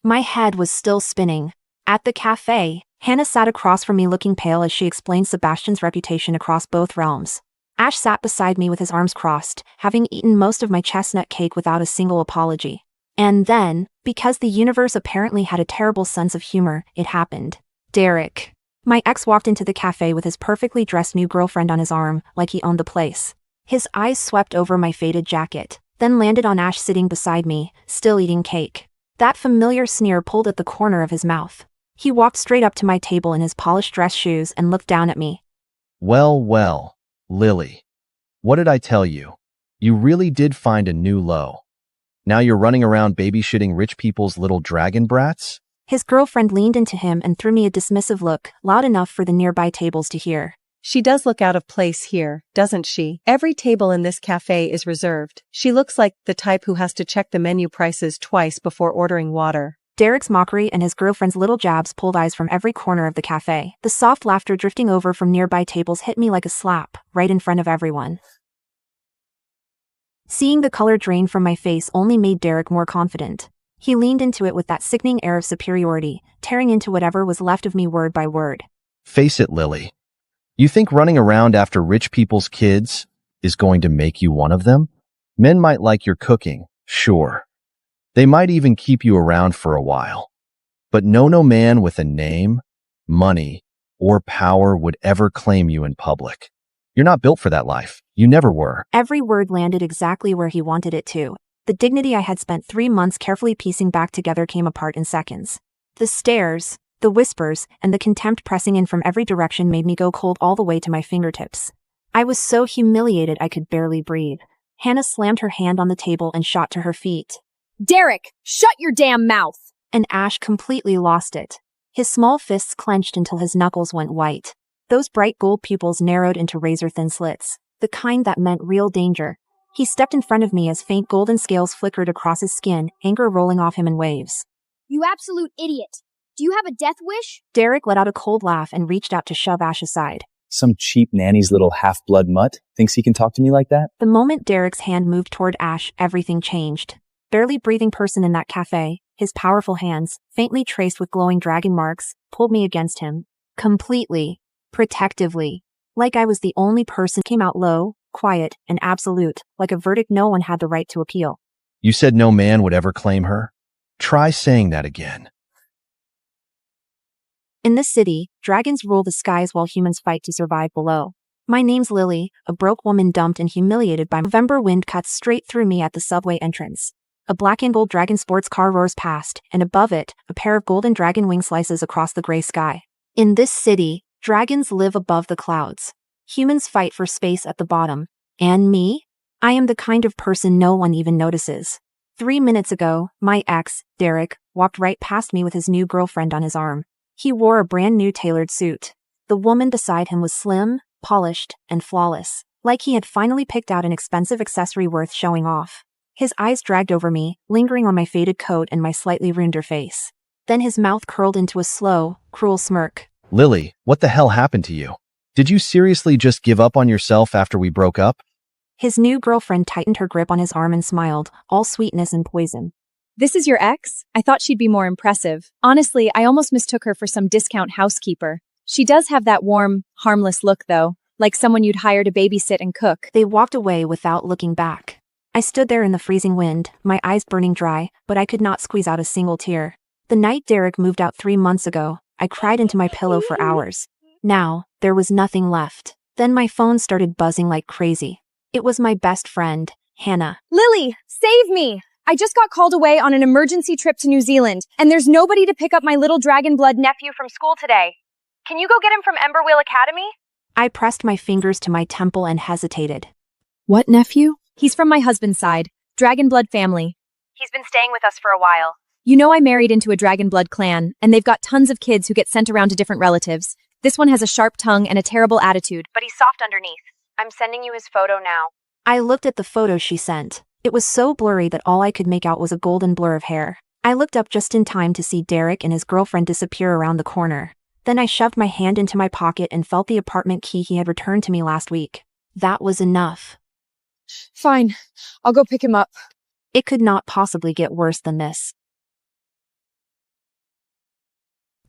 My head was still spinning. At the cafe, Hannah sat across from me looking pale as she explained Sebastian's reputation across both realms. Ash sat beside me with his arms crossed, having eaten most of my chestnut cake without a single apology. And then, because the universe apparently had a terrible sense of humor, it happened. Derek. My ex walked into the cafe with his perfectly dressed new girlfriend on his arm, like he owned the place. His eyes swept over my faded jacket, then landed on Ash sitting beside me, still eating cake. That familiar sneer pulled at the corner of his mouth. He walked straight up to my table in his polished dress shoes and looked down at me. Well, well, Lily. What did I tell you? You really did find a new low. Now you're running around babysitting rich people's little dragon brats? His girlfriend leaned into him and threw me a dismissive look, loud enough for the nearby tables to hear. She does look out of place here, doesn't she? Every table in this cafe is reserved. She looks like the type who has to check the menu prices twice before ordering water. Derek's mockery and his girlfriend's little jabs pulled eyes from every corner of the cafe. The soft laughter drifting over from nearby tables hit me like a slap, right in front of everyone. Seeing the color drain from my face only made Derek more confident. He leaned into it with that sickening air of superiority, tearing into whatever was left of me word by word. Face it, Lily. You think running around after rich people's kids is going to make you one of them? Men might like your cooking, sure. They might even keep you around for a while. But no man with a name, money, or power would ever claim you in public. You're not built for that life. You never were. Every word landed exactly where he wanted it to. The dignity I had spent 3 months carefully piecing back together came apart in seconds. The stares, the whispers, and the contempt pressing in from every direction made me go cold all the way to my fingertips. I was so humiliated I could barely breathe. Hannah slammed her hand on the table and shot to her feet. Derek, shut your damn mouth! And Ash completely lost it. His small fists clenched until his knuckles went white. Those bright gold pupils narrowed into razor-thin slits, the kind that meant real danger. He stepped in front of me as faint golden scales flickered across his skin, anger rolling off him in waves. You absolute idiot. Do you have a death wish? Derek let out a cold laugh and reached out to shove Ash aside. Some cheap nanny's little half-blood mutt thinks he can talk to me like that? The moment Derek's hand moved toward Ash, everything changed. Barely breathing person in that cafe, his powerful hands, faintly traced with glowing dragon marks, pulled me against him. Completely. Protectively. Like I was the only person. Came out low, quiet, and absolute, like a verdict no one had the right to appeal. You said no man would ever claim her? Try saying that again. In this city, dragons rule the skies while humans fight to survive below. My name's Lily, a broke woman dumped and humiliated by November wind cuts straight through me at the subway entrance. A black and gold dragon sports car roars past, and above it, a pair of golden dragon wing slices across the gray sky. In this city, dragons live above the clouds. Humans fight for space at the bottom. And me? I am the kind of person no one even notices. 3 minutes ago, my ex, Derek, walked right past me with his new girlfriend on his arm. He wore a brand new tailored suit. The woman beside him was slim, polished, and flawless, like he had finally picked out an expensive accessory worth showing off. His eyes dragged over me, lingering on my faded coat and my slightly ruined face. Then his mouth curled into a slow, cruel smirk. Lily, what the hell happened to you? Did you seriously just give up on yourself after we broke up? His new girlfriend tightened her grip on his arm and smiled, all sweetness and poison. This is your ex? I thought she'd be more impressive. Honestly, I almost mistook her for some discount housekeeper. She does have that warm, harmless look, though, like someone you'd hire to babysit and cook. They walked away without looking back. I stood there in the freezing wind, my eyes burning dry, but I could not squeeze out a single tear. The night Derek moved out 3 months ago, I cried into my pillow for hours. Now, there was nothing left. Then my phone started buzzing like crazy. It was my best friend, Hannah. Lily, save me! I just got called away on an emergency trip to New Zealand, and there's nobody to pick up my little dragon blood nephew from school today. Can you go get him from Emberwheel Academy? I pressed my fingers to my temple and hesitated. What nephew? He's from my husband's side, dragon blood family. He's been staying with us for a while. You know I married into a dragon blood clan, and they've got tons of kids who get sent around to different relatives. This one has a sharp tongue and a terrible attitude. But he's soft underneath. I'm sending you his photo now. I looked at the photo she sent. It was so blurry that all I could make out was a golden blur of hair. I looked up just in time to see Derek and his girlfriend disappear around the corner. Then I shoved my hand into my pocket and felt the apartment key he had returned to me last week. That was enough. Fine, I'll go pick him up. It could not possibly get worse than this.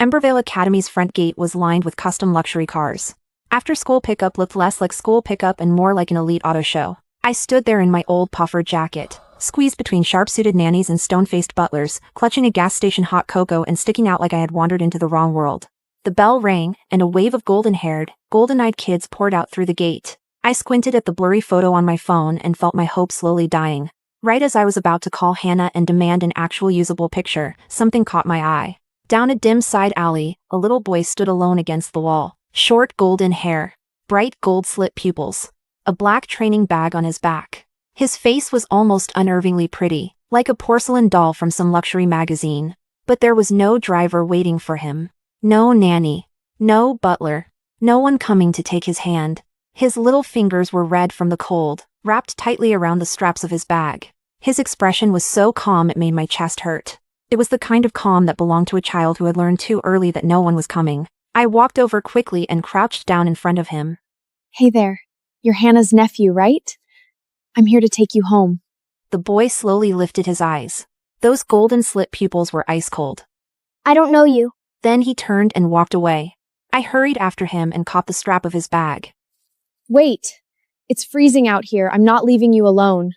Embervale Academy's front gate was lined with custom luxury cars. After-school pickup looked less like school pickup and more like an elite auto show. I stood there in my old puffer jacket, squeezed between sharp-suited nannies and stone-faced butlers, clutching a gas station hot cocoa and sticking out like I had wandered into the wrong world. The bell rang, and a wave of golden-haired, golden-eyed kids poured out through the gate. I squinted at the blurry photo on my phone and felt my hope slowly dying. Right as I was about to call Hannah and demand an actual usable picture, something caught my eye. Down a dim side alley, a little boy stood alone against the wall. Short golden hair, bright gold-slit pupils, a black training bag on his back. His face was almost unnervingly pretty, like a porcelain doll from some luxury magazine. But there was no driver waiting for him. No nanny. No butler. No one coming to take his hand. His little fingers were red from the cold, wrapped tightly around the straps of his bag. His expression was so calm it made my chest hurt. It was the kind of calm that belonged to a child who had learned too early that no one was coming. I walked over quickly and crouched down in front of him. Hey there. You're Hannah's nephew, right? I'm here to take you home. The boy slowly lifted his eyes. Those golden-slit pupils were ice cold. I don't know you. Then he turned and walked away. I hurried after him and caught the strap of his bag. Wait. It's freezing out here. I'm not leaving you alone.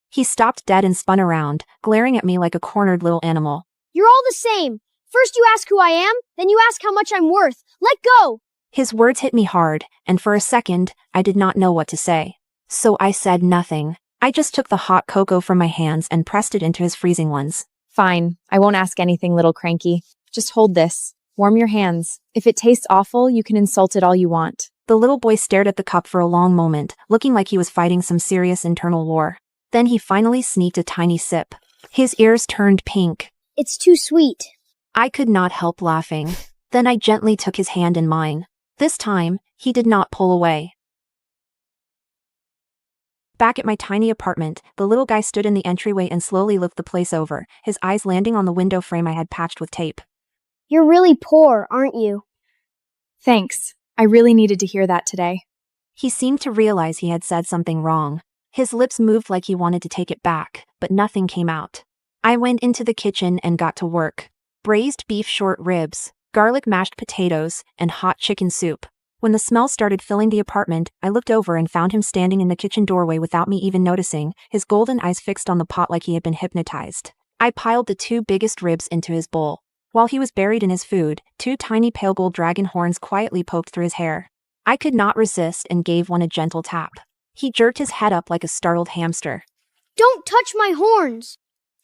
He stopped dead and spun around, glaring at me like a cornered little animal. You're all the same. First you ask who I am, then you ask how much I'm worth. Let go! His words hit me hard, and for a second, I did not know what to say. So I said nothing. I just took the hot cocoa from my hands and pressed it into his freezing ones. Fine. I won't ask anything, little cranky. Just hold this. Warm your hands. If it tastes awful, you can insult it all you want. The little boy stared at the cup for a long moment, looking like he was fighting some serious internal war. Then he finally sneaked a tiny sip. His ears turned pink. It's too sweet. I could not help laughing. Then I gently took his hand in mine. This time, he did not pull away. Back at my tiny apartment, the little guy stood in the entryway and slowly looked the place over, his eyes landing on the window frame I had patched with tape. You're really poor, aren't you? Thanks. I really needed to hear that today. He seemed to realize he had said something wrong. His lips moved like he wanted to take it back, but nothing came out. I went into the kitchen and got to work. Braised beef short ribs, garlic mashed potatoes, and hot chicken soup. When the smell started filling the apartment, I looked over and found him standing in the kitchen doorway without me even noticing, his golden eyes fixed on the pot like he had been hypnotized. I piled the 2 biggest ribs into his bowl. While he was buried in his food, 2 tiny pale gold dragon horns quietly poked through his hair. I could not resist and gave one a gentle tap. He jerked his head up like a startled hamster. Don't touch my horns!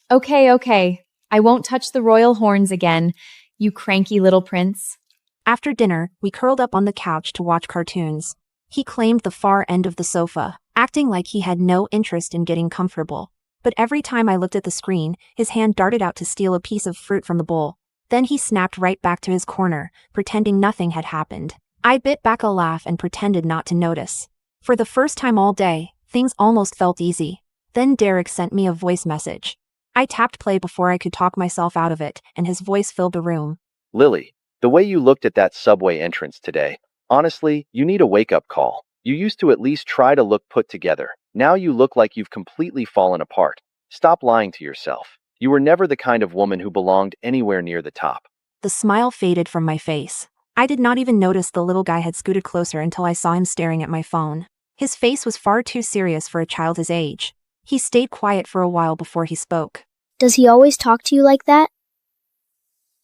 Okay. I won't touch the royal horns again, you cranky little prince. After dinner, we curled up on the couch to watch cartoons. He claimed the far end of the sofa, acting like he had no interest in getting comfortable. But every time I looked at the screen, his hand darted out to steal a piece of fruit from the bowl. Then he snapped right back to his corner, pretending nothing had happened. I bit back a laugh and pretended not to notice. For the first time all day, things almost felt easy. Then Derek sent me a voice message. I tapped play before I could talk myself out of it, and his voice filled the room. Lily, the way you looked at that subway entrance today, honestly, you need a wake-up call. You used to at least try to look put together. Now you look like you've completely fallen apart. Stop lying to yourself. You were never the kind of woman who belonged anywhere near the top. The smile faded from my face. I did not even notice the little guy had scooted closer until I saw him staring at my phone. His face was far too serious for a child his age. He stayed quiet for a while before he spoke. Does he always talk to you like that?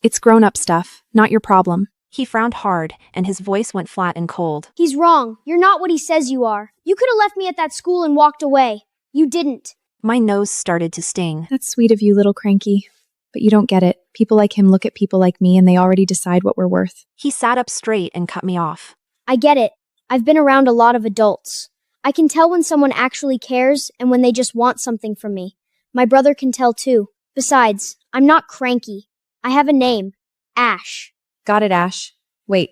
It's grown-up stuff, not your problem. He frowned hard, and his voice went flat and cold. He's wrong. You're not what he says you are. You could have left me at that school and walked away. You didn't. My nose started to sting. That's sweet of you, little cranky. But you don't get it. People like him look at people like me and they already decide what we're worth. He sat up straight and cut me off. I get it. I've been around a lot of adults. I can tell when someone actually cares and when they just want something from me. My brother can tell too. Besides, I'm not cranky. I have a name. Ash. Got it, Ash. Wait,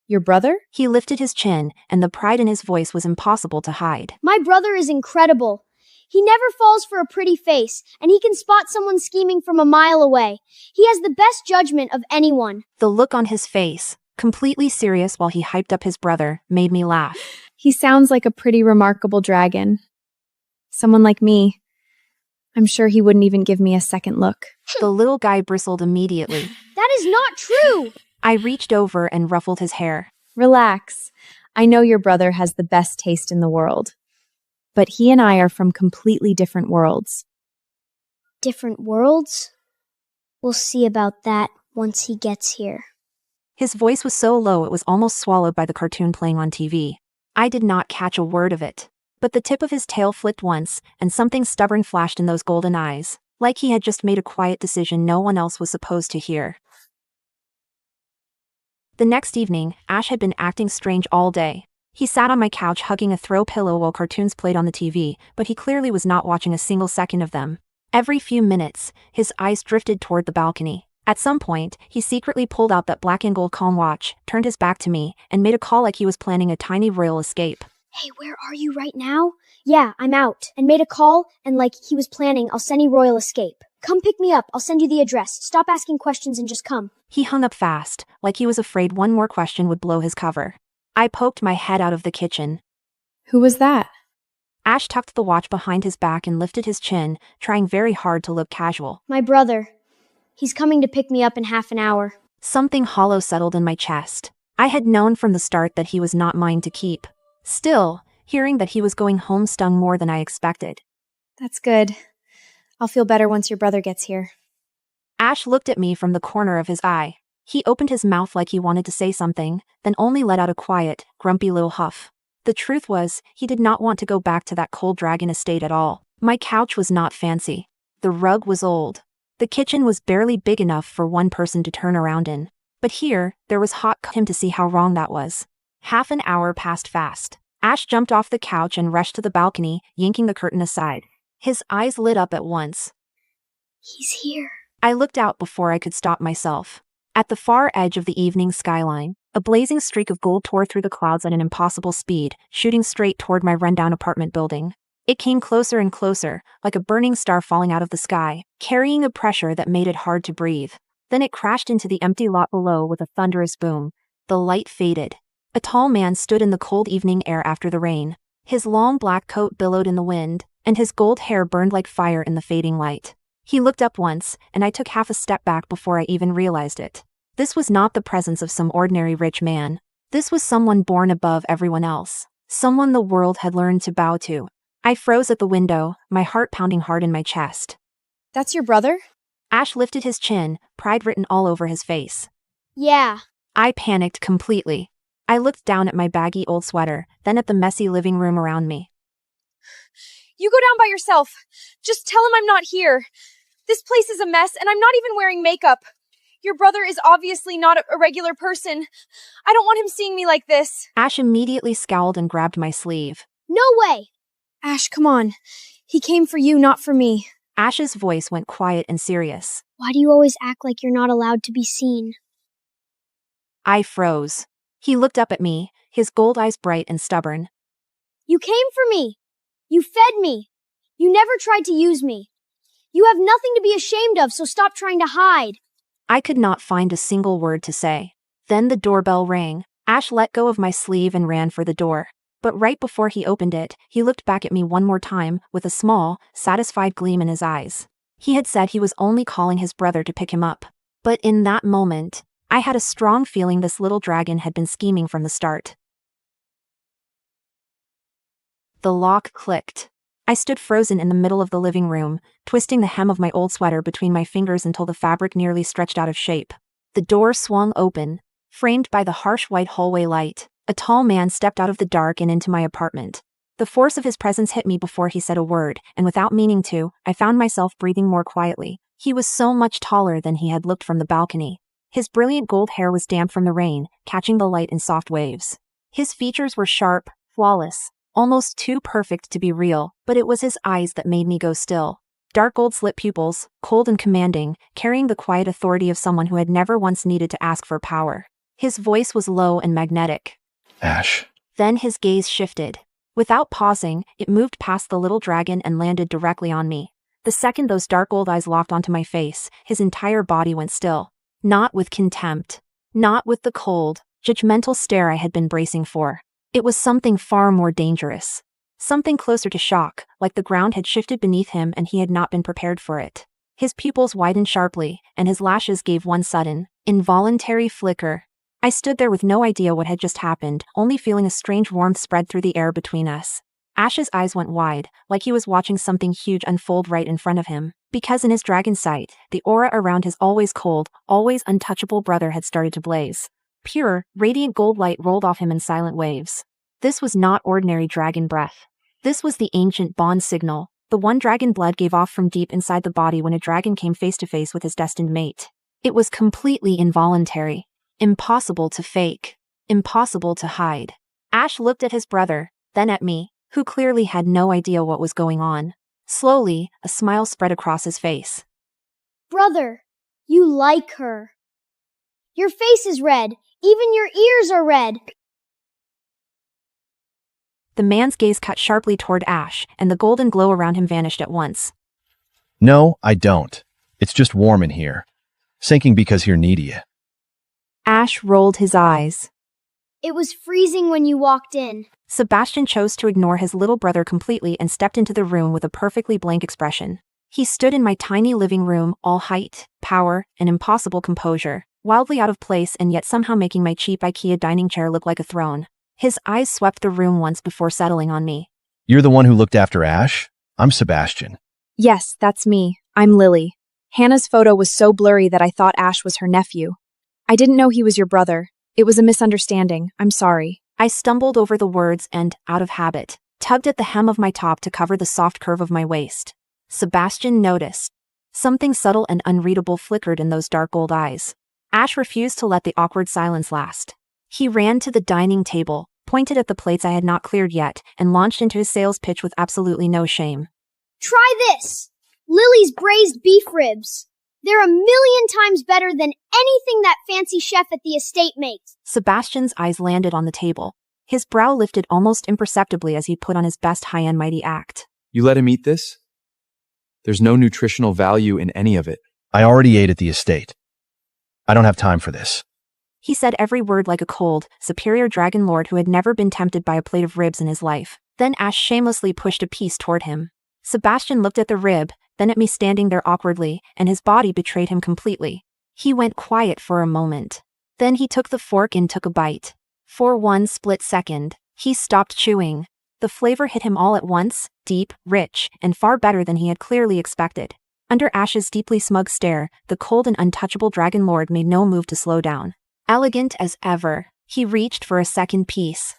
your brother? He lifted his chin, and the pride in his voice was impossible to hide. My brother is incredible. He never falls for a pretty face, and he can spot someone scheming from a mile away. He has the best judgment of anyone. The look on his face, completely serious while he hyped up his brother, made me laugh. He sounds like a pretty remarkable dragon. Someone like me. I'm sure he wouldn't even give me a second look. The little guy bristled immediately. That is not true! I reached over and ruffled his hair. Relax. I know your brother has the best taste in the world. But he and I are from completely different worlds. Different worlds? We'll see about that once he gets here. His voice was so low it was almost swallowed by the cartoon playing on TV. I did not catch a word of it. But the tip of his tail flicked once, and something stubborn flashed in those golden eyes, like he had just made a quiet decision no one else was supposed to hear. The next evening, Ash had been acting strange all day. He sat on my couch hugging a throw pillow while cartoons played on the TV, but he clearly was not watching a single second of them. Every few minutes, his eyes drifted toward the balcony. At some point, he secretly pulled out that black and gold Calm watch, turned his back to me, and made a call like he was planning a tiny royal escape. Hey, where are you right now? Yeah, I'm out. And made a call, and like he was planning, I'll send you royal escape. Come pick me up, I'll send you the address. Stop asking questions and just come. He hung up fast, like he was afraid one more question would blow his cover. I poked my head out of the kitchen. Who was that? Ash tucked the watch behind his back and lifted his chin, trying very hard to look casual. My brother. He's coming to pick me up in half an hour. Something hollow settled in my chest. I had known from the start that he was not mine to keep. Still, hearing that he was going home stung more than I expected. That's good. I'll feel better once your brother gets here. Ash looked at me from the corner of his eye. He opened his mouth like he wanted to say something, then only let out a quiet, grumpy little huff. The truth was, he did not want to go back to that cold dragon estate at all. My couch was not fancy. The rug was old. The kitchen was barely big enough for one person to turn around in. But here, there was hot him to see how wrong that was. Half an hour passed fast. Ash jumped off the couch and rushed to the balcony, yanking the curtain aside. His eyes lit up at once. He's here. I looked out before I could stop myself. At the far edge of the evening skyline, a blazing streak of gold tore through the clouds at an impossible speed, shooting straight toward my rundown apartment building. It came closer and closer, like a burning star falling out of the sky, carrying a pressure that made it hard to breathe. Then it crashed into the empty lot below with a thunderous boom. The light faded. A tall man stood in the cold evening air after the rain. His long black coat billowed in the wind, and his gold hair burned like fire in the fading light. He looked up once, and I took half a step back before I even realized it. This was not the presence of some ordinary rich man. This was someone born above everyone else. Someone the world had learned to bow to. I froze at the window, my heart pounding hard in my chest. That's your brother? Ash lifted his chin, pride written all over his face. Yeah. I panicked completely. I looked down at my baggy old sweater, then at the messy living room around me. You go down by yourself. Just tell him I'm not here. This place is a mess, and I'm not even wearing makeup. Your brother is obviously not a regular person. I don't want him seeing me like this. Ash immediately scowled and grabbed my sleeve. No way! Ash, come on. He came for you, not for me. Ash's voice went quiet and serious. Why do you always act like you're not allowed to be seen? I froze. He looked up at me, his gold eyes bright and stubborn. You came for me. You fed me. You never tried to use me. You have nothing to be ashamed of, so stop trying to hide. I could not find a single word to say. Then the doorbell rang. Ash let go of my sleeve and ran for the door. But right before he opened it, he looked back at me one more time, with a small, satisfied gleam in his eyes. He had said he was only calling his brother to pick him up. But in that moment, I had a strong feeling this little dragon had been scheming from the start. The lock clicked. I stood frozen in the middle of the living room, twisting the hem of my old sweater between my fingers until the fabric nearly stretched out of shape. The door swung open. Framed by the harsh white hallway light, a tall man stepped out of the dark and into my apartment. The force of his presence hit me before he said a word, and without meaning to, I found myself breathing more quietly. He was so much taller than he had looked from the balcony. His brilliant gold hair was damp from the rain, catching the light in soft waves. His features were sharp, flawless, almost too perfect to be real, but it was his eyes that made me go still. Dark gold-slit pupils, cold and commanding, carrying the quiet authority of someone who had never once needed to ask for power. His voice was low and magnetic. Ash. Then his gaze shifted. Without pausing, it moved past the little dragon and landed directly on me. The second those dark gold eyes locked onto my face, his entire body went still. Not with contempt. Not with the cold, judgmental stare I had been bracing for. It was something far more dangerous. Something closer to shock, like the ground had shifted beneath him and he had not been prepared for it. His pupils widened sharply, and his lashes gave one sudden, Involuntary flicker. I stood there with no idea what had just happened, only feeling a strange warmth spread through the air between us. Ash's eyes went wide, like he was watching something huge unfold right in front of him, because in his dragon sight, the aura around his always cold, always untouchable brother had started to blaze. Pure, radiant gold light rolled off him in silent waves. This was not ordinary dragon breath. This was the ancient bond signal, the one dragon blood gave off from deep inside the body when a dragon came face to face with his destined mate. It was completely involuntary. Impossible to fake. Impossible to hide. Ash looked at his brother, then at me, who clearly had no idea what was going on. Slowly, a smile spread across his face. Brother, you like her. Your face is red. Even your ears are red. The man's gaze cut sharply toward Ash, and the golden glow around him vanished at once. No, I don't. It's just warm in here. Sinking because you're needy. Ash rolled his eyes. It was freezing when you walked in. Sebastian chose to ignore his little brother completely and stepped into the room with a perfectly blank expression. He stood in my tiny living room, all height, power, and impossible composure, wildly out of place and yet somehow making my cheap IKEA dining chair look like a throne. His eyes swept the room once before settling on me. You're the one who looked after Ash? I'm Sebastian. Yes, that's me. I'm Lily. Hannah's photo was so blurry that I thought Ash was her nephew. I didn't know he was your brother. It was a misunderstanding. I'm sorry. I stumbled over the words and, out of habit, tugged at the hem of my top to cover the soft curve of my waist. Sebastian noticed. Something subtle and unreadable flickered in those dark gold eyes. Ash refused to let the awkward silence last. He ran to the dining table, pointed at the plates I had not cleared yet, and launched into his sales pitch with absolutely no shame. Try this! Lily's braised beef ribs. They're a million times better than anything that fancy chef at the estate makes. Sebastian's eyes landed on the table. His brow lifted almost imperceptibly as he put on his best high-end mighty act. You let him eat this? There's no nutritional value in any of it. I already ate at the estate. I don't have time for this. He said every word like a cold, superior dragon lord who had never been tempted by a plate of ribs in his life. Then Ash shamelessly pushed a piece toward him. Sebastian looked at the rib, then at me standing there awkwardly, and his body betrayed him completely. He went quiet for a moment. Then he took the fork and took a bite. For one split second, he stopped chewing. The flavor hit him all at once, deep, rich, and far better than he had clearly expected. Under Ash's deeply smug stare, the cold and untouchable dragon lord made no move to slow down. Elegant as ever, he reached for a second piece.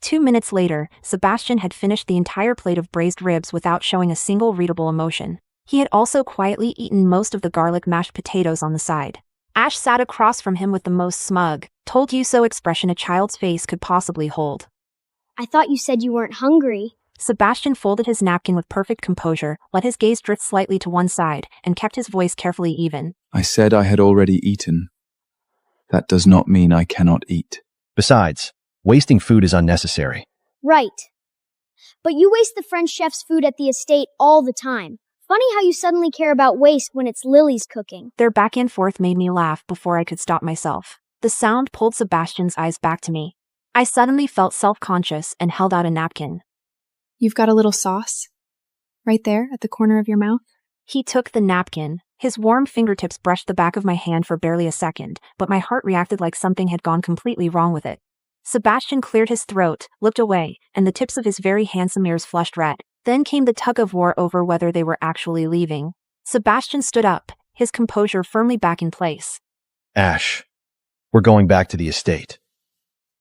2 minutes later, Sebastian had finished the entire plate of braised ribs without showing a single readable emotion. He had also quietly eaten most of the garlic mashed potatoes on the side. Ash sat across from him with the most smug, told-you-so expression a child's face could possibly hold. I thought you said you weren't hungry. Sebastian folded his napkin with perfect composure, let his gaze drift slightly to one side, and kept his voice carefully even. I said I had already eaten. That does not mean I cannot eat. Besides, wasting food is unnecessary. Right. But you waste the French chef's food at the estate all the time. Funny how you suddenly care about waste when it's Lily's cooking. Their back and forth made me laugh before I could stop myself. The sound pulled Sebastian's eyes back to me. I suddenly felt self-conscious and held out a napkin. You've got a little sauce? Right there at the corner of your mouth? He took the napkin. His warm fingertips brushed the back of my hand for barely a second, but my heart reacted like something had gone completely wrong with it. Sebastian cleared his throat, looked away, and the tips of his very handsome ears flushed red. Then came the tug-of-war over whether they were actually leaving. Sebastian stood up, his composure firmly back in place. Ash, we're going back to the estate.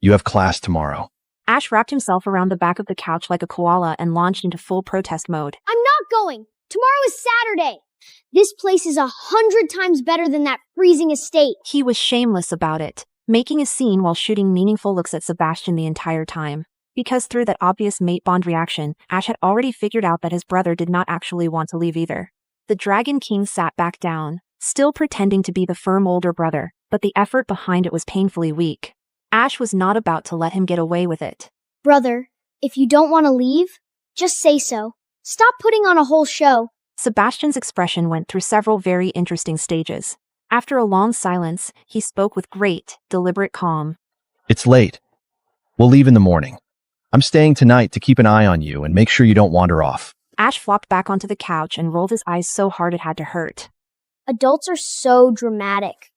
You have class tomorrow. Ash wrapped himself around the back of the couch like a koala and launched into full protest mode. I'm not going. Tomorrow is Saturday. This place is 100 times better than that freezing estate. He was shameless about it, making a scene while shooting meaningful looks at Sebastian the entire time. Because through that obvious mate bond reaction, Ash had already figured out that his brother did not actually want to leave either. The Dragon King sat back down, still pretending to be the firm older brother, but the effort behind it was painfully weak. Ash was not about to let him get away with it. Brother, if you don't want to leave, just say so. Stop putting on a whole show. Sebastian's expression went through several very interesting stages. After a long silence, he spoke with great, deliberate calm. It's late. We'll leave in the morning. I'm staying tonight to keep an eye on you and make sure you don't wander off. Ash flopped back onto the couch and rolled his eyes so hard it had to hurt. Adults are so dramatic.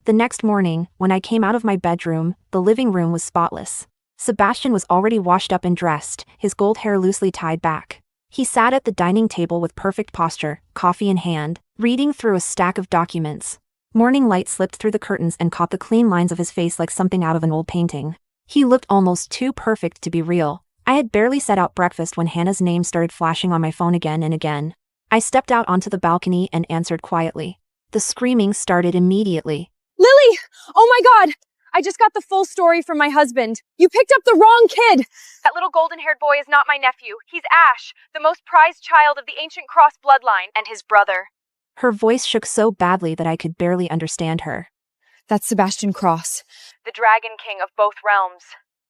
The next morning, when I came out of my bedroom, the living room was spotless. Sebastian was already washed up and dressed, his gold hair loosely tied back. He sat at the dining table with perfect posture, coffee in hand, reading through a stack of documents. Morning light slipped through the curtains and caught the clean lines of his face like something out of an old painting. He looked almost too perfect to be real. I had barely set out breakfast when Hannah's name started flashing on my phone again and again. I stepped out onto the balcony and answered quietly. The screaming started immediately. Lily! Oh my God! I just got the full story from my husband. You picked up the wrong kid! That little golden-haired boy is not my nephew. He's Ash, the most prized child of the ancient cross bloodline, and his brother. Her voice shook so badly that I could barely understand her. That's Sebastian Cross. The Dragon King of both realms.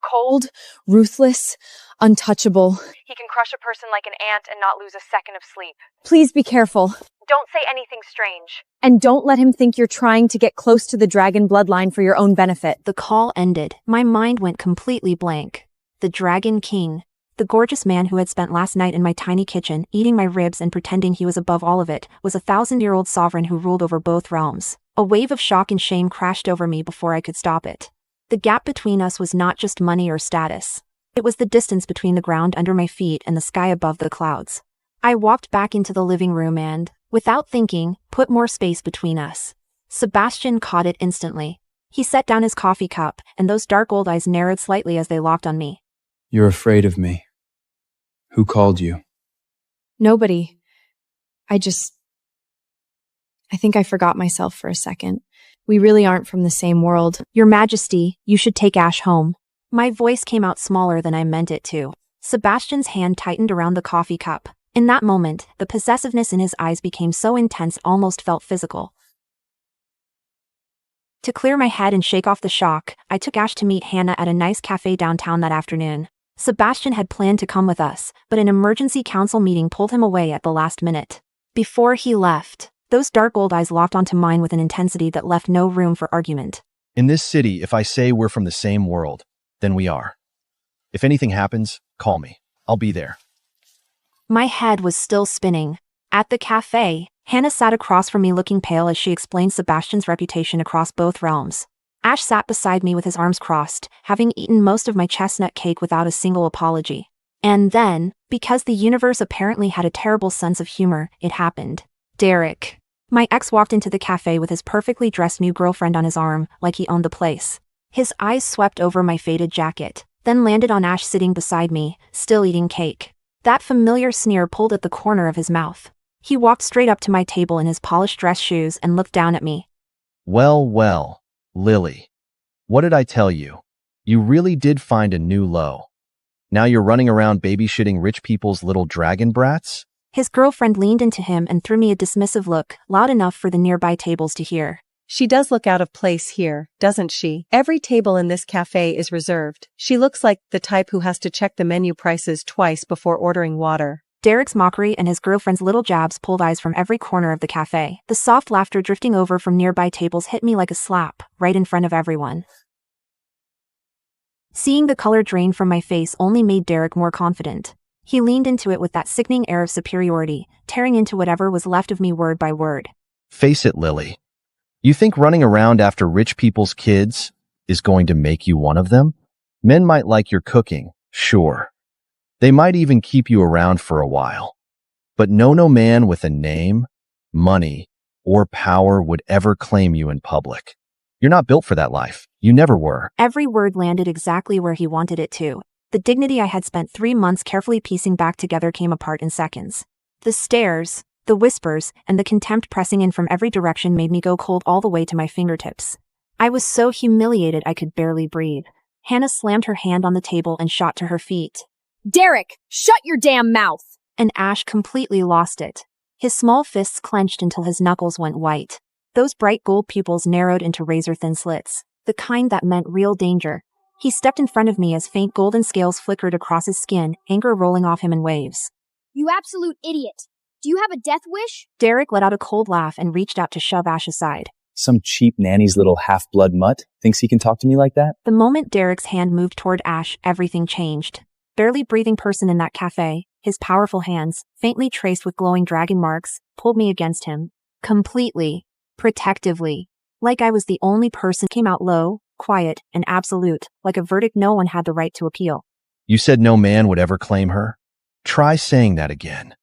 Cold, ruthless, untouchable. He can crush a person like an ant and not lose a second of sleep. Please be careful. Don't say anything strange. And don't let him think you're trying to get close to the dragon bloodline for your own benefit. The call ended. My mind went completely blank. The Dragon King. The gorgeous man who had spent last night in my tiny kitchen, eating my ribs and pretending he was above all of it, was a 1,000-year-old sovereign who ruled over both realms. A wave of shock and shame crashed over me before I could stop it. The gap between us was not just money or status. It was the distance between the ground under my feet and the sky above the clouds. I walked back into the living room and, without thinking, put more space between us. Sebastian caught it instantly. He set down his coffee cup, and those dark old eyes narrowed slightly as they locked on me. You're afraid of me. Who called you? Nobody. I think I forgot myself for a second. We really aren't from the same world. Your Majesty, you should take Ash home. My voice came out smaller than I meant it to. Sebastian's hand tightened around the coffee cup. In that moment, the possessiveness in his eyes became so intense it almost felt physical. To clear my head and shake off the shock, I took Ash to meet Hannah at a nice cafe downtown that afternoon. Sebastian had planned to come with us, but an emergency council meeting pulled him away at the last minute. Before he left, those dark old eyes locked onto mine with an intensity that left no room for argument. In this city, if I say we're from the same world, then we are. If anything happens, call me. I'll be there. My head was still spinning. At the cafe, Hannah sat across from me looking pale as she explained Sebastian's reputation across both realms. Ash sat beside me with his arms crossed, having eaten most of my chestnut cake without a single apology. And then, because the universe apparently had a terrible sense of humor, it happened. Derek. My ex walked into the cafe with his perfectly dressed new girlfriend on his arm, like he owned the place. His eyes swept over my faded jacket, then landed on Ash sitting beside me, still eating cake. That familiar sneer pulled at the corner of his mouth. He walked straight up to my table in his polished dress shoes and looked down at me. Well, Lily. What did I tell you? You really did find a new low. Now you're running around babysitting rich people's little dragon brats? His girlfriend leaned into him and threw me a dismissive look, loud enough for the nearby tables to hear. She does look out of place here, doesn't she? Every table in this cafe is reserved. She looks like the type who has to check the menu prices twice before ordering water. Derek's mockery and his girlfriend's little jabs pulled eyes from every corner of the cafe. The soft laughter drifting over from nearby tables hit me like a slap, right in front of everyone. Seeing the color drain from my face only made Derek more confident. He leaned into it with that sickening air of superiority, tearing into whatever was left of me word by word. Face it, Lily. You think running around after rich people's kids is going to make you one of them? Men might like your cooking, sure. They might even keep you around for a while. But no man with a name, money, or power would ever claim you in public. You're not built for that life. You never were. Every word landed exactly where he wanted it to. The dignity I had spent 3 months carefully piecing back together came apart in seconds. The stares, the whispers, and the contempt pressing in from every direction made me go cold all the way to my fingertips. I was so humiliated I could barely breathe. Hannah slammed her hand on the table and shot to her feet. Derek, shut your damn mouth! And Ash completely lost it. His small fists clenched until his knuckles went white. Those bright gold pupils narrowed into razor-thin slits, the kind that meant real danger. He stepped in front of me as faint golden scales flickered across his skin, anger rolling off him in waves. You absolute idiot. Do you have a death wish? Derek let out a cold laugh and reached out to shove Ash aside. Some cheap nanny's little half-blood mutt thinks he can talk to me like that? The moment Derek's hand moved toward Ash, everything changed. Barely breathing person in that cafe, his powerful hands, faintly traced with glowing dragon marks, pulled me against him. Completely. Protectively. Like I was the only person. Came out low, quiet, and absolute, like a verdict no one had the right to appeal. You said no man would ever claim her? Try saying that again.